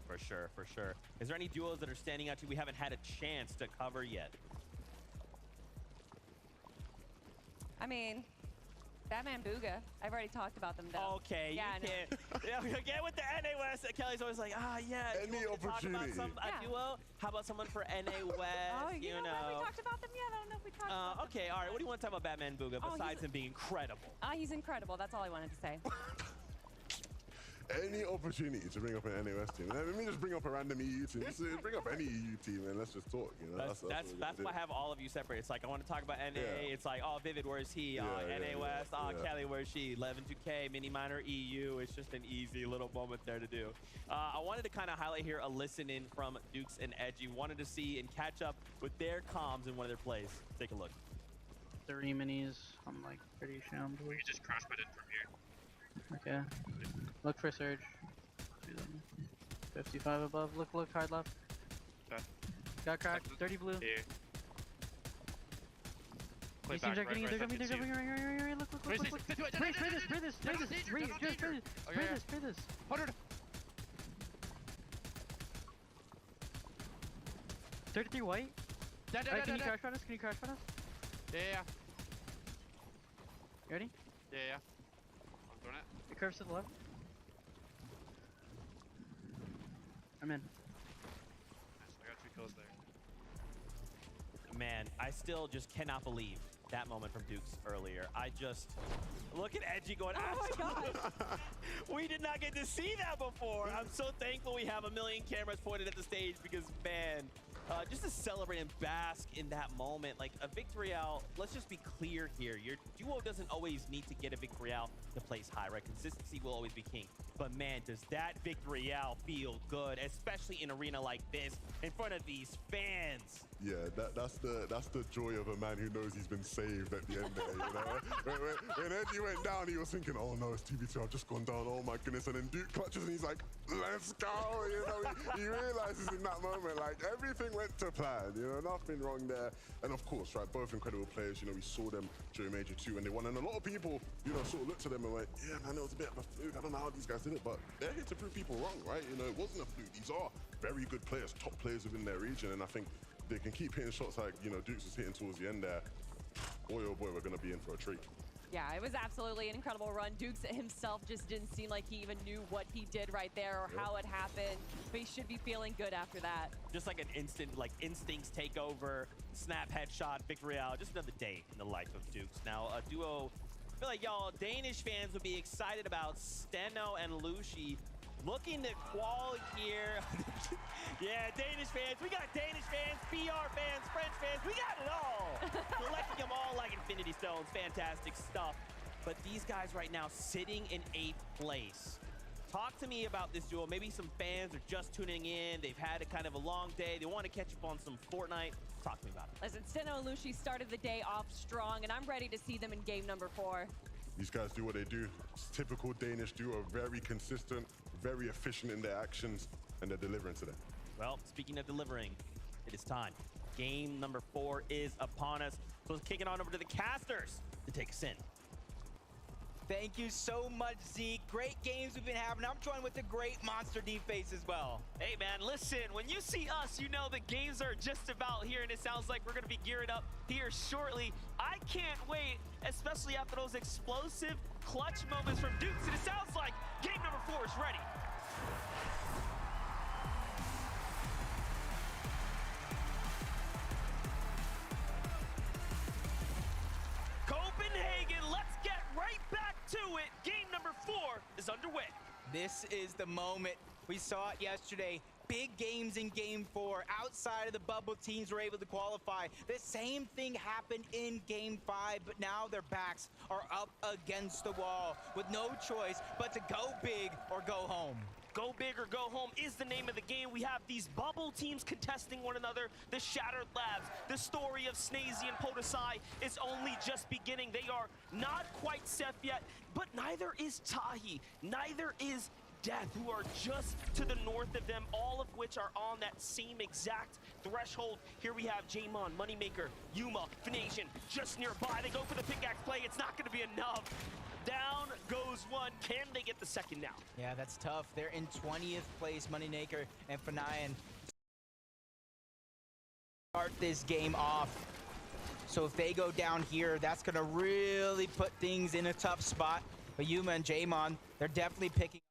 For sure, for sure. Is there any duos that are standing out to you we haven't had a chance to cover yet? I mean, Batman Booga. I've already talked about them though. Okay, yeah, you can't. Yeah, get with the NA West. Kelly's always like, yeah. Any opportunity. Talk about a duo? How about someone for NA West? Oh, you know what? We talked about them yet? I don't know if we talked about them. Okay, all right. What do you want to talk about Batman Booga besides him being incredible? He's incredible. That's all I wanted to say. Any opportunity to bring up an NA West team. Let me just bring up a random EU team. Just bring up any EU team and let's just talk. You know, that's why I have all of you separate. It's like I want to talk about NA. Yeah. It's like, oh, Vivid, where's he? NA West. Oh, Kelly, where's she? 11-2K, mini minor EU. It's just an easy little moment there to do. I wanted to kind of highlight here a listen in from Dukes and Edgy. Wanted to see and catch up with their comms in one of their plays. Take a look. 3 minis. I'm like pretty shammed. We just crash bed in from here. Okay. Look for surge. 55 above. Look hard left. Okay. Got cracked. 30 blue. Here. These teams are getting it. They're coming. Right. Look. Spray this. 100. 33 white. Can you crash on us? Yeah. You ready? Yeah. I'm doing it. It curves to the left. I'm in. Nice, I got 2 kills there. Man, I still just cannot believe that moment from Dukes earlier. I just look at Edgy going, oh my god. We did not get to see that before. I'm so thankful we have a million cameras pointed at the stage because, man, just to celebrate and bask in that moment, like a victory out, let's just be clear here. Your duo doesn't always need to get a victory out to place high, right? Consistency will always be king. But man, does that victory out feel good, especially in an arena like this, in front of these fans. Yeah, that's the joy of a man who knows he's been saved at the end there, you know? when Edgy went down, he was thinking, oh no, it's 2v2, I've just gone down, oh my goodness. And then Duke clutches and he's like, let's go, you know? He realizes in that moment, like, everything went to plan, you know, nothing wrong there. And of course, right, both incredible players, you know, we saw them during Major 2 and they won. And a lot of people, you know, sort of looked at them and went, yeah, man, it was a bit of a fluke. I don't know how these guys did it, but they're here to prove people wrong, right? You know, it wasn't a fluke. These are very good players, top players within their region. And I think they can keep hitting shots like, you know, Dukes was hitting towards the end there. Boy, oh boy, we're going to be in for a treat. Yeah, it was absolutely an incredible run. Dukes himself just didn't seem like he even knew what he did right there or how it happened, but he should be feeling good after that. Just like an instant, like instincts take over, snap headshot, victory out, just another day in the life of Dukes. Now, a duo, I feel like y'all Danish fans would be excited about Steno and Lucy. Looking to qual here. Yeah, Danish fans. We got Danish fans, BR fans, French fans. We got it all. Collecting them all like Infinity Stones. Fantastic stuff. But these guys right now sitting in 8th place. Talk to me about this duel. Maybe some fans are just tuning in. They've had a kind of a long day. They want to catch up on some Fortnite. Talk to me about it. Listen, Steno and Lucy started the day off strong, and I'm ready to see them in game number 4. These guys do what they do. It's typical Danish duo, very consistent, very efficient in their actions, and they're delivering today. Well, speaking of delivering, it is time. Game number 4 is upon us. So let's kick it on over to the casters to take us in. Thank you so much, Zeke. Great games we've been having. I'm joined with a great Monster D face as well. Hey, man, listen, when you see us, you know the games are just about here, and it sounds like we're going to be gearing up here shortly. I can't wait, especially after those explosive clutch moments from Dukes, and it sounds like game number 4 is ready. this is the moment. We saw it yesterday. Big games in Game 4. Outside of the bubble, teams were able to qualify. The same thing happened in Game 5, but now their backs are up against the wall with no choice but to go big or go home. Go big or go home is the name of the game. We have these bubble teams contesting one another. The Shattered Labs, the story of Snazy and Podesai is only just beginning. They are not quite set yet, but neither is Tahi. Neither is Death, who are just to the north of them, all of which are on that same exact threshold. Here we have Jamon, Moneymaker, Yuma, Fination, just nearby. They go for the pickaxe play. It's not going to be enough. Down goes one. Can they get the second now? Yeah, that's tough. They're in 20th place, Moneymaker and Fanayan. Start this game off. So if they go down here, that's going to really put things in a tough spot. But Yuma and Jamon, they're definitely picking.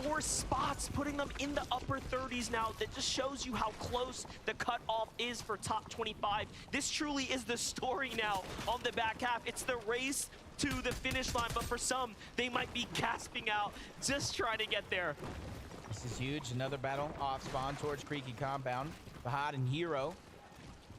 Four spots, putting them in the upper 30s now. That just shows you how close the cutoff is for top 25. This truly is the story now on the back half. It's the race to the finish line, but for some, they might be gasping out just trying to get there. This is huge. Another battle off spawn towards Creaky Compound. Fahad and Hero,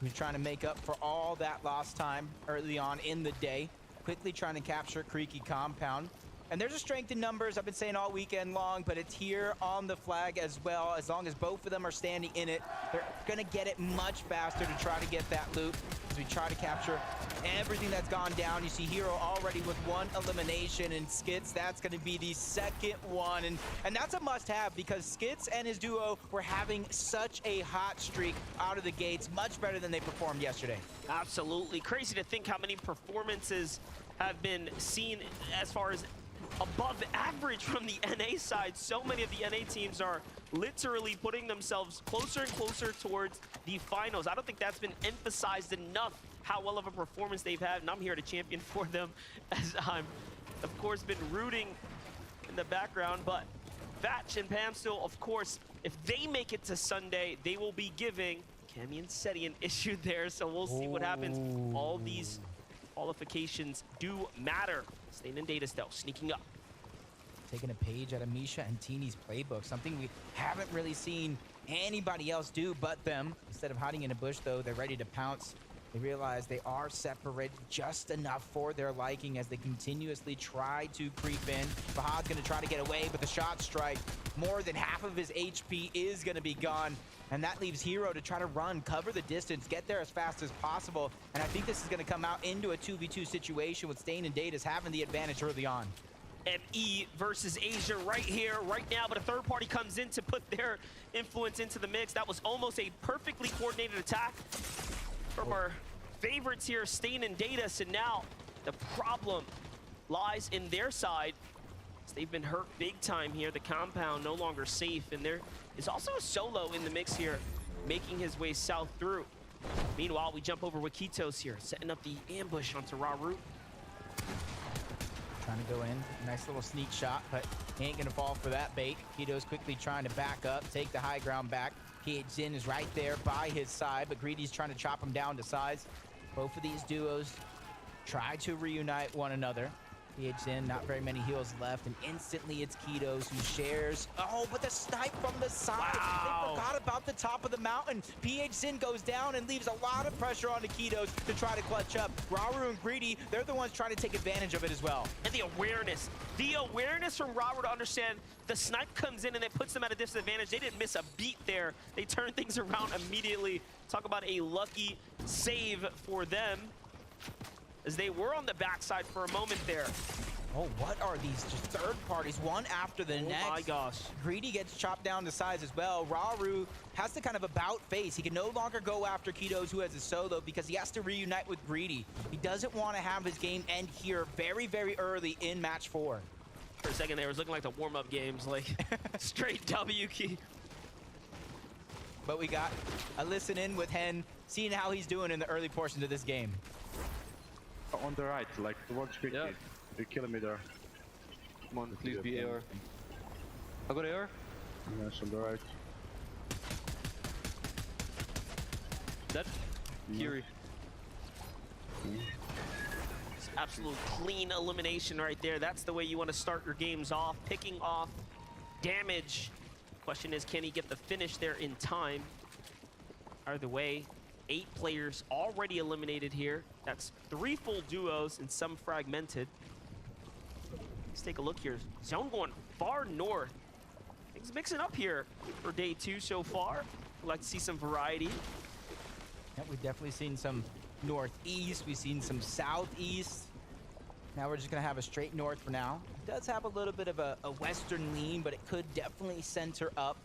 who's trying to make up for all that lost time early on in the day. Quickly trying to capture Creaky Compound. And there's a strength in numbers, I've been saying all weekend long, but it's here on the flag as well. As long as both of them are standing in it, they're gonna get it much faster to try to get that loot as we try to capture everything that's gone down. You see Hero already with one elimination, and Skits, that's gonna be the second one. And that's a must-have because Skits and his duo were having such a hot streak out of the gates, much better than they performed yesterday. Absolutely. Crazy to think how many performances have been seen as far as above average from the NA side. So many of the NA teams are literally putting themselves closer and closer towards the finals. I don't think that's been emphasized enough how well of a performance they've had, and I'm here to champion for them as I'm, of course, been rooting in the background. But Vatch and Pamstil, of course, if they make it to Sunday, they will be giving Cammy and Seti an issue there, so we'll see what happens. All these qualifications do matter. Staying in data still, sneaking up. Taking a page out of Misha and Teeny's playbook, something we haven't really seen anybody else do but them. Instead of hiding in a bush, though, they're ready to pounce. They realize they are separated just enough for their liking as they continuously try to creep in. Fahad's going to try to get away, but the shot strike, more than half of his HP is going to be gone. And that leaves Hero to try to run, cover the distance, get there as fast as possible. And I think this is going to come out into a 2v2 situation with Stain and Datas having the advantage early on. ME versus Asia right here, right now, but a third party comes in to put their influence into the mix. That was almost a perfectly coordinated attack from our favorites here, Stain and Datas, and now the problem lies in their side. They've been hurt big time here. The compound no longer safe, and there is also a solo in the mix here, making his way south through. Meanwhile, we jump over with Kitos here, setting up the ambush onto Raru. Trying to go in, nice little sneak shot, but he ain't gonna fall for that bait. Kito's quickly trying to back up, take the high ground back. Jin is right there by his side, but Greedy's trying to chop him down to size. Both of these duos try to reunite one another. Jin, not very many heals left, and instantly it's Kitos who shares. Oh, but the snipe from the side. Wow. They forgot about the top of the mountain. Jin goes down and leaves a lot of pressure on the Kitos to try to clutch up. Raru and Greedy, they're the ones trying to take advantage of it as well. And the awareness from Raru to understand the snipe comes in and it puts them at a disadvantage. They didn't miss a beat there. They turn things around immediately. Talk about a lucky save for them, as they were on the backside for a moment there. Oh, what are these just third parties, one after the next? Oh my gosh. Greedy gets chopped down to size as well. Raru has to kind of about face. He can no longer go after Kidos, who has a solo, because he has to reunite with Greedy. He doesn't want to have his game end here very, very early in match 4. For a second there, it was looking like the warm-up games, like straight W key. But we got a listen in with Hen, seeing how he's doing in the early portions of this game. On the right, like towards quickly. Yeah. You're killing me there. Come on, please be AR. I got AR. Yes, on the right. Dead. Kiri. It's absolute clean elimination right there. That's the way you want to start your games off, picking off damage. Question is, can he get the finish there in time? Either way, 8 players already eliminated here. That's 3 full duos and some fragmented. Let's take a look here. Zone going far north. Things mixing up here for day 2 so far. We'd like to see some variety. Yeah, we've definitely seen some northeast. We've seen some southeast. Now we're just going to have a straight north for now. It does have a little bit of a western lean, but it could definitely center up.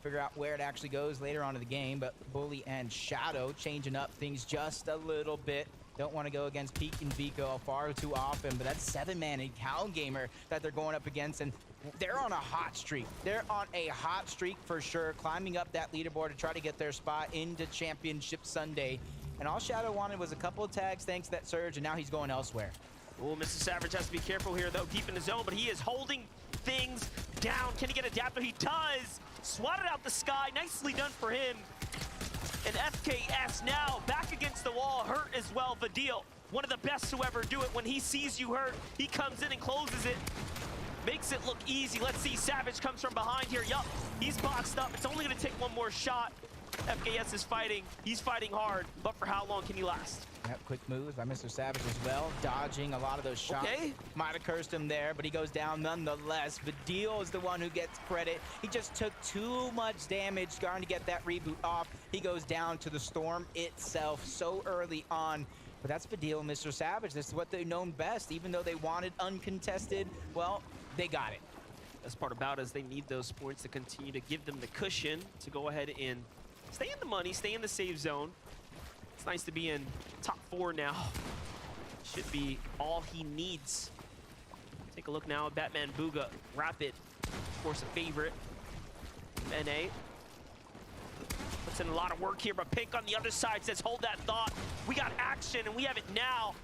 Figure out where it actually goes later on in the game. But Bully and Shadow changing up things just a little bit. Don't want to go against Peak and Vico far too often, but that's 7-man and Cal Gamer that they're going up against, and they're on a hot streak. They're on a hot streak for sure, climbing up that leaderboard to try to get their spot into Championship Sunday. And all Shadow wanted was a couple of tags thanks to that surge, and now he's going elsewhere. Oh, Mr. Savage has to be careful here, though, deep in the zone, but he is holding things down. Can he get adapter? He does! Swatted out the sky. Nicely done for him. And FKS now back against the wall, hurt as well. Vadil, one of the best to ever do it. When he sees you hurt, he comes in and closes it. Makes it look easy. Let's see, Savage comes from behind here. Yup, he's boxed up. It's only gonna take one more shot. FKS is fighting. He's fighting hard, but for how long can he last? Yep, quick moves by Mr. Savage as well, dodging a lot of those shots. Okay. Might have cursed him there, but he goes down nonetheless. Vadil is the one who gets credit. He just took too much damage trying to get that reboot off. He goes down to the storm itself so early on. But that's Vadil and Mr. Savage. This is what they've known best. Even though they wanted uncontested, well, they got it. Best part about it is they need those points to continue to give them the cushion to go ahead and stay in the money, stay in the save zone. It's nice to be in top 4 now. Should be all he needs. Take a look now at Batman Booga. Rapid, of course, a favorite. NA puts in a lot of work here, but Pink on the other side says, hold that thought. We got action, and we have it now.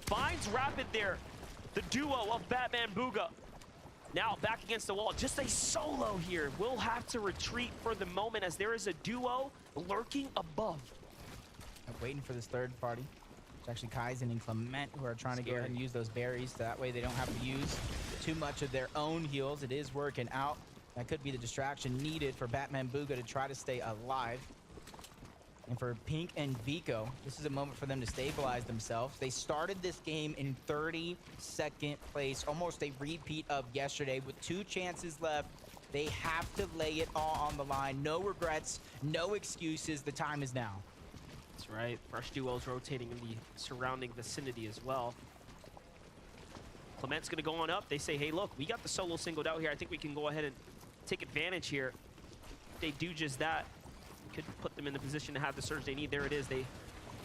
Finds Rapid there. The duo of Batman Booga. Now back against the wall. Just a solo here. We'll have to retreat for the moment as there is a duo lurking above. I'm waiting for this third party. It's actually Kaizen and Clement who are trying to go ahead and use those berries. So that way they don't have to use too much of their own heals. It is working out. That could be the distraction needed for Batman Booga to try to stay alive. And for Pink and Vico, this is a moment for them to stabilize themselves. They started this game in 32nd place, almost a repeat of yesterday with 2 chances left. They have to lay it all on the line. No regrets, no excuses. The time is now. That's right. Fresh duos rotating in the surrounding vicinity as well. Clement's going to go on up. They say, hey, look, we got the solo singled out here. I think we can go ahead and take advantage here. If they do just that, could put them in the position to have the surge they need. There it is. They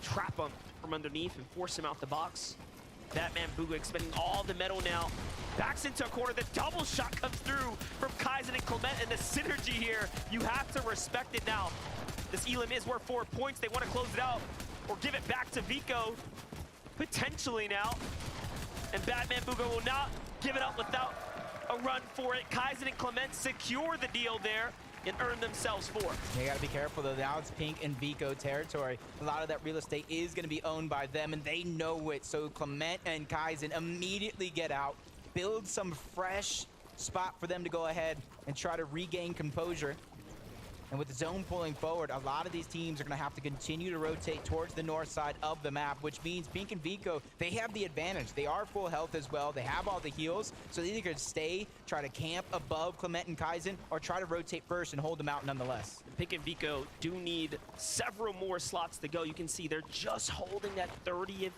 trap him from underneath and force him out the box. Batman Booga expending all the metal now. Backs into a corner. The double shot comes through from Kaizen and Clement, and the synergy here, you have to respect it now. This Elim is worth 4 points. They want to close it out or give it back to Vico, potentially now. And Batman Booga will not give it up without a run for it. Kaizen and Clement secure the deal there and earn themselves 4. You gotta be careful though. Now it's Pink and Vico territory. A lot of that real estate is gonna be owned by them, and they know it. So Clement and Kaizen immediately get out, build some fresh spot for them to go ahead and try to regain composure. And with the zone pulling forward, a lot of these teams are going to have to continue to rotate towards the north side of the map, which means Pink and Vico, they have the advantage. They are full health as well. They have all the heals, so they either could stay, try to camp above Clement and Kaizen, or try to rotate first and hold them out nonetheless. Pink and Vico do need several more slots to go. You can see they're just holding that 30th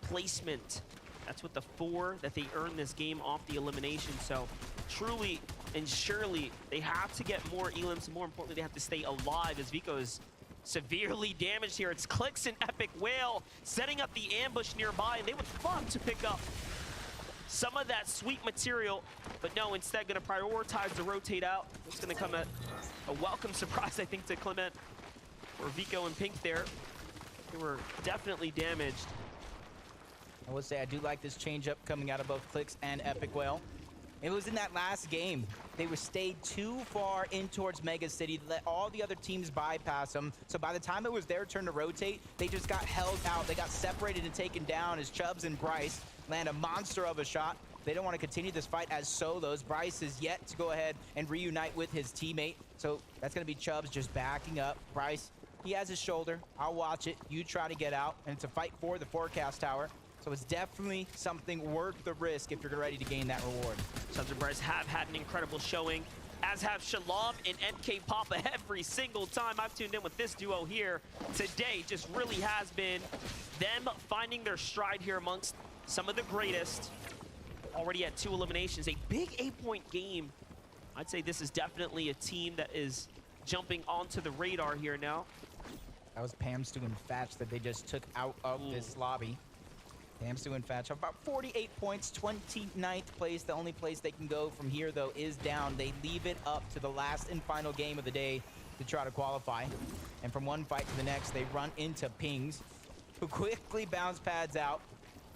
placement. That's with the 4 that they earned this game off the elimination. So truly and surely they have to get more elims, and more importantly, they have to stay alive as Vico is severely damaged here. It's Clicks and Epic Whale setting up the ambush nearby, and they would love to pick up some of that sweet material, but no, instead gonna prioritize the rotate out. It's gonna come at a welcome surprise, I think, to Clement or Vico and Pink there. They were definitely damaged. I would say I do like this change-up coming out of both Clicks and Epic Whale. It was in that last game. They were stayed too far in towards Mega City, let all the other teams bypass them. So by the time it was their turn to rotate, they just got held out. They got separated and taken down as Chubbs and Bryce land a monster of a shot. They don't want to continue this fight as solos. Bryce is yet to go ahead and reunite with his teammate. So that's going to be Chubbs just backing up. Bryce, he has his shoulder. I'll watch it. You try to get out. And it's a fight for the forecast tower. So it's definitely something worth the risk if you're ready to gain that reward. Chubbs and Bryce have had an incredible showing, as have Shalom and MK Papa every single time I've tuned in with this duo here today. Just really has been them finding their stride here amongst some of the greatest. Already at 2 eliminations, a big 8-point game. I'd say this is definitely a team that is jumping onto the radar here now. That was Pamstu and Fatch that they just took out of this lobby. Pamstu and Fatch have about 48 points, 29th place. The only place they can go from here, though, is down. They leave it up to the last and final game of the day to try to qualify. And from one fight to the next, they run into Pings, who quickly bounce pads out.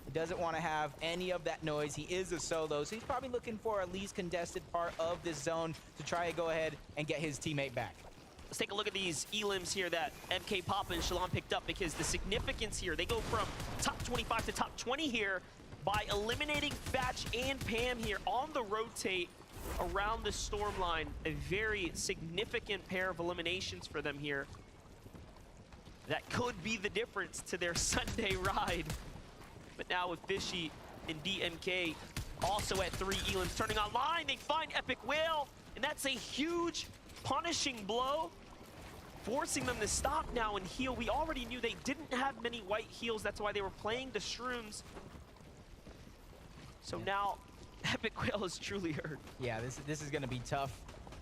He doesn't want to have any of that noise. He is a solo, so he's probably looking for a least contested part of this zone to try to go ahead and get his teammate back. Let's take a look at these elims here that MK Papa and Shalom picked up, because the significance here, they go from top 25 to top 20 here by eliminating Fatch and Pam here on the rotate around the storm line. A very significant pair of eliminations for them here. That could be the difference to their Sunday ride. But now with Fishy and DMK also at 3 elims turning online, they find Epic Whale, and that's a huge punishing blow, forcing them to stop now and heal. We already knew they didn't have many white heals. That's why they were playing the shrooms. So now Epic Whale is truly hurt. Yeah, this is going to be tough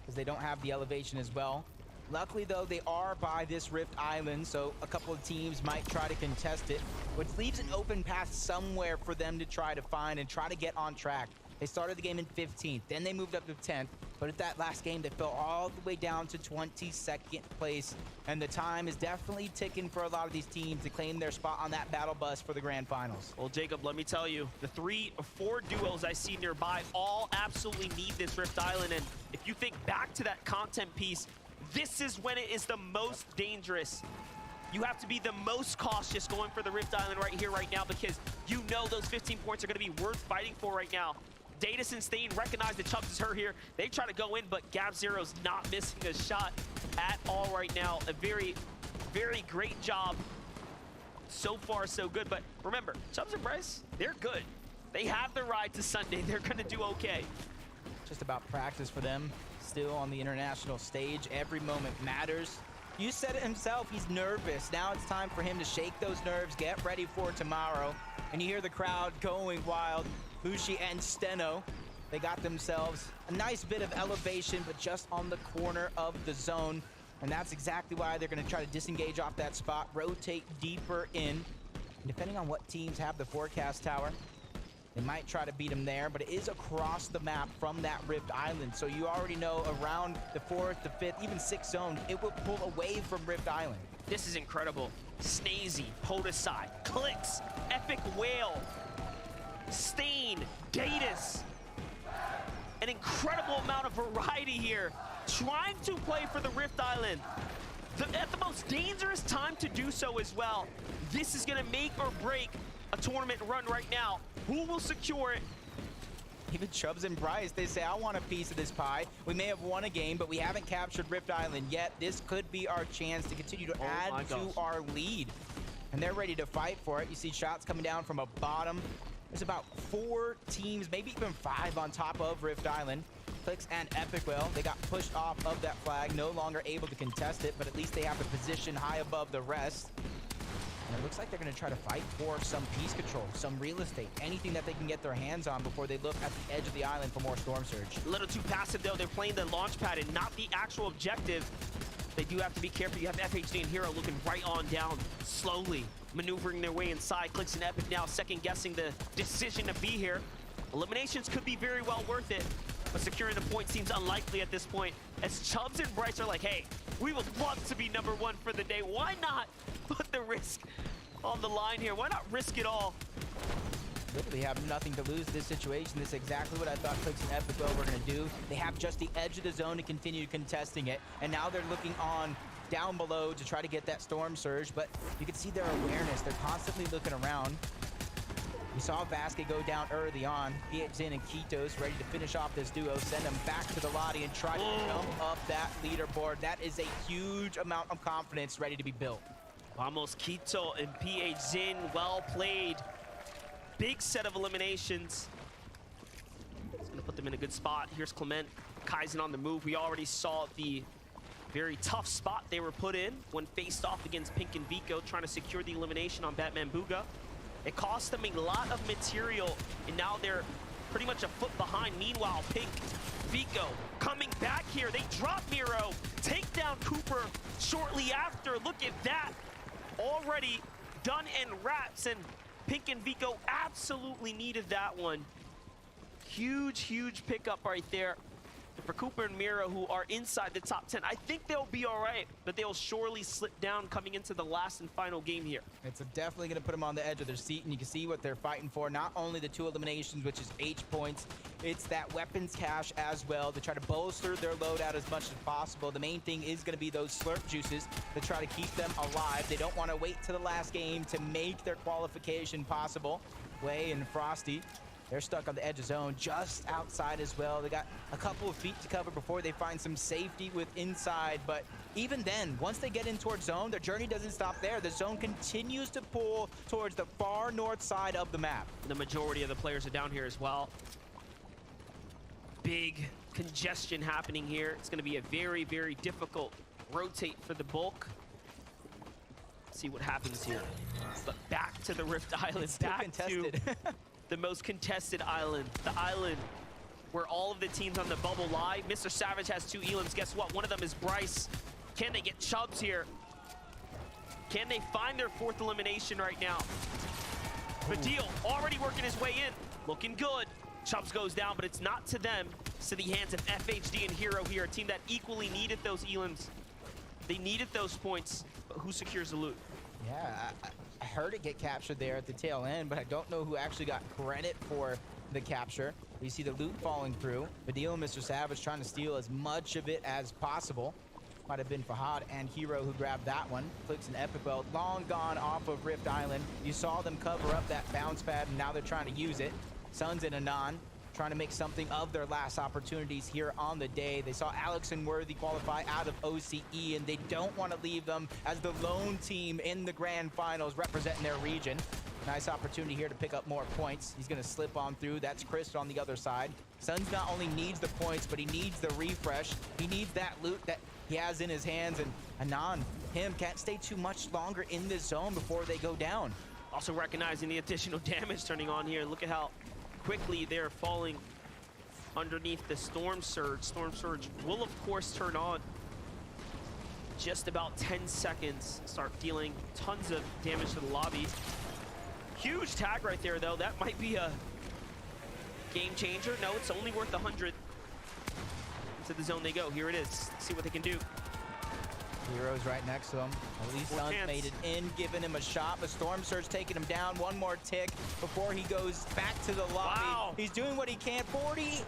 because they don't have the elevation as well. Luckily, though, they are by this Rift Island, so a couple of teams might try to contest it, which leaves an open path somewhere for them to try to find and try to get on track. They started the game in 15th, then they moved up to 10th, but at that last game, they fell all the way down to 22nd place, and the time is definitely ticking for a lot of these teams to claim their spot on that battle bus for the grand finals. Well, Jacob, let me tell you, the 3 or 4 duos I see nearby all absolutely need this Rift Island, and if you think back to that content piece, this is when it is the most dangerous. You have to be the most cautious going for the Rift Island right here, right now, because you know those 15 points are going to be worth fighting for right now. Datus and Stain recognize that Chubbs is hurt here. They try to go in, but Gab Zero's not missing a shot at all right now. A very, very great job. So far, so good. But remember, Chubbs and Bryce, they're good. They have the ride to Sunday. They're going to do okay. Just about practice for them. Still on the international stage. Every moment matters. You said it himself, he's nervous. Now it's time for him to shake those nerves, get ready for tomorrow. And you hear the crowd going wild. Bushi and Steno, they got themselves a nice bit of elevation, but just on the corner of the zone. And that's exactly why they're going to try to disengage off that spot, rotate deeper in. And depending on what teams have the forecast tower, they might try to beat them there, but it is across the map from that Rift Island. So you already know around the 4th, the 5th, even 6th zone, it will pull away from Rift Island. This is incredible. Snazy, Podesai, Clicks, Epic Whale, Stain, Datus. An incredible amount of variety here. Trying to play for the Rift Island. At the most dangerous time to do so as well. This is going to make or break a tournament run right now. Who will secure it? Even Chubbs and Bryce, they say, I want a piece of this pie. We may have won a game, but we haven't captured Rift Island yet. This could be our chance to continue to add to our lead. And they're ready to fight for it. You see shots coming down from a bottom. There's about 4 teams, maybe even 5 on top of Rift Island. Clicks and Epic Whale, they got pushed off of that flag, no longer able to contest it, but at least they have a position high above the rest. And it looks like they're going to try to fight for some piece control, some real estate, anything that they can get their hands on before they look at the edge of the island for more Storm Surge. A little too passive, though. They're playing the launch pad and not the actual objective. They do have to be careful. You have FHD and Hero looking right on down, slowly maneuvering their way inside. Clicks and Epic now second-guessing the decision to be here. Eliminations could be very well worth it, but securing the point seems unlikely at this point, as Chubbs and Bryce are like, hey, we would love to be #1 for the day. Why not put the risk on the line here? Why not risk it all? Literally have nothing to lose in this situation. This is exactly what I thought Clicks and Epic were going to do. They have just the edge of the zone to continue contesting it, and now they're looking on down below to try to get that Storm Surge, but you can see their awareness. They're constantly looking around. We saw Vasquez go down early on. Zin and Kitos ready to finish off this duo, send them back to the lobby and try to jump up that leaderboard. That is a huge amount of confidence ready to be built. Vamos Quito and PH Zin, well played. Big set of eliminations. It's gonna put them in a good spot. Here's Clement, Kaizen on the move. We already saw the very tough spot they were put in when faced off against Pink and Vico, trying to secure the elimination on Batman Booga. It cost them a lot of material, and now they're pretty much a foot behind. Meanwhile, Pink, Vico coming back here. They drop Miro, take down Cooper shortly after. Look at that. Already done in wraps, and Pink and Vico absolutely needed that one. Huge, huge pickup right there. For Cooper and Miro, who are inside the top 10, I think they'll be all right, but they'll surely slip down coming into the last and final game here. It's definitely going to put them on the edge of their seat, and you can see what they're fighting for. Not only the 2 eliminations, which is H points, it's that weapons cache as well to try to bolster their loadout as much as possible. The main thing is going to be those slurp juices to try to keep them alive. They don't want to wait to the last game to make their qualification possible. Way and Frosty, they're stuck on the edge of zone, just outside as well. They got a couple of feet to cover before they find some safety with inside. But even then, once they get in towards zone, their journey doesn't stop there. The zone continues to pull towards the far north side of the map. The majority of the players are down here as well. Big congestion happening here. It's going to be a very, very difficult rotate for the bulk. Let's see what happens here. But back to the Rift Island. It's still back contested. to the most contested island, the island where all of the teams on the bubble lie. Mr. Savage has 2 elims. Guess what? One of them is Bryce. Can they get Chubbs here? Can they find their 4th elimination right now? Badil already working his way in. Looking good. Chubbs goes down, but it's not to them. It's to the hands of FHD and Hero here, a team that equally needed those elims. They needed those points, but who secures the loot? Yeah, I heard it get captured there at the tail end, but I don't know who actually got credit for the capture. You see the loot falling through. Badil and Mr. Savage trying to steal as much of it as possible. Might have been Fahad and Hero who grabbed that one. Clicks and Epic Belt long gone off of Rift Island. You saw them cover up that bounce pad, and now they're trying to use it. Suns and Anon trying to make something of their last opportunities here on the day. They saw Alex and Worthy qualify out of OCE, and they don't want to leave them as the lone team in the grand finals representing their region. Nice opportunity here to pick up more points. He's going to slip on through. That's Chris on the other side. Suns not only needs the points, but he needs the refresh. He needs that loot that he has in his hands, and Anon, him, can't stay too much longer in this zone before they go down. Also recognizing the additional damage turning on here. Look at how quickly they're falling underneath the Storm Surge. Storm Surge will, of course, turn on just about 10 seconds. Start dealing tons of damage to the lobby. Huge tag right there, though. That might be a game changer. No, it's only worth 100. To the zone they go. Here it is. Let's see what they can do. Hero's right next to him. At least Suns made it in, giving him a shot. But Storm Surge taking him down. One more tick before he goes back to the lobby. Wow. He's doing what he can. 40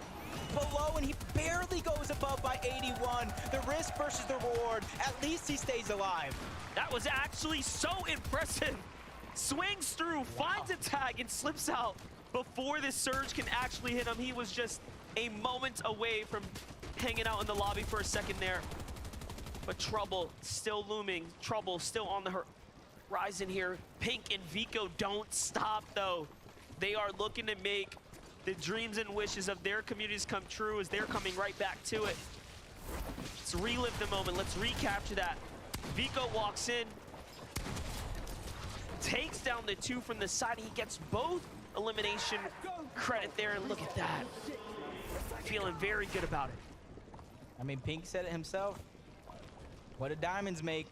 below, and he barely goes above by 81. The risk versus the reward. At least he stays alive. That was actually so impressive. Swings through, finds a tag, and slips out before the surge can actually hit him. He was just a moment away from hanging out in the lobby for a second there. But trouble still looming. Trouble still on the horizon here. Pink and Vico don't stop, though. They are looking to make the dreams and wishes of their communities come true as they're coming right back to it. Let's relive the moment. Let's recapture that. Vico walks in. takes down the 2 from the side. He gets both elimination credit there, and look at that. Feeling very good about it. I mean, Pink said it himself. What do diamonds make?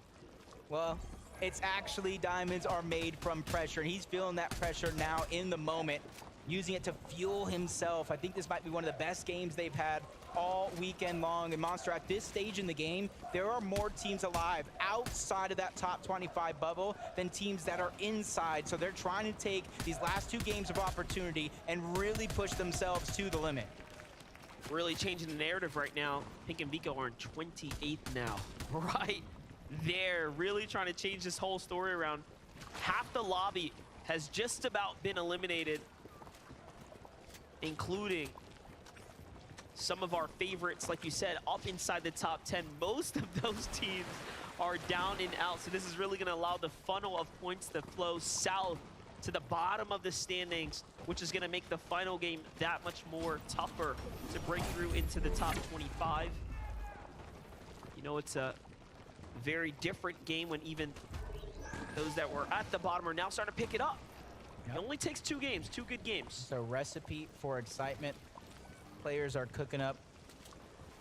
Well, it's actually diamonds are made from pressure, and he's feeling that pressure now in the moment, using it to fuel himself. I think this might be one of the best games they've had all weekend long. And Monster, at this stage in the game, there are more teams alive outside of that top 25 bubble than teams that are inside. So they're trying to take these last 2 games of opportunity and really push themselves to the limit. Really changing the narrative right now. Pink and Vico are in 28th now. Right there, really trying to change this whole story around. Half the lobby has just about been eliminated, including some of our favorites, like you said, up inside the top 10. Most of those teams are down and out, so this is really going to allow the funnel of points to flow south to the bottom of the standings, which is going to make the final game that much more tougher to break through into the top 25. You know, it's a very different game when even those that were at the bottom are now starting to pick it up. It only takes 2 games, 2 good games. It's a recipe for excitement. Players are cooking up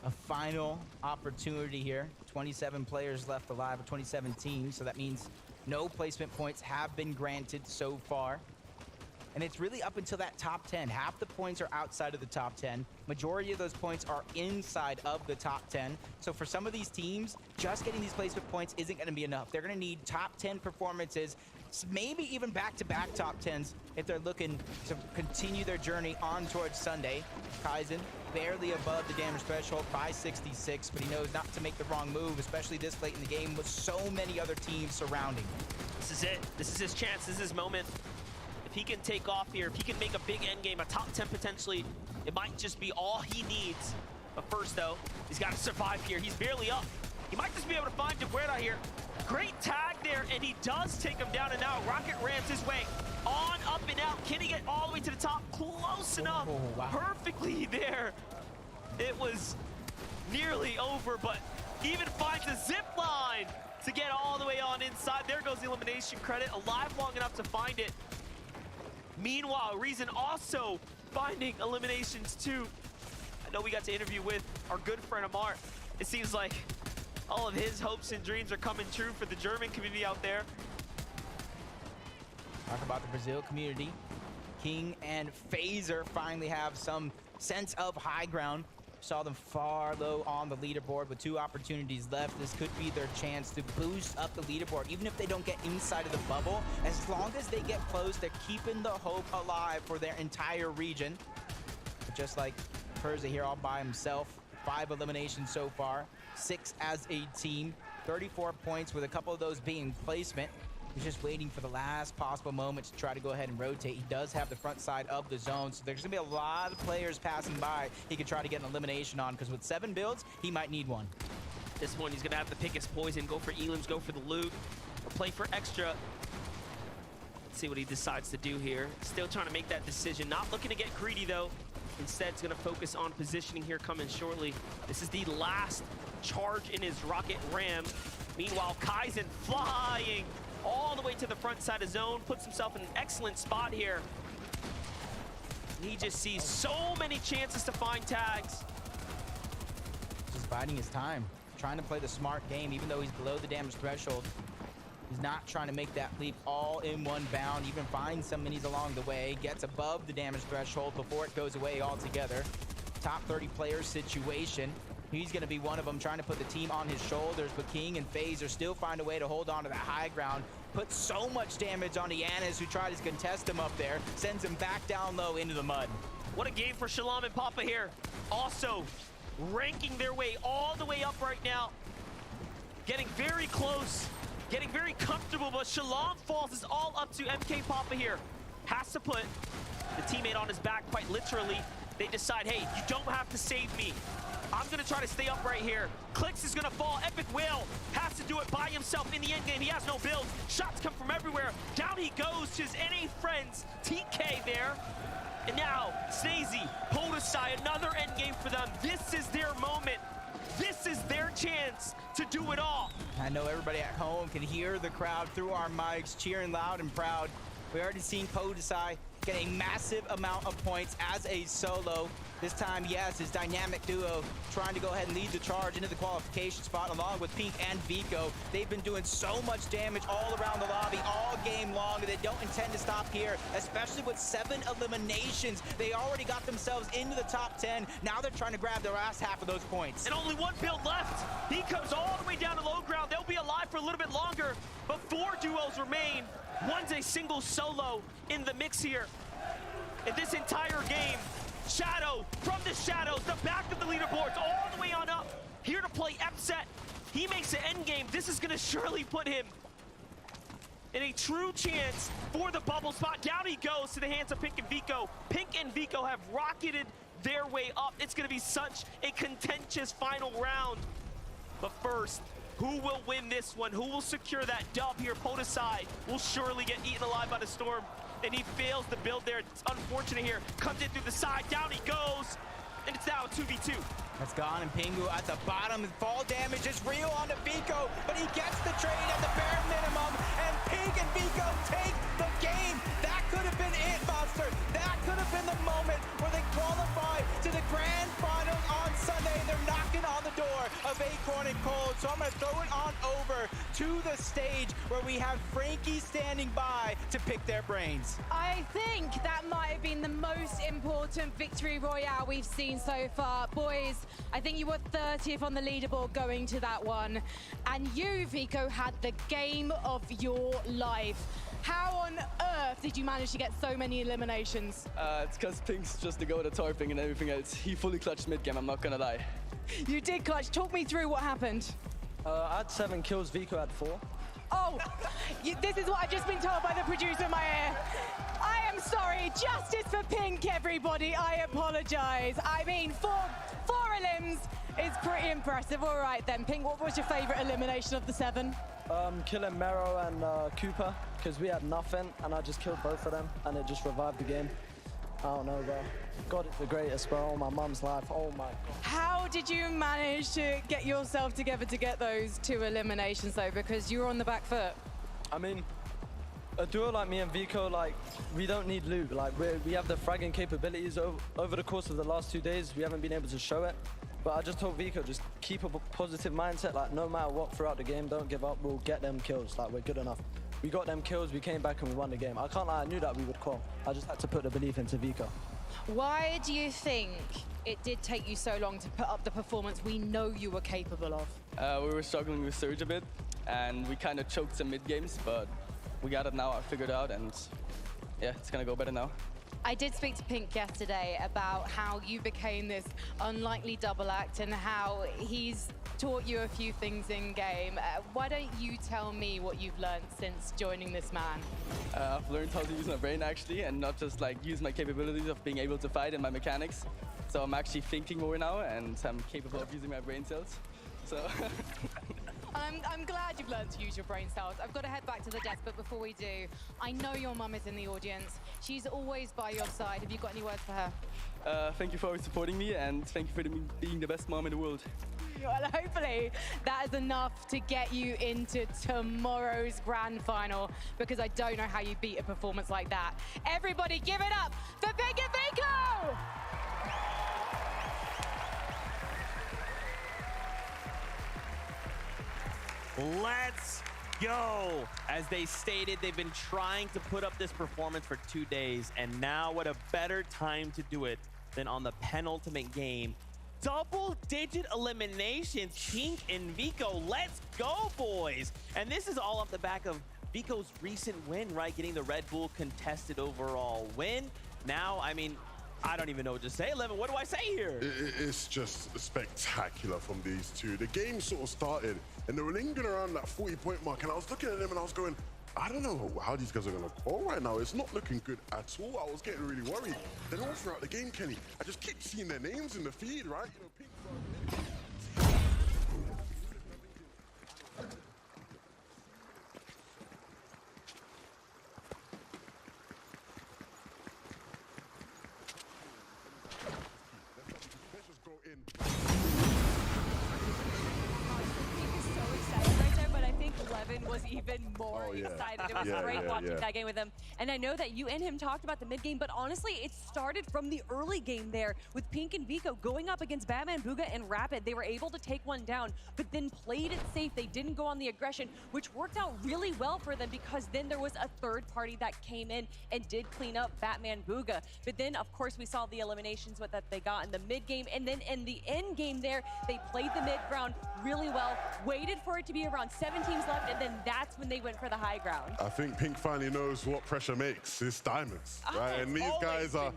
a final opportunity here. 27 players left alive of 2017, so that means no placement points have been granted so far. And it's really up until that top 10. Half the points are outside of the top 10. Majority of those points are inside of the top 10. So for some of these teams, just getting these placement points isn't going to be enough. They're going to need top 10 performances, maybe even back-to-back top 10s if they're looking to continue their journey on towards Sunday. Kaizen barely above the damage threshold by 66, but he knows not to make the wrong move, especially this late in the game with so many other teams surrounding. This is it. This is his chance. This is his moment. If he can take off here, if he can make a big end game, a top 10 potentially, it might just be all he needs. But first, though, he's got to survive here. He's barely up. He might just be able to find Deguerta here. Great tag there, and he does take him down, and now Rocket rams his way on, up, and out. Can he get all the way to the top? Close enough. Wow. Perfectly there. It was nearly over, but even finds a zip line to get all the way on inside. There goes the elimination credit. Alive long enough to find it. Meanwhile, Reason also finding eliminations too. I know we got to interview with our good friend Amar. It seems like all of his hopes and dreams are coming true for the German community out there. Talk about the Brazil community. King and Phaser finally have some sense of high ground. Saw them far low on the leaderboard with 2 opportunities left. This could be their chance to boost up the leaderboard. Even if they don't get inside of the bubble, as long as they get close, they're keeping the hope alive for their entire region. But just like Perza here all by himself, 5 eliminations so far, 6 as a team, 34 points with a couple of those being placement. He's just waiting for the last possible moment to try to go ahead and rotate. He does have the front side of the zone, so there's going to be a lot of players passing by he could try to get an elimination on, because with 7 builds, he might need one. This one, he's going to have to pick his poison, go for elims, go for the loot, or play for extra. Let's see what he decides to do here. Still trying to make that decision. Not looking to get greedy, though. Instead, he's going to focus on positioning here coming shortly. This is the last charge in his rocket ram. Meanwhile, Kaizen flying all the way to the front side of zone, puts himself in an excellent spot here. He just sees so many chances to find tags. Just biding his time, trying to play the smart game, even though he's below the damage threshold. He's not trying to make that leap all in one bound, even finds some minis along the way, gets above the damage threshold before it goes away altogether. Top 30 player situation. He's going to be one of them, trying to put the team on his shoulders, but King and Phaser still find a way to hold on to that high ground. Put so much damage on Yanis, who tried to contest him up there, sends him back down low into the mud. What a game for Shalom and Papa here. Also ranking their way all the way up right now. Getting very close, getting very comfortable, but Shalom falls is all up to MK Papa here. Has to put the teammate on his back quite literally. They decide, hey, you don't have to save me. I'm going to try to stay up right here. Clicks is going to fall. Epic Whale has to do it by himself in the end game. He has no build. Shots come from everywhere. Down he goes to his NA friends. TK there. And now, Snazy, Podesai, another end game for them. This is their moment. This is their chance to do it all. I know everybody at home can hear the crowd through our mics cheering loud and proud. We already seen Podesai get a massive amount of points as a solo. This time, yes, his dynamic duo trying to go ahead and lead the charge into the qualification spot along with Pink and Vico. They've been doing so much damage all around the lobby all game long, and they don't intend to stop here, especially with 7 eliminations. They already got themselves into the top 10. Now they're trying to grab the last half of those points. And only one build left. He comes all the way down to low ground. They'll be alive for a little bit longer, but 4 duos remain. One's a single solo in the mix here. In this entire game, Shadow from the shadows, the back of the leaderboards, all the way on up, here to play Epset. He makes an end game. This is gonna surely put him in a true chance for the bubble spot. Down he goes to the hands of Pink and Vico. Pink and Vico have rocketed their way up. It's gonna be such a contentious final round. But first, who will win this one? Who will secure that dub here? Podesai will surely get eaten alive by the storm. And he fails to build there. It's unfortunate here. Comes in through the side, down he goes. And it's now a 2v2. That's gone, and Pingu at the bottom. Fall damage is real onto Vico, but he gets the trade at the bare minimum, and Pink and Vico take the game. That could have been it, Monster. That could have been the moment where they qualify to the grand finals on Sunday. They're knocking on the door of Acorn and Cold, so I'm going to throw it on over to the stage where we have Frankie standing by to pick their brains. I think that might have been the most important victory royale we've seen so far. Boys, I think you were 30th on the leaderboard going to that one. And you, Vico, had the game of your life. How on earth did you manage to get so many eliminations? It's because Pink's just the go to tarping and everything else. He fully clutched mid-game, I'm not gonna lie. You did clutch. Talk me through what happened. I had 7 kills, Vico had 4. Oh, this is what I've just been told by the producer in my ear. I am sorry. Justice for Pink, everybody. I apologize. I mean, 4 elims is pretty impressive. All right then, Pink, what was your favorite elimination of the 7? Killing Mero and Cooper, because we had nothing, and I just killed both of them, and it just revived the game. I don't know, bro. God, it's the greatest, bro. Oh, my mum's life. Oh, my God. How did you manage to get yourself together to get those 2 eliminations, though? Because you were on the back foot. I mean, a duo like me and Vico, like, we don't need loot. Like, we have the fragging capabilities. Over the course of the last 2 days, we haven't been able to show it. But I just told Vico, just keep a positive mindset. Like, no matter what throughout the game, don't give up. We'll get them kills. Like, we're good enough. We got them kills, we came back and we won the game. I can't lie, I knew that we would qual. I just had to put the belief into Vico. Why do you think it did take you so long to put up the performance we know you were capable of? We were struggling with Surge a bit, and we kind of choked some mid-games, but we got it now, I figured out, and yeah, it's gonna go better now. I did speak to Pink yesterday about how you became this unlikely double act and how he's taught you a few things in game. Why don't you tell me what you've learned since joining this man? I've learned how to use my brain actually, and not just like use my capabilities of being able to fight and my mechanics. So I'm actually thinking more now, and I'm capable of using my brain cells. So. I'm glad you've learned to use your brain cells. I've got to head back to the desk, but before we do, I know your mum is in the audience. She's always by your side. Have you got any words for her? Thank you for always supporting me, and thank you for being the best mom in the world. Well, hopefully that is enough to get you into tomorrow's grand final, because I don't know how you beat a performance like that. Everybody give it up for Pink and Vico! Let's go! As they stated, they've been trying to put up this performance for 2 days, and now what a better time to do it than on the penultimate game. Double-digit eliminations, Pink and Vico. Let's go, boys! And this is all off the back of Vico's recent win, right? Getting the Red Bull contested overall win. Now, I mean, I don't even know what to say. Lemon, what do I say here? It's just spectacular from these two. The game sort of started, and they were lingering around that 40-point mark, and I was looking at them and I was going, I don't know how these guys are going to call right now. It's not looking good at all. I was getting really worried. Then all throughout the game, Kenny, I just keep seeing their names in the feed, right? You know, Pink. was even more excited. It was great watching that game with him. And I know that you and him talked about the mid game, but honestly, it started from the early game there with Pink and Vico going up against Batman, Bugha, and Rapid. They were able to take one down, but then played it safe. They didn't go on the aggression, which worked out really well for them because then there was a third party that came in and did clean up Batman, Bugha. But then, of course, we saw the eliminations that they got in the mid game, and then in the end game there, they played the mid ground really well, waited for it to be around 7 teams left, and then that's when they went for the high ground. I think Pink finally knows what pressure makes. It's diamonds, right? And these guys are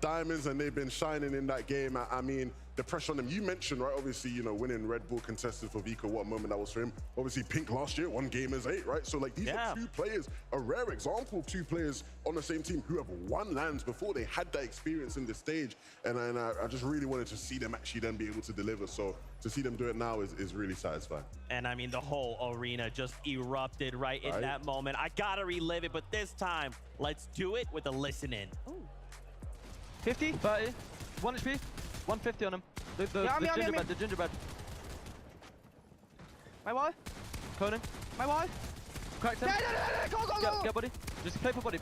diamonds, and they've been shining in that game. I mean, the pressure on them. You mentioned, right, obviously, you know, winning Red Bull contested for Vico, what a moment that was for him. Obviously, Pink last year won game as 8, right? So, like, these are 2 players, a rare example of 2 players on the same team who have won LANs before. They had that experience in the stage. And I just really wanted to see them actually then be able to deliver. So, to see them do it now is really satisfying. And I mean, the whole arena just erupted right in that moment. I gotta relive it, but this time, let's do it with a listen in. 50, 30, 1 HP. 150 on him. The gingerbread. My wall. Conan. My wall. Cracked him. Go. Get body. Just play for body.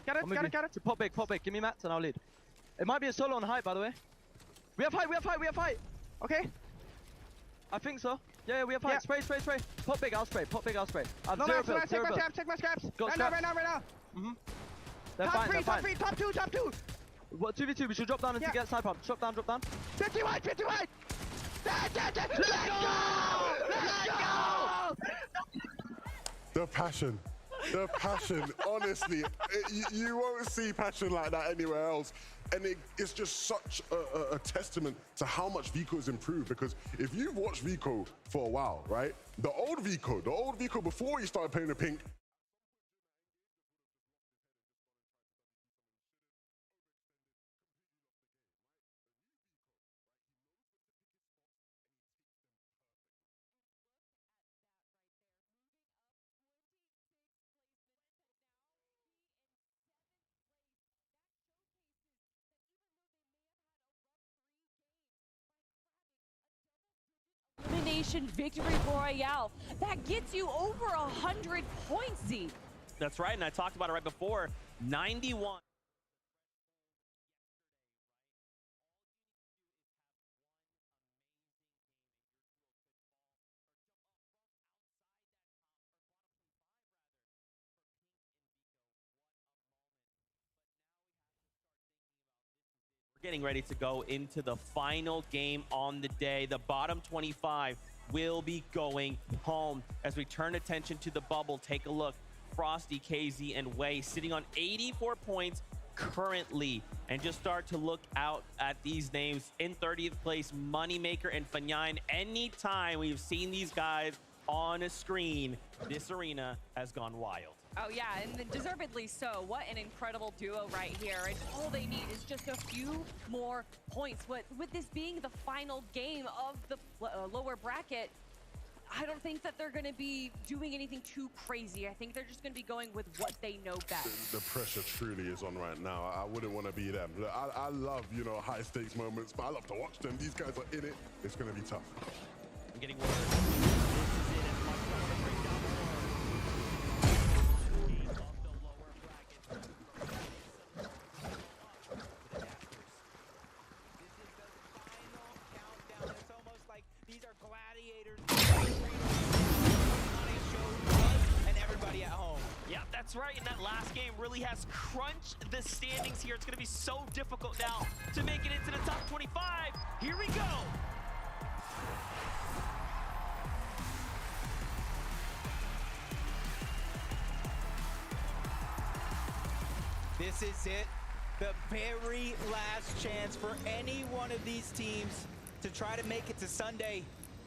Got it. Pop big. Give me mats and I'll lead. It might be a solo on height, by the way. We have height. Okay. I think so. Yeah, we have height. Spray. Pop big, I'll spray. No, take my scraps. Right now. Top 3, top 2. What, 2v2, we should drop down and get side pump. Drop down. 50 wide! Let's go! The passion, honestly, you won't see passion like that anywhere else. And it's just such a testament to how much Vico has improved, because if you've watched Vico for a while, right? The old Vico before he started playing the Pink, Elimination victory royale. That gets you over 100 points, Z. That's right, and I talked about it right before. 91. Getting ready to go into the final game on the day. The bottom 25 will be going home. As we turn attention to the bubble, take a look. Frosty, KZ, and Wei sitting on 84 points currently. And just start to look out at these names. In 30th place, Moneymaker and Fanyan. Anytime we've seen these guys on a screen, this arena has gone wild. Oh yeah, and deservedly so. What an incredible duo right here. And all they need is just a few more points. With this being the final game of the lower bracket, I don't think that they're going to be doing anything too crazy. I think they're just going to be going with what they know best. The pressure truly is on right now. I wouldn't want to be them. I love, you know, high stakes moments, but I love to watch them. These guys are in it. It's going to be tough. I'm getting word. That's right, and that last game really has crunched the standings here. It's going to be so difficult now to make it into the top 25. Here we go. This is it. The very last chance for any one of these teams to try to make it to Sunday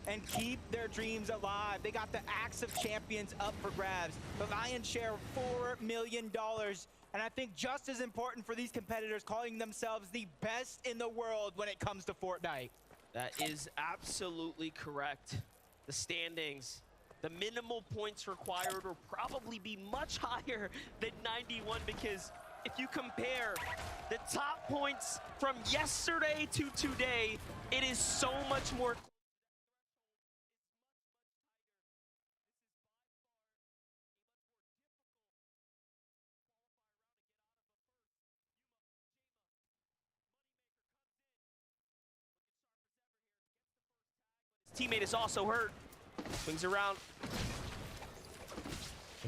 and keep their dreams alive. They got the Axe of Champions up for grabs. The lion's share, $4 million. And I think just as important for these competitors, calling themselves the best in the world when it comes to Fortnite. That is absolutely correct. The standings, the minimal points required will probably be much higher than 91, because if you compare the top points from yesterday to today, it is so much more Teammate is also hurt. Swings around.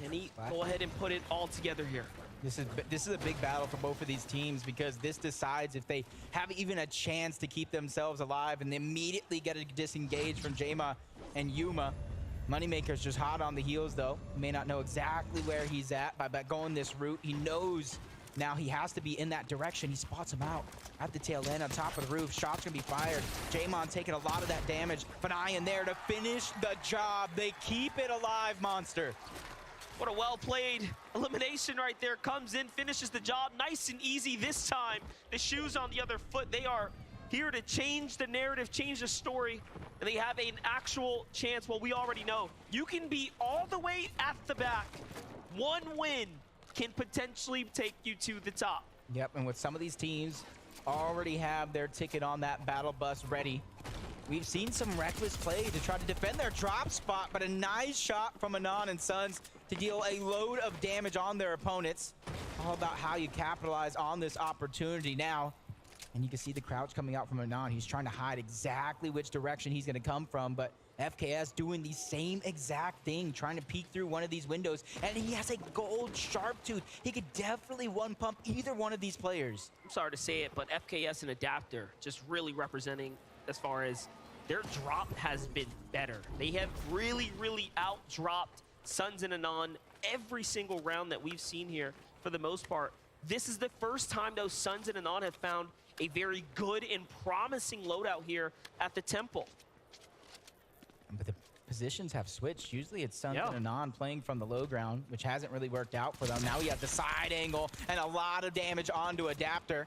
Can he go ahead and put it all together here? This is a big battle for both of these teams because this decides if they have even a chance to keep themselves alive, and they immediately get a disengage from Jama and Yuma. Moneymaker's just hot on the heels though. May not know exactly where he's at, but by going this route, he knows now he has to be in that direction. He spots him out at the tail end on top of the roof. Shots gonna be fired. Jamon taking a lot of that damage. Fanai in there to finish the job. They keep it alive, Monster. What a well-played elimination right there. Comes in, finishes the job nice and easy this time. The shoes on the other foot. They are here to change the narrative, change the story, and they have an actual chance. Well, we already know you can be all the way at the back. One win can potentially take you to the top. Yep, and with some of these teams already have their ticket on that battle bus ready. We've seen some reckless play to try to defend their drop spot, but a nice shot from Anon and Sons to deal a load of damage on their opponents. All about how you capitalize on this opportunity now. And you can see the crouch coming out from Anon. He's trying to hide exactly which direction he's going to come from, but FKS doing the same exact thing, trying to peek through one of these windows, and he has a gold sharp tooth. He could definitely one pump either one of these players. I'm sorry to say it, but FKS and Adapter just really representing as far as their drop has been better. They have really, really out-dropped Sons and Anon every single round that we've seen here for the most part. This is the first time those Sons and Anon have found a very good and promising loadout here at the Temple. But the positions have switched. Usually it's Sons and Anon playing from the low ground, which hasn't really worked out for them. Now he has the side angle and a lot of damage onto Adapter.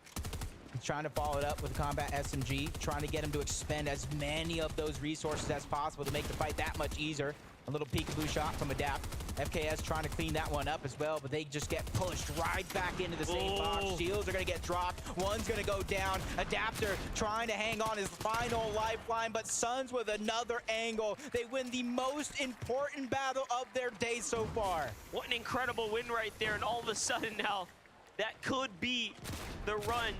He's trying to follow it up with combat SMG, trying to get him to expend as many of those resources as possible to make the fight that much easier. A little peekaboo shot from Adapt. FKS trying to clean that one up as well, but they just get pushed right back into the same box. Shields are going to get dropped. One's going to go down. Adapter trying to hang on his final lifeline, but Sons with another angle. They win the most important battle of their day so far. What an incredible win right there, and all of a sudden now, that could be the run.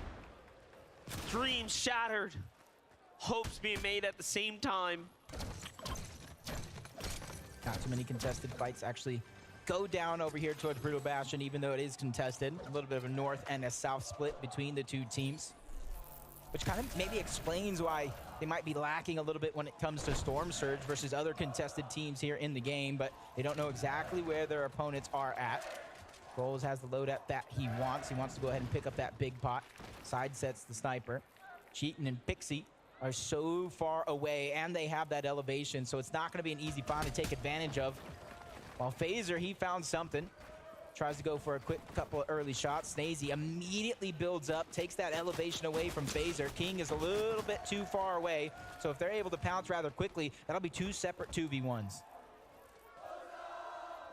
Dreams shattered. Hopes being made at the same time. Not too many contested fights actually go down over here towards Brutal Bastion, even though it is contested. A little bit of a north and a south split between the two teams, which kind of maybe explains why they might be lacking a little bit when it comes to Storm Surge versus other contested teams here in the game, but they don't know exactly where their opponents are at. Rolls has the loadout that he wants. He wants to go ahead and pick up that big pot. Side sets the sniper. Cheatin' and Pixie are so far away, and they have that elevation, so it's not going to be an easy find to take advantage of. While Phaser, he found something. Tries to go for a quick couple of early shots. Snazy immediately builds up, takes that elevation away from Phaser. King is a little bit too far away, so if they're able to pounce rather quickly, that'll be two separate 2v1s.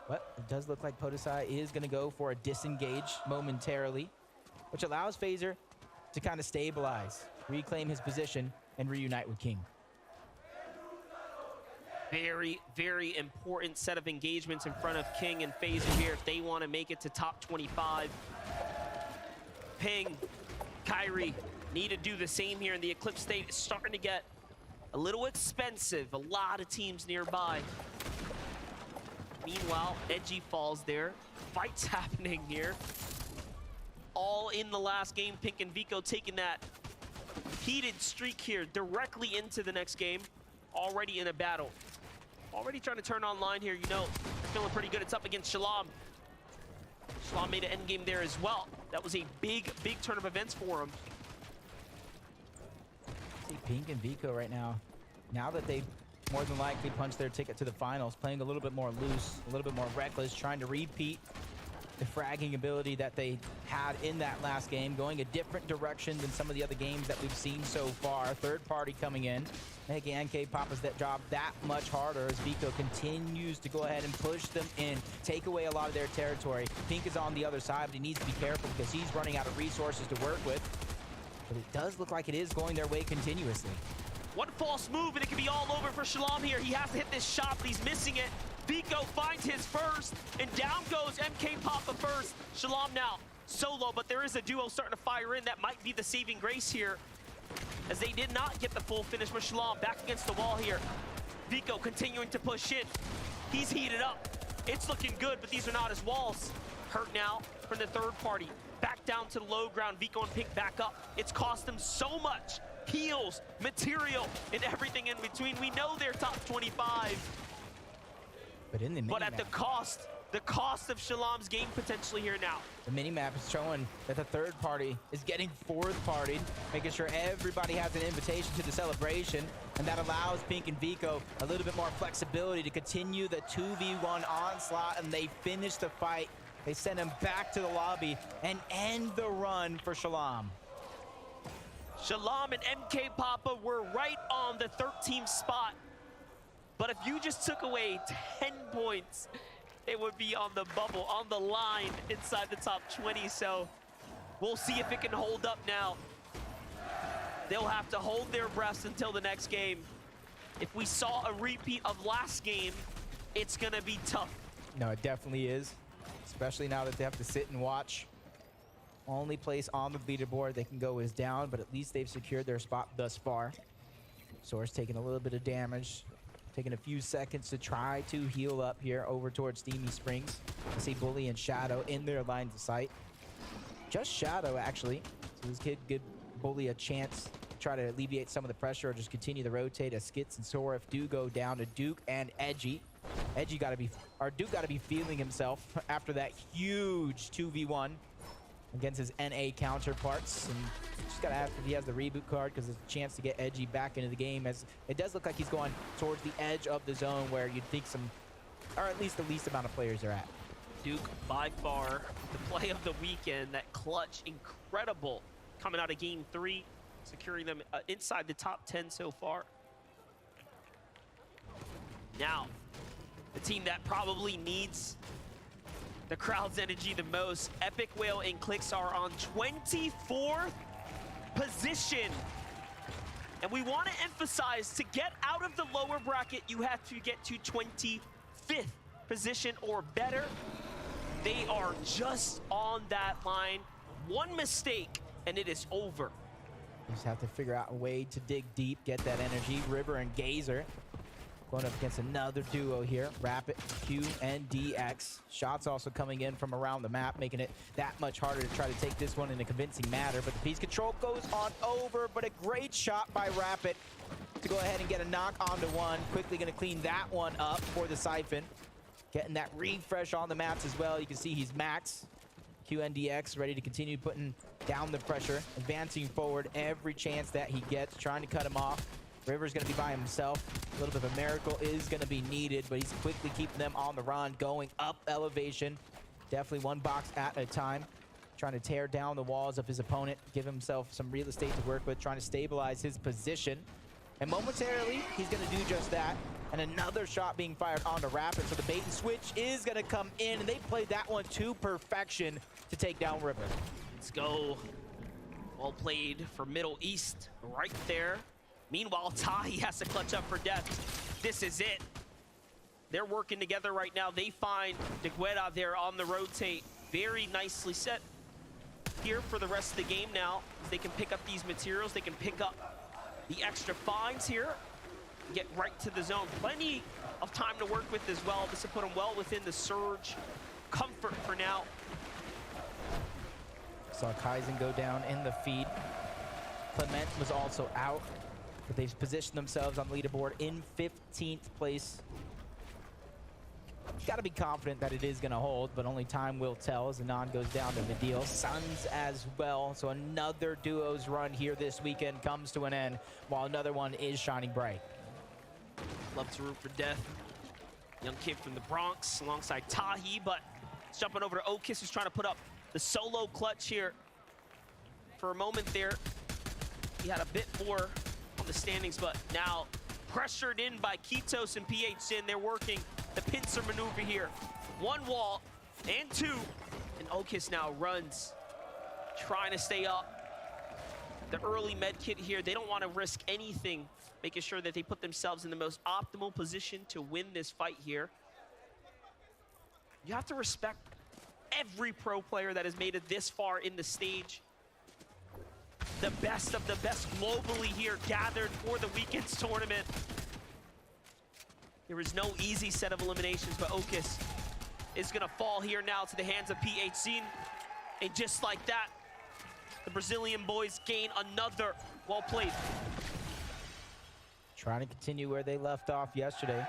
But it does look like Podesai is going to go for a disengage momentarily, which allows Phaser to kind of stabilize, reclaim his position, and reunite with King. Very, very important set of engagements in front of King and Phaser here if they want to make it to top 25. Ping, Kyrie need to do the same here, and the Eclipse state is starting to get a little expensive. A lot of teams nearby. Meanwhile, Edgy falls there. Fights happening here. All in the last game. Pink and Vico taking that heated streak here directly into the next game. Already in a battle. Already trying to turn online here. You know, feeling pretty good. It's up against Shalom. Shalom made an end game there as well. That was a big, big turn of events for him. See Pink and Vico right now. Now that they more than likely punch their ticket to the finals, playing a little bit more loose, a little bit more reckless, trying to repeat the fragging ability that they had in that last game, going a different direction than some of the other games that we've seen so far. Third party coming in, making NK Papa's that job that much harder as Vico continues to go ahead and push them in, take away a lot of their territory. Pink is on the other side, but he needs to be careful because he's running out of resources to work with. But it does look like it is going their way continuously. One false move and it can be all over for Shalom here. He has to hit this shot, but he's missing it. Vico finds his first, and down goes MK Papa first. Shalom now solo, but there is a duo starting to fire in. That might be the saving grace here, as they did not get the full finish with Shalom back against the wall here. Vico continuing to push in. He's heated up. It's looking good, but these are not his walls. Hurt now from the third party. Back down to the low ground. Vico and Pink back up. It's cost them so much. Heals, material, and everything in between. We know they're top 25. But in the But at the cost of Shalom's game potentially here now. The mini-map is showing that the third party is getting fourth partied, making sure everybody has an invitation to the celebration, and that allows Pink and Vico a little bit more flexibility to continue the 2v1 onslaught, and they finish the fight. They send him back to the lobby and end the run for Shalom. Shalom and MK Papa were right on the 13th spot. But if you just took away 10 points, they would be on the bubble, on the line inside the top 20. So we'll see if it can hold up now. They'll have to hold their breaths until the next game. If we saw a repeat of last game, it's gonna be tough. No, it definitely is, especially now that they have to sit and watch. Only place on the leaderboard they can go is down, but at least they've secured their spot thus far. Source taking a little bit of damage. Taking a few seconds to try to heal up here over towards Steamy Springs. I see Bully and Shadow in their lines of sight. Just Shadow, actually. So this kid give Bully a chance to try to alleviate some of the pressure or just continue to rotate as Skits and Sorif do go down to Duke and Edgy. Duke got to be feeling himself after that huge 2v1 against his NA counterparts. And just got to ask if he has the reboot card, because there's a chance to get Edgy back into the game, as it does look like he's going towards the edge of the zone where you'd think some, or at least the least amount of players are at. Duke, by far, the play of the weekend. That clutch, incredible, coming out of game 3, securing them inside the top 10 so far. Now, the team that probably needs the crowd's energy the most, Epic Whale and Clicks are on 24th position. And we want to emphasize, to get out of the lower bracket, you have to get to 25th position or better. They are just on that line. One mistake, and it is over. You just have to figure out a way to dig deep, get that energy. River and Gazer going up against another duo here. Rapid, Q, and DX. Shots also coming in from around the map, making it that much harder to try to take this one in a convincing manner. But the piece control goes on over, but a great shot by Rapid to go ahead and get a knock onto one. Quickly going to clean that one up for the Siphon. Getting that refresh on the maps as well. You can see he's max. QNDX ready to continue putting down the pressure, advancing forward every chance that he gets, trying to cut him off. River's going to be by himself. A little bit of a miracle is going to be needed, but he's quickly keeping them on the run, going up elevation. Definitely one box at a time. Trying to tear down the walls of his opponent, give himself some real estate to work with, trying to stabilize his position. And momentarily, he's going to do just that. And another shot being fired onto Rapid, so the bait and switch is going to come in, and they played that one to perfection to take down River. Let's go. Well played for Middle East right there. Meanwhile, Tahi has to clutch up for death. This is it. They're working together right now. They find Degueda there on the rotate. Very nicely set here for the rest of the game now. They can pick up these materials. They can pick up the extra finds here. Get right to the zone. Plenty of time to work with as well. This will put them well within the surge comfort for now. Saw Kaizen go down in the feed. Clement was also out, but they've positioned themselves on the leaderboard in 15th place. Got to be confident that it is going to hold, but only time will tell as Anon goes down to Vidil. Suns as well, so another duo's run here this weekend comes to an end, while another one is shining bright. Love to root for death. Young kid from the Bronx alongside Tahi, but it's jumping over to Okis, who's trying to put up the solo clutch here. For a moment there, he had a bit more on the standings, but now pressured in by Kitos and PHN. They're working the pincer maneuver here. One wall and two, and Okis now runs, trying to stay up. The early med kit here, they don't want to risk anything, making sure that they put themselves in the most optimal position to win this fight here. You have to respect every pro player that has made it this far in the stage. The best of the best globally here gathered for the weekend's tournament. There is no easy set of eliminations, but Okus is gonna fall here now to the hands of PHC. And just like that, the Brazilian boys gain another. Well played. Trying to continue where they left off yesterday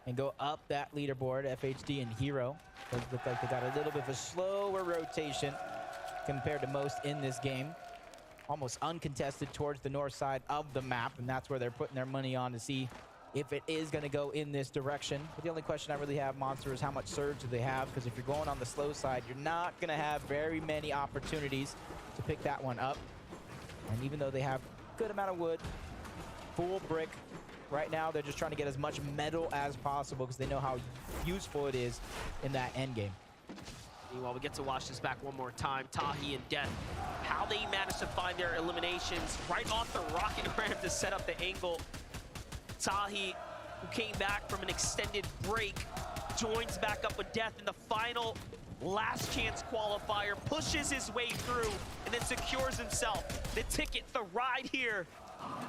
and go up that leaderboard. FHD and Hero. Those look like they got a little bit of a slower rotation compared to most in this game. Almost uncontested towards the north side of the map, and that's where they're putting their money on to see if it is going to go in this direction. But the only question I really have, Monster, is how much surge do they have? Because if you're going on the slow side, you're not going to have very many opportunities to pick that one up. And even though they have a good amount of wood, full brick, right now they're just trying to get as much metal as possible because they know how useful it is in that end game. Meanwhile, we get to watch this back one more time. Tahi and Death, how they managed to find their eliminations right off the rocket ramp to set up the angle. Tahi, who came back from an extended break, joins back up with Death in the final last chance qualifier, pushes his way through, and then secures himself the ticket, the ride here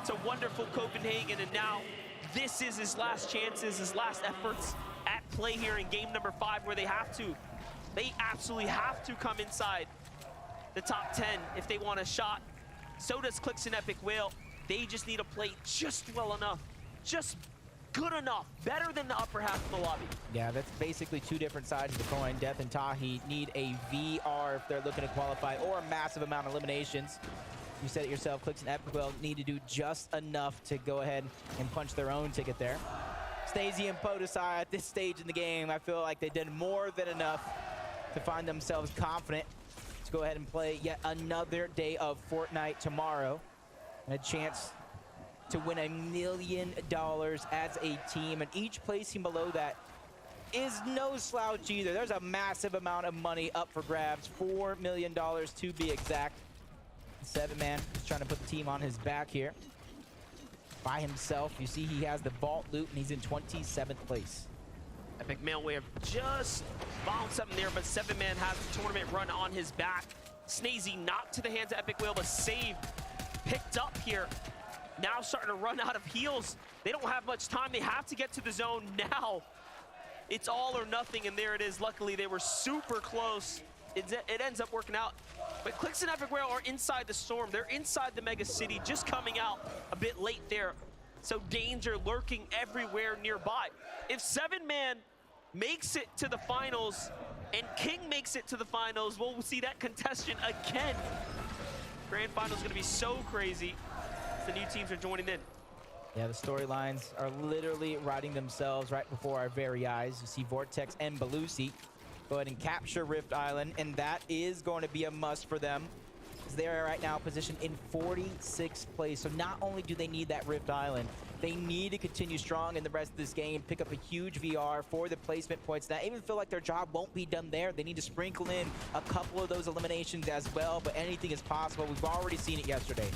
to wonderful Copenhagen. And now this is his last chances, his last efforts at play here in game number 5, where they absolutely have to come inside the top 10 if they want a shot. So does Clix and Epic Whale. They just need to play just well enough, just good enough, better than the upper half of the lobby. Yeah, that's basically two different sides of the coin. Death and Tahi need a VR if they're looking to qualify, or a massive amount of eliminations. You said it yourself, Clix and Epic Whale need to do just enough to go ahead and punch their own ticket there. Stacey and Podesai at this stage in the game, I feel like they did more than enough to find themselves confident to go ahead and play yet another day of Fortnite tomorrow, and a chance to win $1 million as a team. And each placing below that is no slouch either. There's a massive amount of money up for grabs, $4 million to be exact. 7-man is trying to put the team on his back here by himself. You see he has the vault loot, and he's in 27th place. Epic Mailwave just found something there, but 7-man has the tournament run on his back. Snazy knocked to the hands of Epic Whale, but saved, picked up here. Now starting to run out of heals. They don't have much time. They have to get to the zone now. It's all or nothing, and there it is. Luckily, they were super close. It ends up working out. But Clix and Epic Whale are inside the storm. They're inside the mega city, just coming out a bit late there. So danger lurking everywhere nearby. If 7-man makes it to the finals and King makes it to the finals, we'll see that contestant again. Grand finals is gonna be so crazy. The new teams are joining in. Yeah, the storylines are literally writing themselves right before our very eyes. You see Vortex and Belusi go ahead and capture Rift Island, and that is going to be a must for them, because they are right now positioned in 46th place. So not only do they need that Rift Island, they need to continue strong in the rest of this game, pick up a huge VR for the placement points. And I even feel like their job won't be done there. They need to sprinkle in a couple of those eliminations as well, but anything is possible. We've already seen it yesterday.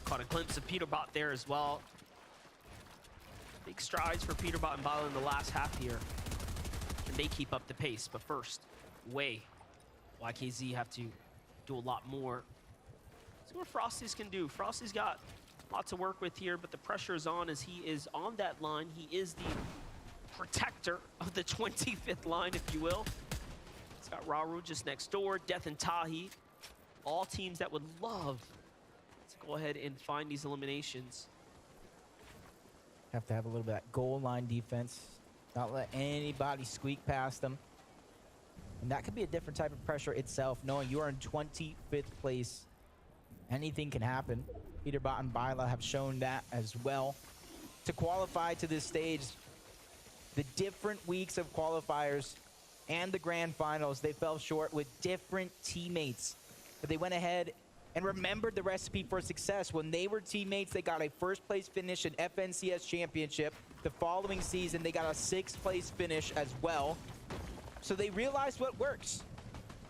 Caught a glimpse of Peterbot there as well. Big strides for Peterbot and Bala in the last half here. And they keep up the pace, but first, YKZ have to do a lot more. See what Frosty's can do. Frosty's got a lot to work with here, but the pressure is on as he is on that line. He is the protector of the 25th line, if you will. He's got Rauru just next door, Death and Tahi. All teams that would love to go ahead and find these eliminations. Have to have a little bit of that goal line defense. Not let anybody squeak past them. And that could be a different type of pressure itself, knowing you are in 25th place. Anything can happen. Peterbot and Byla have shown that as well. To qualify to this stage, the different weeks of qualifiers and the grand finals, they fell short with different teammates. But they went ahead and remembered the recipe for success. When they were teammates, they got a first place finish in FNCS Championship. The following season, they got a 6th place finish as well. So they realized what works.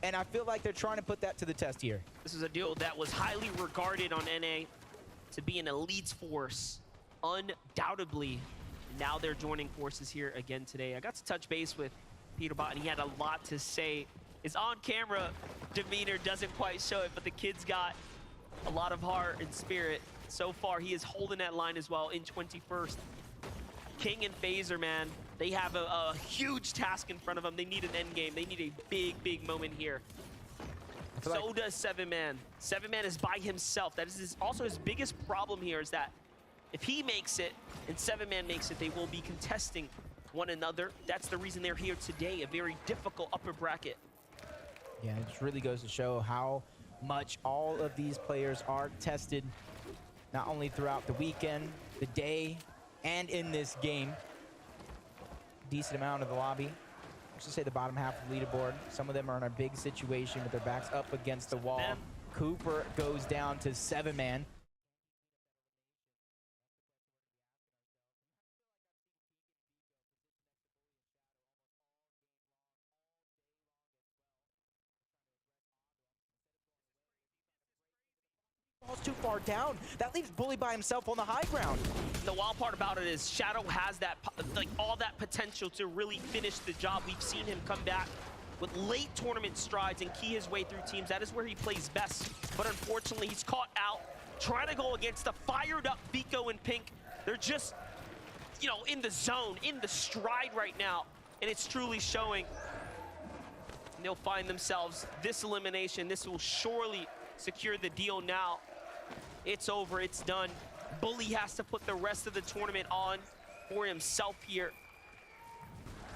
And I feel like they're trying to put that to the test here. This is a duo that was highly regarded on NA to be an elite force, undoubtedly. Now they're joining forces here again today. I got to touch base with Peterbot, and he had a lot to say. His on-camera demeanor doesn't quite show it, but the kid's got a lot of heart and spirit. So far, he is holding that line as well in 21st. King and Phaser, man, they have a huge task in front of them. They need an end game. They need a big moment here. So does 7-Man. 7-Man is by himself. That is also his biggest problem here, is that if he makes it and 7-Man makes it, they will be contesting one another. That's the reason they're here today, a very difficult upper bracket. Yeah, it just really goes to show how much all of these players are tested, not only throughout the weekend, the day, and in this game. Decent amount of the lobby. I should say the bottom half of the leaderboard. Some of them are in a big situation with their backs up against the wall. Cooper goes down to 7-Man. Too far down. That leaves Bully by himself on the high ground. The wild part about it is Shadow has that, like, all that potential to really finish the job. We've seen him come back with late tournament strides and key his way through teams. That is where he plays best. But unfortunately, he's caught out trying to go against the fired up Vico and Pink. They're just, you know, in the zone, in the stride right now. And it's truly showing. And they'll find themselves this elimination. This will surely secure the deal now. It's over, it's done. Bully has to put the rest of the tournament on for himself here.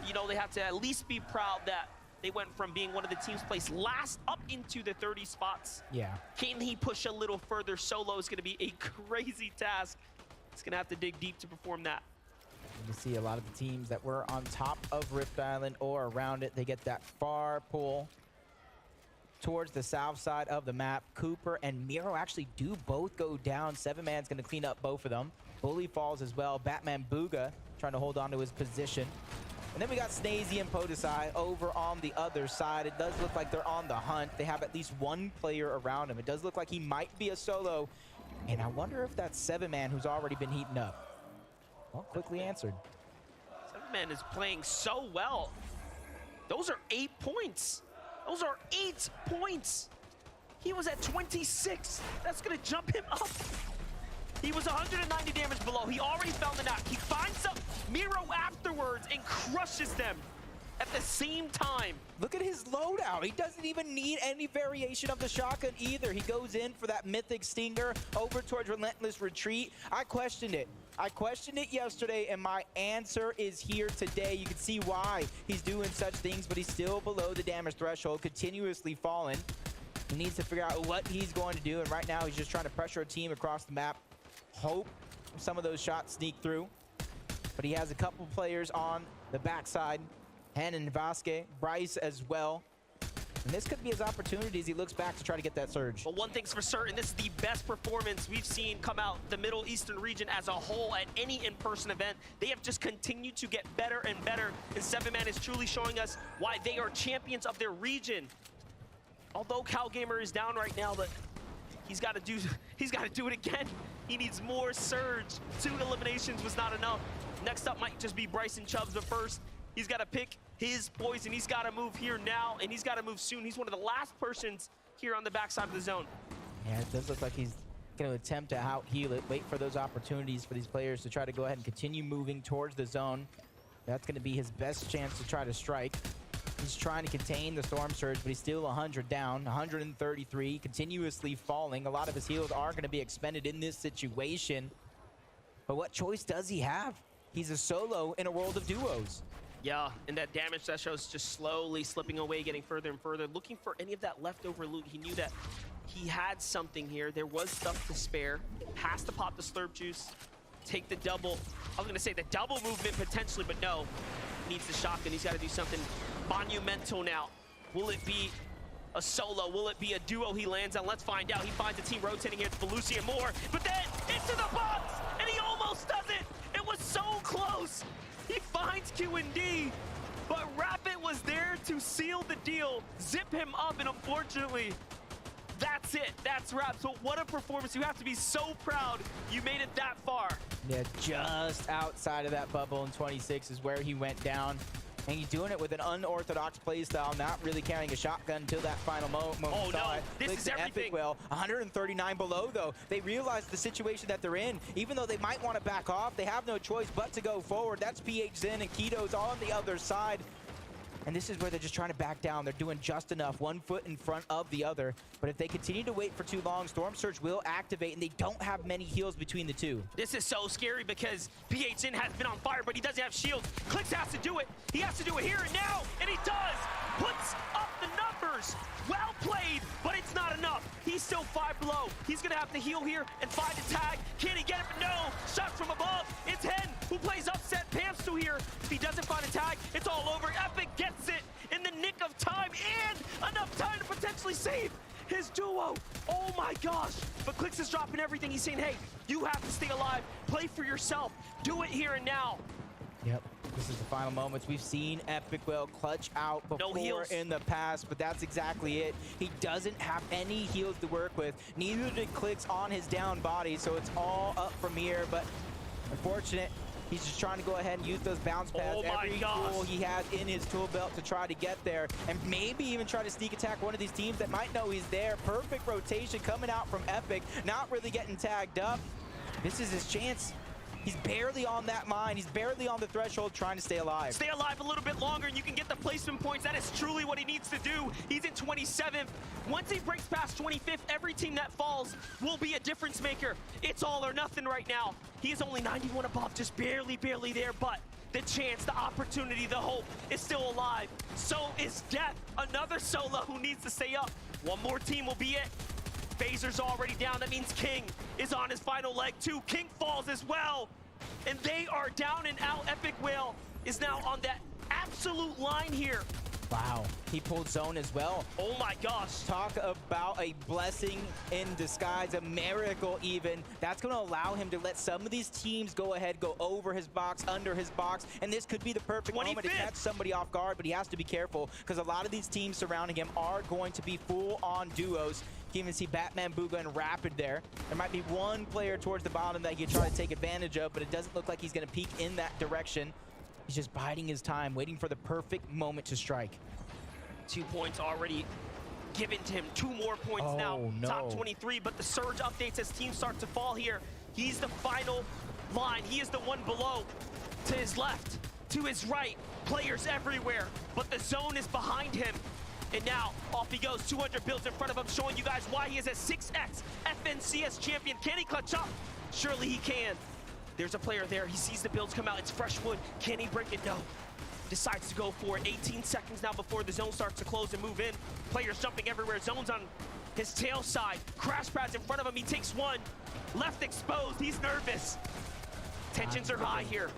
You know, they have to at least be proud that they went from being one of the teams placed last up into the 30 spots. Yeah. Can he push a little further? Solo is going to be a crazy task. He's going to have to dig deep to perform that. You see a lot of the teams that were on top of Rift Island or around it, they get that far pull towards the south side of the map. Cooper and Miro actually do both go down. 7-Man's going to clean up both of them. Bully falls as well. Batman Booga trying to hold on to his position. And then we got Snazy and Podesai over on the other side. It does look like they're on the hunt. They have at least one player around him. It does look like he might be a solo. And I wonder if that's 7-Man who's already been heating up. Well, quickly answered. 7-Man is playing so well. Those are 8 points. Those are 8 points. He was at 26. That's gonna jump him up. He was 190 damage below. He already found the knock. He finds up Miro afterwards and crushes them at the same time. Look at his loadout. He doesn't even need any variation of the shotgun either. He goes in for that mythic stinger over towards Relentless Retreat. I questioned it. I questioned it yesterday, and my answer is here today. You can see why he's doing such things, but he's still below the damage threshold, continuously falling. He needs to figure out what he's going to do, and right now he's just trying to pressure a team across the map. Hope some of those shots sneak through. But he has a couple players on the backside. Hen and Vasquez, Bryce as well. And this could be his opportunity as he looks back to try to get that surge. Well, one thing's for certain, this is the best performance we've seen come out the Middle Eastern region as a whole at any in-person event. They have just continued to get better and better, and 7-Man is truly showing us why they are champions of their region. Although CalGamer is down right now, but he's got to do it again. He needs more surge. 2 eliminations was not enough. Next up might just be Bryson Chubbs, but first, he's got to pick his poison. He's got to move here now, and he's got to move soon. He's one of the last persons here on the backside of the zone. Yeah, it does look like he's going to attempt to out-heal it, wait for those opportunities for these players to try to go ahead and continue moving towards the zone. That's going to be his best chance to try to strike. He's trying to contain the Storm Surge, but he's still 100 down, 133, continuously falling. A lot of his heals are going to be expended in this situation. But what choice does he have? He's a solo in a world of duos. Yeah, and that damage threshold is just slowly slipping away, getting further and further. Looking for any of that leftover loot. He knew that he had something here. There was stuff to spare. Has to pop the slurp juice, take the double. I was going to say the double movement potentially, but no. Needs the shotgun. He's got to do something monumental now. Will it be a solo? Will it be a duo he lands on? Let's find out. He finds a team rotating here. It's Belusi and more, but then into the box, and he almost does it. It was so close. He finds Q&D, but Rapid was there to seal the deal, zip him up, and unfortunately, that's it. That's Rap. So what a performance. You have to be so proud you made it that far. Yeah, just outside of that bubble in 26 is where he went down. And he's doing it with an unorthodox playstyle, not really carrying a shotgun until that final moment. Oh no, this is everything. Well, 139 below though. They realize the situation that they're in. Even though they might want to back off, they have no choice but to go forward. That's PH Zen and Keto's on the other side. And this is where they're just trying to back down. They're doing just enough, one foot in front of the other. But if they continue to wait for too long, Storm Surge will activate, and they don't have many heals between the two. This is so scary because PHN has been on fire, but he doesn't have shields. Clix has to do it. He has to do it here and now, and he does. Puts up the numbers. Well played, but it's not enough. He's still 5 below. He's gonna have to heal here and find a tag. Can he get it? No. Shots from above. It's Hen who plays upset. Pam's still here. If he doesn't find a tag, it's all over. Epic gets it in the nick of time and enough time to potentially save his duo. Oh my gosh. But Clix is dropping everything. He's saying, hey, you have to stay alive. Play for yourself. Do it here and now. Yep, this is the final moments. We've seen Epic Will clutch out before in the past, but that's exactly it. He doesn't have any heals to work with. Neither did Clix on his down body, so it's all up from here, but unfortunate. He's just trying to go ahead and use those bounce pads. Every tool he has in his tool belt to try to get there, and maybe even try to sneak attack one of these teams that might know he's there. Perfect rotation coming out from Epic, not really getting tagged up. This is his chance. He's barely on that mine. He's barely on the threshold trying to stay alive. Stay alive a little bit longer and you can get the placement points. That is truly what he needs to do. He's in 27th. Once he breaks past 25th, every team that falls will be a difference maker. It's all or nothing right now. He is only 91 above, just barely there, but the chance, the opportunity, the hope is still alive. So is Death, another solo who needs to stay up. One more team will be it. Phaser's already down. That means King is on his final leg too. King falls as well. And they are down and out. Epic Whale is now on that absolute line here. Wow, he pulled zone as well. Oh my gosh. Talk about a blessing in disguise, a miracle even. That's gonna allow him to let some of these teams go ahead, go over his box, under his box, and this could be the perfect moment to catch somebody off guard, but he has to be careful because a lot of these teams surrounding him are going to be full-on duos. You can even see Batman, Booga, and Rapid there. There might be one player towards the bottom that he can try to take advantage of, but it doesn't look like he's gonna peek in that direction. He's just biding his time, waiting for the perfect moment to strike. 2 points already given to him. 2 more points now. No. Top 23, but the surge updates as teams start to fall here. He's the final line. He is the one below. To his left, to his right, players everywhere, but the zone is behind him. And now, off he goes, 200 builds in front of him, showing you guys why he is a 6X FNCS champion. Can he clutch up? Surely he can. There's a player there. He sees the builds come out. It's fresh wood. Can he break it? No. Decides to go for it. 18 seconds now before the zone starts to close and move in. Players jumping everywhere. Zone's on his tail side. Crash pads in front of him. He takes one. Left exposed. He's nervous. Tensions are high here.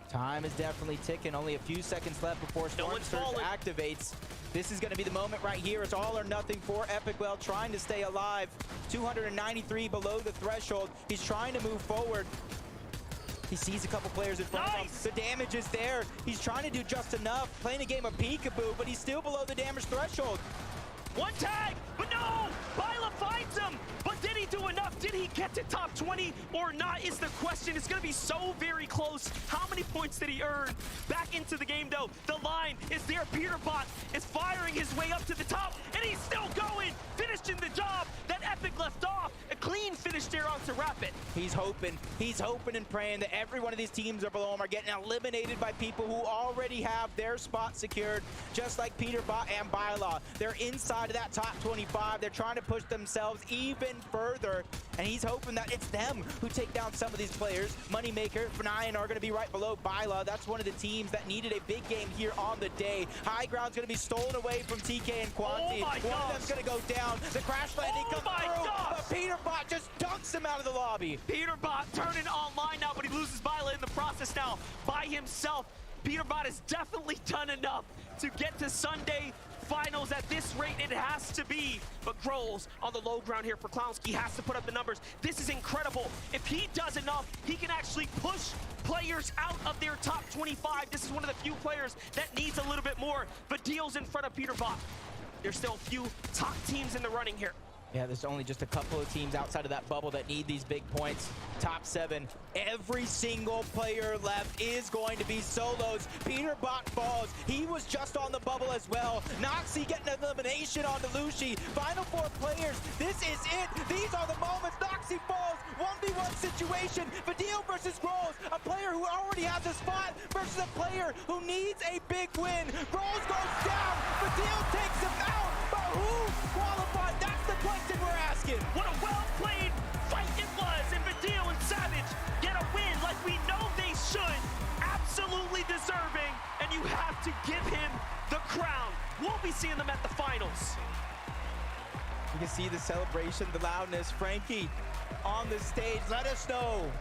Time is definitely ticking. Only a few seconds left before Storm Surge activates. This is going to be the moment right here. It's all or nothing for Epic Well, trying to stay alive. 293 below the threshold. He's trying to move forward. He sees a couple players in front of him. The damage is there. He's trying to do just enough. Playing a game of peekaboo, but he's still below the damage threshold. One tag, but no! Bila finds him! But did he do enough? Did he get to top 20 or not is the question. It's gonna be so very close. How many points did he earn? Back into the game though. The line is there. Peterbot is firing his way up to the top, and he's still going! Finishing the job that Epic left off. A clean finish there onto Rapid. He's hoping and praying that every one of these teams are below him are getting eliminated by people who already have their spot secured, just like Peterbot and Bila. They're inside of that top 25. They're trying to push themselves even further, and he's hoping that it's them who take down some of these players. Moneymaker, Fnayan are going to be right below Bila. That's one of the teams that needed a big game here on the day. High ground's going to be stolen away from TK and Quanti. One of them's going to go down. The crash landing comes through, but Peterbot just dunks him out of the lobby. Peterbot turning online now, but he loses Bila in the process now by himself. Peterbot has definitely done enough to get to Sunday finals. At this rate, it has to be. But Groles on the low ground here for Clownski has to put up the numbers. This is incredible. If he does enough, he can actually push players out of their top 25. This is one of the few players that needs a little bit more. But Deal's in front of Peterbot. There's still a few top teams in the running here. Yeah, there's only just a couple of teams outside of that bubble that need these big points. Top 7, every single player left is going to be solos. Peterbot falls. He was just on the bubble as well. Noxy getting an elimination onto Lucy. Final 4 players. This is it. These are the moments. Noxy falls. 1v1 situation. Vidil versus Grols. A player who already has a spot versus a player who needs a big win. Grols goes down. Vidil takes him out. But who qualified? That's the question we're asking. What a well-played fight it was, and Vidil and Savage get a win like we know they should. Absolutely deserving, and you have to give him the crown. We'll be seeing them at the finals. You can see the celebration, the loudness. Frankie on the stage, let us know.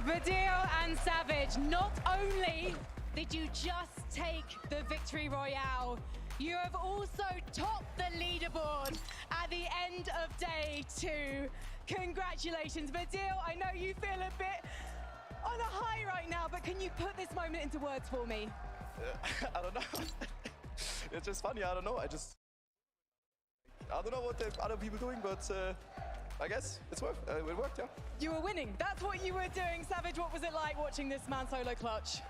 Vidil and Savage, not only did you just take the victory royale, you have also topped the leaderboard at the end of day 2. Congratulations, Vidil. I know you feel a bit on a high right now, but can you put this moment into words for me? I don't know. It's just funny. I don't know. I don't know what the other people doing, but I guess it worked, yeah. You were winning. That's what you were doing. Savage, what was it like watching this man solo clutch?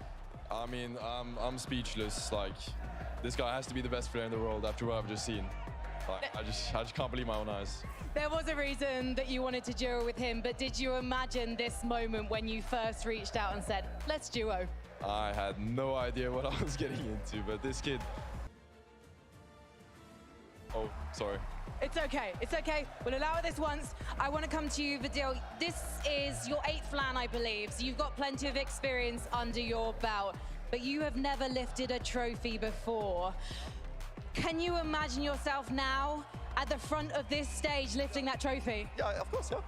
I mean, I'm speechless. Like, this guy has to be the best player in the world after what I've just seen. Like, I just can't believe my own eyes. There was a reason that you wanted to duo with him, but did you imagine this moment when you first reached out and said, let's duo? I had no idea what I was getting into, but this kid... Oh, sorry. It's okay, it's okay. We'll allow it this once. I want to come to you, Vidil. This is your 8th LAN, I believe, so you've got plenty of experience under your belt, but you have never lifted a trophy before. Can you imagine yourself now at the front of this stage lifting that trophy? Yeah, of course, yeah.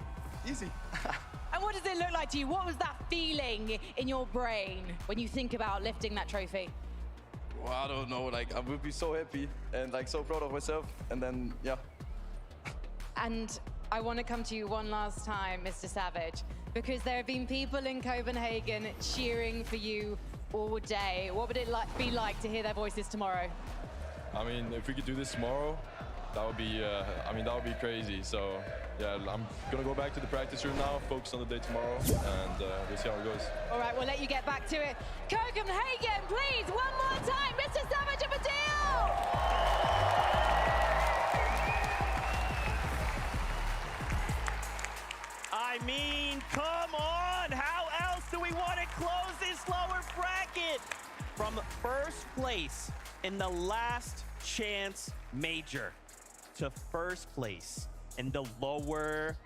Easy. And what does it look like to you? What was that feeling in your brain when you think about lifting that trophy? Well, I don't know, like, I would be so happy and like so proud of myself, and then, yeah. And I want to come to you one last time, Mr. Savage, because there have been people in Copenhagen cheering for you all day. What would it be like to hear their voices tomorrow? I mean, if we could do this tomorrow, that would be, that would be crazy. So, yeah, I'm gonna go back to the practice room now, focus on the day tomorrow, and we'll see how it goes. All right, we'll let you get back to it. Copenhagen, please, one more time, Mr. Savage and Vidil! I mean, come on! How else do we want to close this lower bracket? From first place in the last chance major to first place in the lower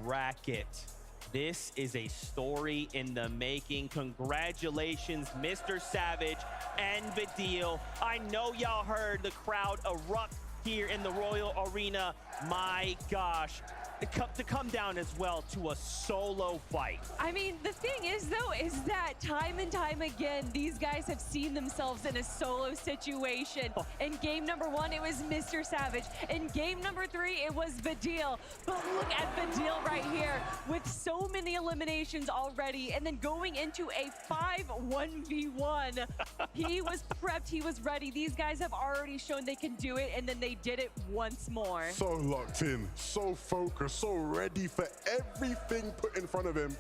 bracket. This is a story in the making. Congratulations, Mr. Savage and Vidil. I know y'all heard the crowd erupt here in the Royal Arena. My gosh. To come down as well to a solo fight. I mean, the thing is, though, is that time and time again, these guys have seen themselves in a solo situation. In game number 1, it was Mr. Savage. In game number 3, it was Vidil. But look at Vidil right here with so many eliminations already, and then going into a 5-1v1. He was prepped, he was ready. These guys have already shown they can do it, and then they did it once more. So locked in, so focused, so ready for everything put in front of him.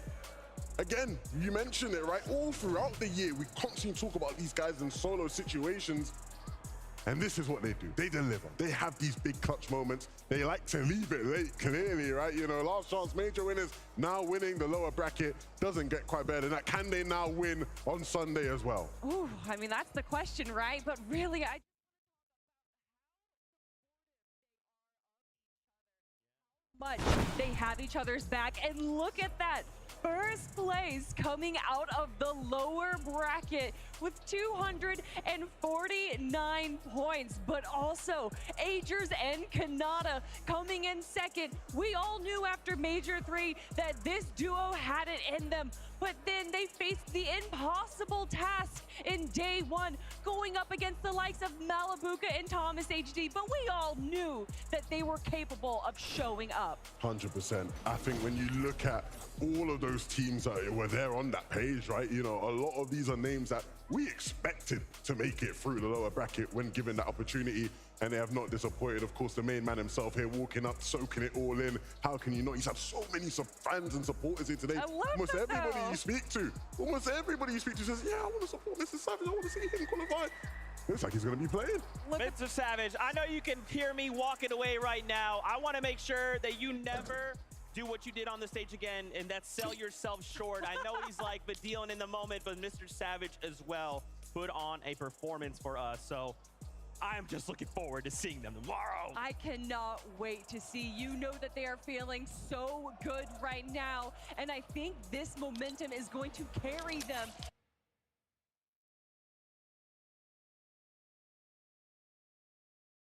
Again, you mentioned it, right? All throughout the year, we constantly talk about these guys in solo situations. And this is what they do. They deliver. They have these big clutch moments. They like to leave it late, clearly, right? You know, last chance major winners now winning the lower bracket. Doesn't get quite better than that. Can they now win on Sunday as well? Ooh, I mean, that's the question, right? But really, much they have each other's back, and look at that first place coming out of the lower bracket with 249 points, but also Agers and Kanata coming in second. We all knew after Major 3 that this duo had it in them, but then they faced the impossible task in day 1, going up against the likes of Malabuka and Thomas HD, but we all knew that they were capable of showing up. 100%. I think when you look at all of those teams that were there on that page, right? You know, a lot of these are names that we expected to make it through the lower bracket when given that opportunity, and they have not disappointed. Of course, the main man himself here walking up, soaking it all in. How can you not? He's had so many fans and supporters here today. Almost everybody you speak to says, yeah, I want to support Mr. Savage. I want to see him qualify. Looks like he's going to be playing. Mr. Savage, I know you can hear me walking away right now. I want to make sure that you never do what you did on the stage again, and that's sell yourself short. I know he's like the dealing in the moment, but Mr. Savage as well put on a performance for us. So I am just looking forward to seeing them tomorrow. I cannot wait to see. You know that they are feeling so good right now, and I think this momentum is going to carry them